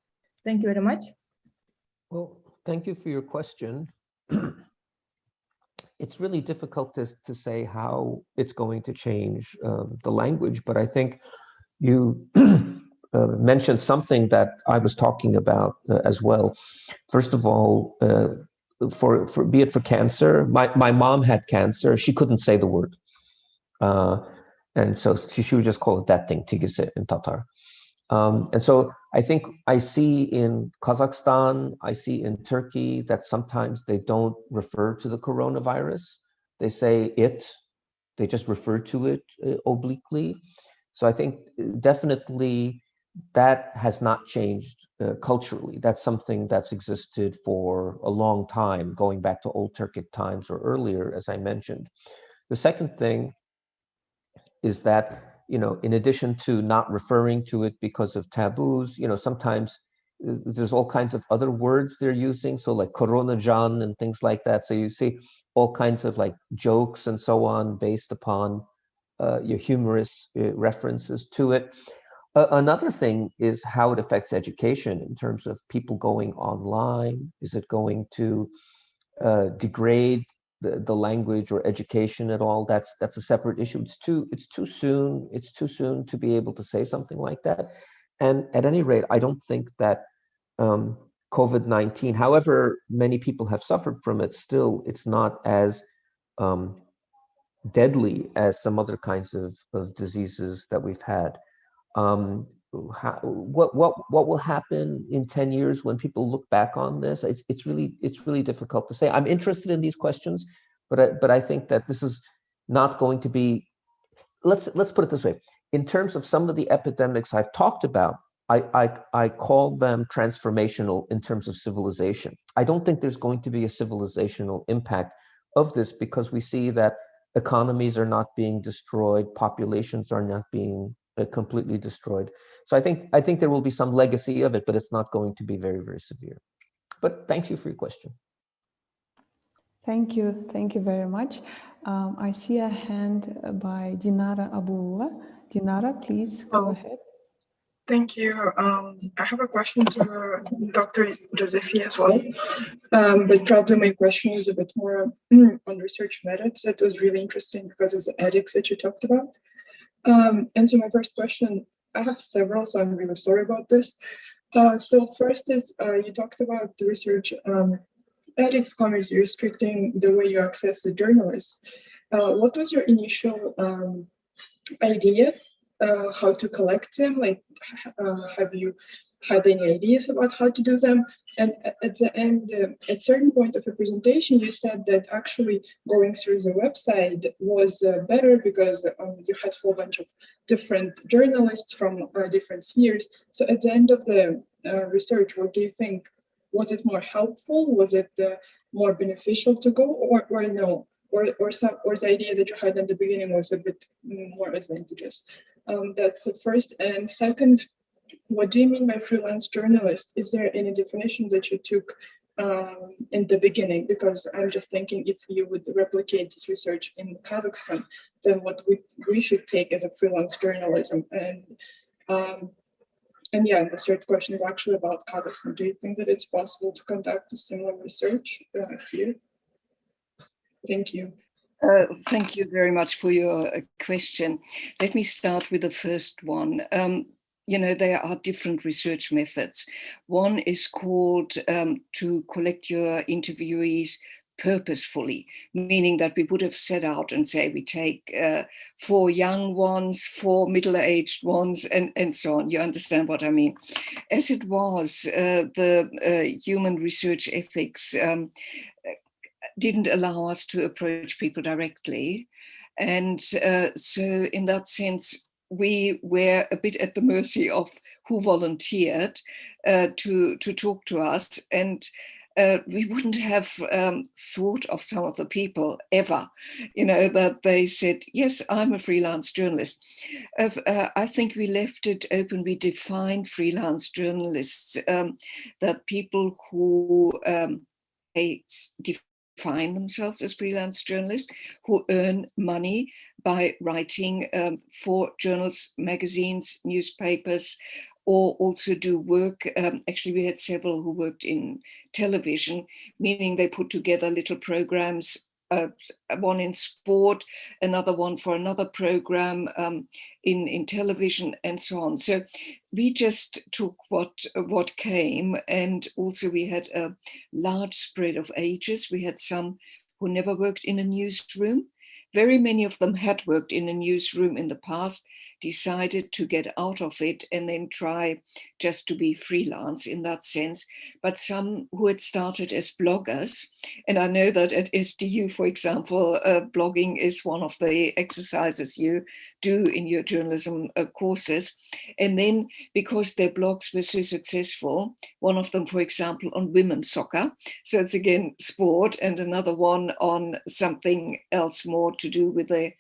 Thank you very much. Well, thank you for your question. It's really difficult to say how it's going to change the language, but I think you mentioned something that I was talking about as well. First of all, for be it for cancer, my mom had cancer. She couldn't say the word. And so she would just call it that thing, tigise in Tatar. And so I think I see in Kazakhstan, I see in Turkey that sometimes they don't refer to the coronavirus. They say it, they just refer to it obliquely. So I think definitely that has not changed culturally. That's something that's existed for a long time, going back to Old Turkic times or earlier, as I mentioned. The second thing is that, you know, in addition to not referring to it because of taboos, you know, sometimes there's all kinds of other words they're using. So like Koronajan and things like that. So you see all kinds of like jokes and so on based upon your humorous references to it. Another thing is how it affects education in terms of people going online. Is it going to degrade the language or education at all? That's a separate issue. It's too soon to be able to say something like that. And at any rate, I don't think that COVID-19, however many people have suffered from it, still it's not as deadly as some other kinds of diseases that we've had. What will happen in 10 years when people look back on this? It's really difficult to say. I'm interested in these questions, but I think that this is not going to be. Let's put it this way. In terms of some of the epidemics I've talked about, I call them transformational in terms of civilization. I don't think there's going to be a civilizational impact of this because we see that economies are not being destroyed, populations are not being completely destroyed. So I think there will be some legacy of it, but it's not going to be very, very severe. But thank you for your question. Thank you very much. I see a hand by Dinara Abullah. Dinara, please go ahead. Thank you. I have a question to Dr. Josefi as well, but probably my question is a bit more on research methods. It was really interesting because of the ethics that you talked about. And so my first question, I have several, so I'm really sorry about this. So first is, you talked about the research ethics committee restricting the way you access the journalists. What was your initial idea? How to collect them? Like, have you had any ideas about how to do them? And at the end, at certain point of the presentation, you said that actually going through the website was better because you had a whole bunch of different journalists from different spheres. So at the end of the research, what do you think? Was it more helpful? Was it more beneficial to go, or no? Or the idea that you had at the beginning was a bit more advantageous? That's the first. And second, what do you mean by freelance journalist? Is there any definition that you took in the beginning, because I'm just thinking if you would replicate this research in Kazakhstan, then what we should take as a freelance journalism. And yeah, the third question is actually about Kazakhstan. Do you think that it's possible to conduct a similar research here? Thank you. Thank you very much for your question. Let me start with the first one. You know, there are different research methods. One is called to collect your interviewees purposefully, meaning that we would have set out and say we take 4 young ones, 4 middle-aged ones, and so on. You understand what I mean? As it was, the human research ethics didn't allow us to approach people directly. And so in that sense, we were a bit at the mercy of who volunteered to talk to us. And we wouldn't have thought of some of the people ever, you know, that they said, yes, I'm a freelance journalist. I think we left it open. We defined freelance journalists, that people who define themselves as freelance journalists, who earn money by writing for journals, magazines, newspapers, or also do work. Actually, we had several who worked in television, meaning they put together little programs, one in sport, another one for another program in television, and so on. So we just took what came, and also we had a large spread of ages. We had some who never worked in a newsroom. Very many of them had worked in a newsroom in the past, decided to get out of it and then try just to be freelance in that sense. But some who had started as bloggers, and I know that at SDU, for example, blogging is one of the exercises you do in your journalism courses. And then because their blogs were so successful, one of them, for example, on women's soccer, so it's again sport, and another one on something else more to do with the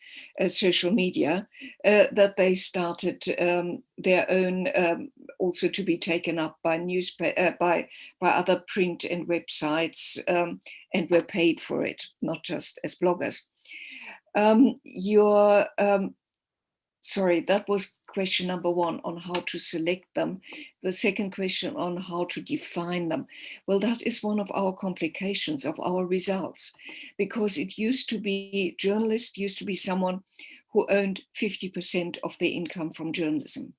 social media, that they started their own, also to be taken up by by other print and websites, and were paid for it, not just as bloggers. Sorry, that was question number 1 on how to select them. The second question on how to define them. Well, that is one of our complications of our results, because it used to be, journalist used to be someone who earned 50% of their income from journalism.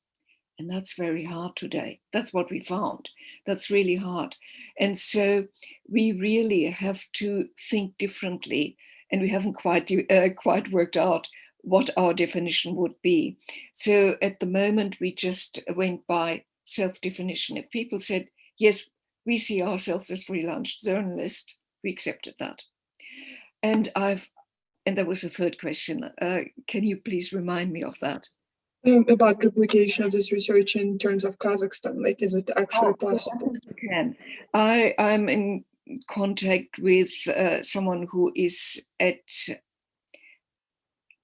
And that's very hard today. That's what we found. That's really hard. And so we really have to think differently, and we haven't quite worked out what our definition would be. So at the moment, we just went by self-definition. If people said, yes, we see ourselves as freelance journalists, we accepted that. And there was a third question. Can you please remind me of that? About replication of this research in terms of Kazakhstan, like, is it actually possible? You can. I'm in contact with someone who is at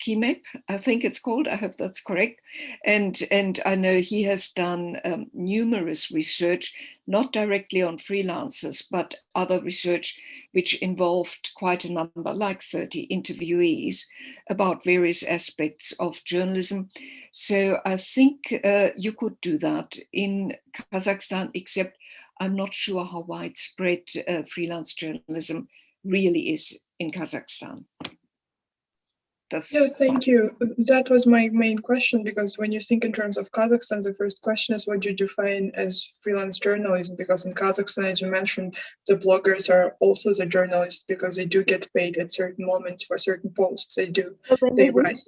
KIMEP, I think it's called. I hope that's correct. And I know he has done numerous research, not directly on freelancers, but other research which involved quite a number, like 30 interviewees, about various aspects of journalism. So I think you could do that in Kazakhstan, except I'm not sure how widespread freelance journalism really is in Kazakhstan. Yeah, thank you. That was my main question, because when you think in terms of Kazakhstan, the first question is what you define as freelance journalism, because in Kazakhstan, as you mentioned, the bloggers are also the journalists, because they do get paid at certain moments for certain posts they write.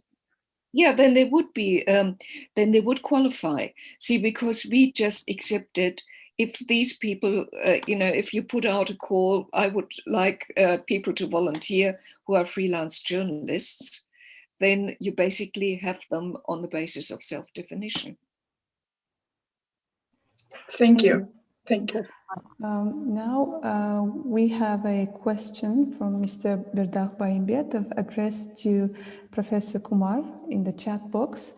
Yeah, then they would be, then they would qualify. See, because we just accepted, if these people, if you put out a call, I would like people to volunteer who are freelance journalists, then you basically have them on the basis of self-definition. Thank you. Thank you. Now we have a question from Mr. Berdah Bayımbetov addressed to Professor Kumar in the chat box.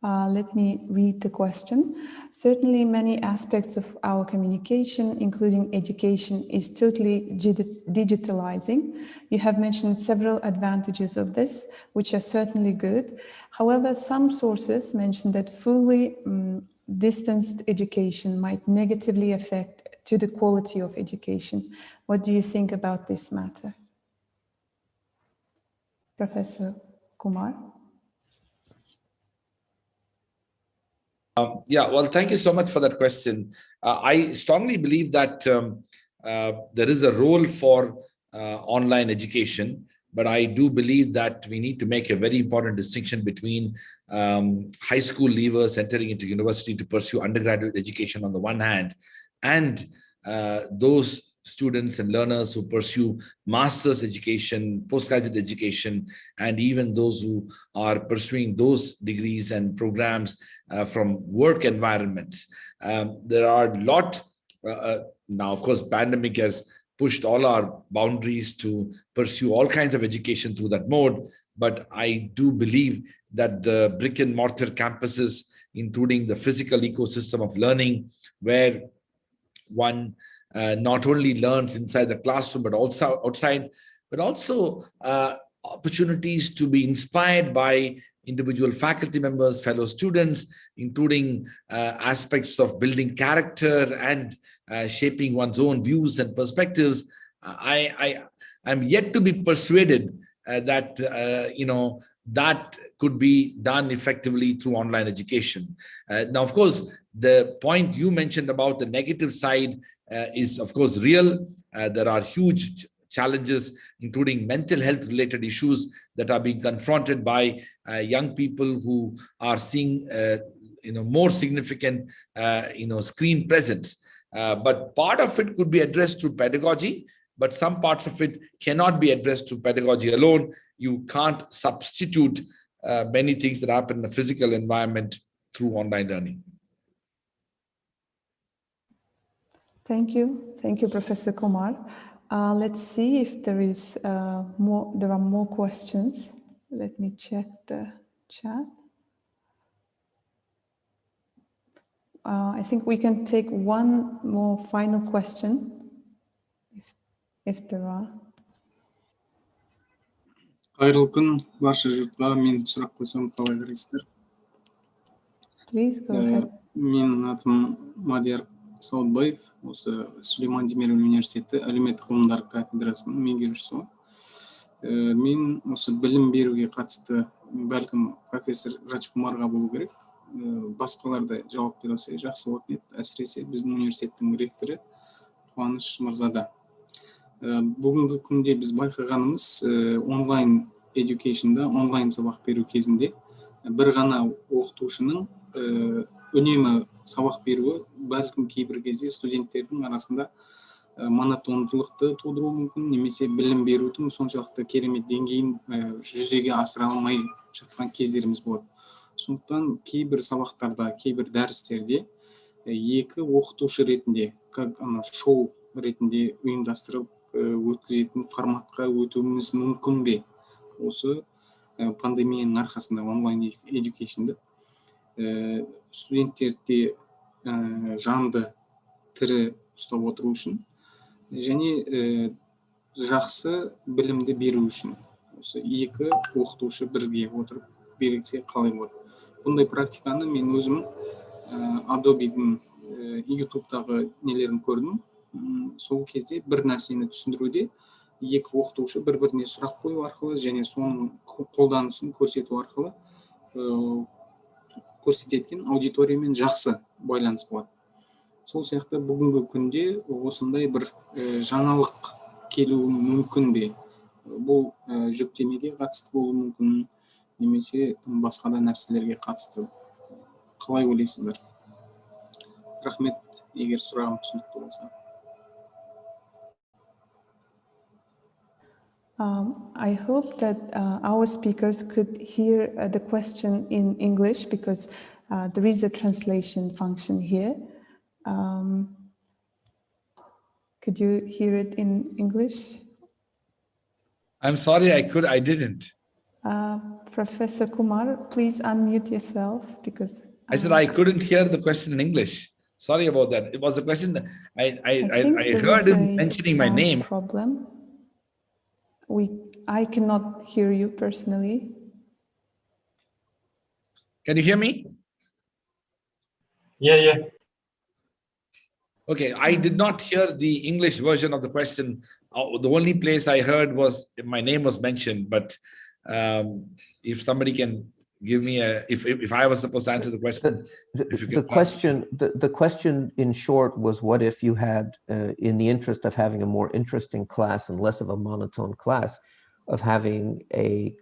Let me read the question. Certainly many aspects of our communication, including education, is totally digitalizing. You have mentioned several advantages of this, which are certainly good. However, some sources mention that fully distanced education might negatively affect to the quality of education. What do you think about this matter? Professor Kumar? Yeah, well, thank you so much for that question. I strongly believe that there is a role for online education, but I do believe that we need to make a very important distinction between high school leavers entering into university to pursue undergraduate education on the one hand, and those students and learners who pursue master's education, postgraduate education, and even those who are pursuing those degrees and programs from work environments. There are a lot, now of course, pandemic has pushed all our boundaries to pursue all kinds of education through that mode, but I do believe that the brick and mortar campuses, including the physical ecosystem of learning, where one not only learns inside the classroom, but also outside, but also opportunities to be inspired by individual faculty members, fellow students, including aspects of building character and shaping one's own views and perspectives. I'm yet to be persuaded that that could be done effectively through online education. Now, of course, the point you mentioned about the negative side is, of course, real. There are huge challenges, including mental health related issues that are being confronted by young people who are seeing more significant screen presence. But part of it could be addressed through pedagogy, but some parts of it cannot be addressed through pedagogy alone. You can't substitute many things that happen in a physical environment through online learning. Thank you. Thank you, Professor Kumar. Let's see if there is more. There are more questions. Let me check the chat. I think we can take one more final question, if there are. Қайырлы күн, барша жұртқа. Мен сұрақ қойсам қалай қарайсыздар? Please go ahead. Менің атым Мадияр Сауытбаев, осы Сүлейман Демирел университеті әлеуметтік ғылымдар кафедрасының меңгерушісі. Мен осы білім беруге қатысты бәлкім профессор Рачкумарға болу керек. Басқалар да жауап бере алса жақсы болатын еді, әсіресе біздің университеттің ректоры Қуаныш мырзада. Бүгінгі күнде біз байқағанымыз онлайн education'да, онлайн сабақ беру кезінде бір ғана оқытушының үнемі сабақ беруі бәлкім кейбір кезде студенттердің арасында монотондылықты тудыруы мүмкін, немесе білім берудің соншалықты керемет деңгейін жүзеге асыра алмай жатқан кездеріміз болады. Сондықтан кейбір сабақтарда, кейбір дәрістерде екі оқытушы ретінде, шоу ретінде ұйымдастырып өткізетін форматқа өтуіміз мүмкін бе? Осы пандемияның арқасында онлайн education'ды студенттерде жанды тірі ұстап отыру үшін және жақсы білімді беру үшін осы екі оқытушы бірге отырып берілсе қалай болады? Бұндай практиканы мен өзім Adobe'дің YouTube'дағы нелерін көрдім. Сол кезде бір нәрсені түсіндіруде екі оқытушы бір-біріне сұрақ қою арқылы және соның қолданысын көрсету арқылы көрсететін аудиториямен жақсы байланыс болады. Сол сияқты бүгінгі күнде осындай бір жаңалық келуі мүмкін бе? Бұл жүктемеге қатысты болуы мүмкін, немесе басқа да нәрселерге қатысты. Қалай ойлайсыздар? Рахмет, егер сұрағым түсінікті болса. I hope that our speakers could hear the question in English, because there is a translation function here. Could you hear it in English? I'm sorry, I didn't. Professor Kumar, please unmute yourself because I said I couldn't hear the question in English. Sorry about that. It was a question that I there heard is him a mentioning my sound name. problem. I cannot hear you personally. Can you hear me? Yeah. Okay, I did not hear the English version of the question. The only place I heard was my name was mentioned. But if somebody can give me if I was supposed to answer the question, if you can the question in short was, what if you had, in the interest of having a more interesting class and less of a monotone class, of having a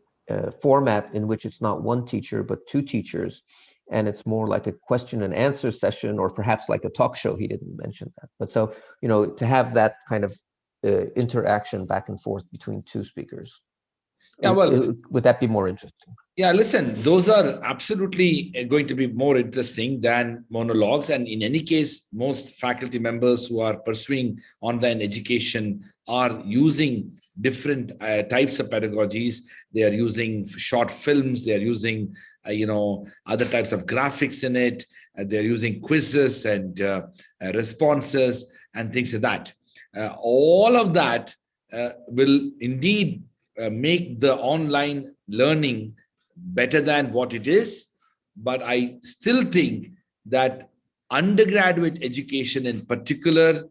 format in which it's not one teacher but two teachers, and it's more like a question and answer session, or perhaps like a talk show. He didn't mention that, but so, you know, to have that kind of interaction back and forth between two speakers. Yeah, well, would that be more interesting? Yeah, listen, those are absolutely going to be more interesting than monologues. And in any case, most faculty members who are pursuing online education are using different types of pedagogies. They are using short films. They are using, other types of graphics in it. They're using quizzes and responses and things like that. All of that will indeed make the online learning better than what it is. But I still think that undergraduate education in particular,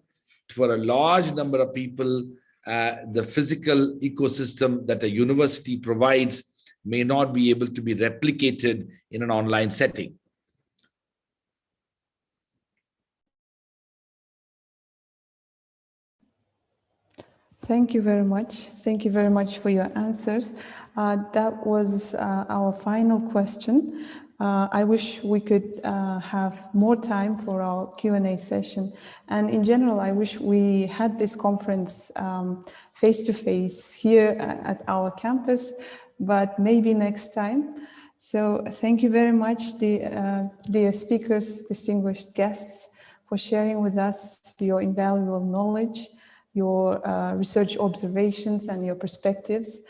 for a large number of people, the physical ecosystem that a university provides may not be able to be replicated in an online setting. Thank you very much. Thank you very much for your answers. That was our final question. I wish we could have more time for our Q&A session. And in general, I wish we had this conference face-to-face here at our campus, but maybe next time. So thank you very much, dear speakers, distinguished guests, for sharing with us your invaluable knowledge, your research observations and your perspectives.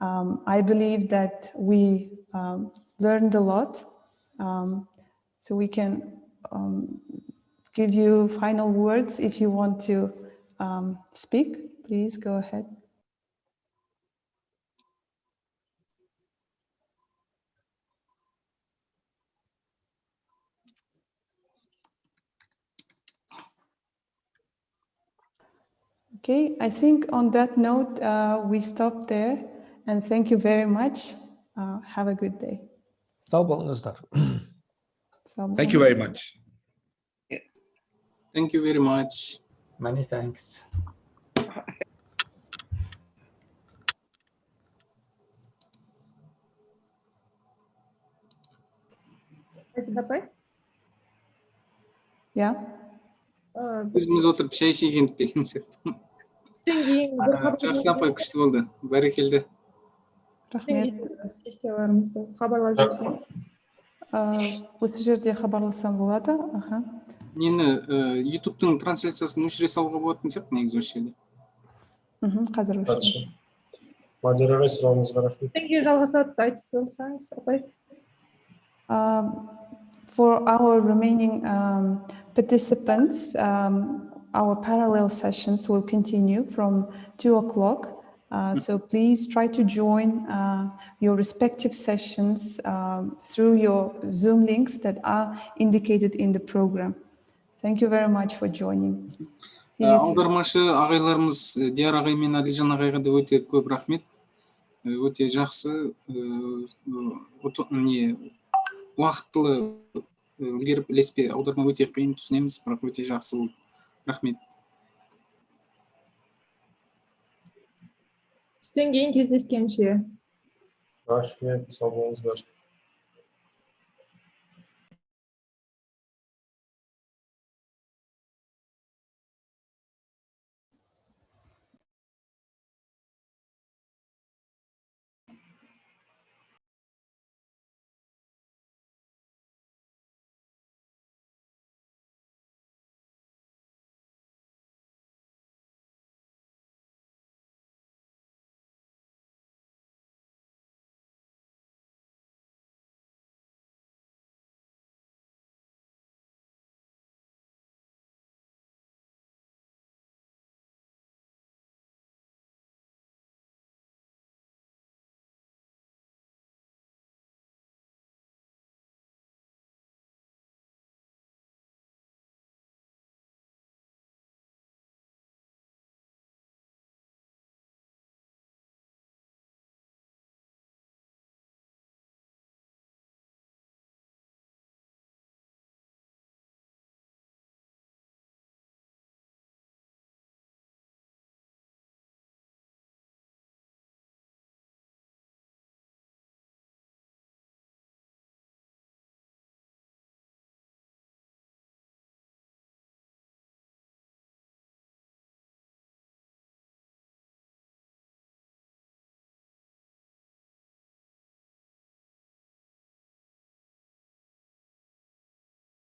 I believe that we learned a lot. So we can give you final words. If you want to speak, please go ahead. Okay, I think on that note, we stop there, and thank you very much. Have a good day. Thank you very much. Thank you very much. Many thanks. Yeah. Өзіміз отырып шай ішейік деген сияқты. Жақсы апай, күшті болды. Бәрекелді. Рахмет. Хабарлап жүрсің. Осы жерде хабарласам болады. Нені ютубтың трансляциясын өшіре салуға болатын сияқты негізі осы жерде. Қазір өшірем. Мадияр ағай, сұрағыңызға рахмет. Неге жалғасады, айта салсаңыз, апай. For our remaining participants, our parallel sessions will continue from 2 o'clock. So please try to join your respective sessions through your Zoom links that are indicated in the program. Thank you very much for joining. Аудармашы ағайларымыз Диар ағай мен Адилжан ағайға да өте көп рахмет. Өте жақсы, уақытлы үлгеріп ілеспе аударма өте қиын, түсінеміз, бірақ өте жақсы болды. Рахмет. Түстен кейін кездескенше. Рахмет, сау болыңыздар.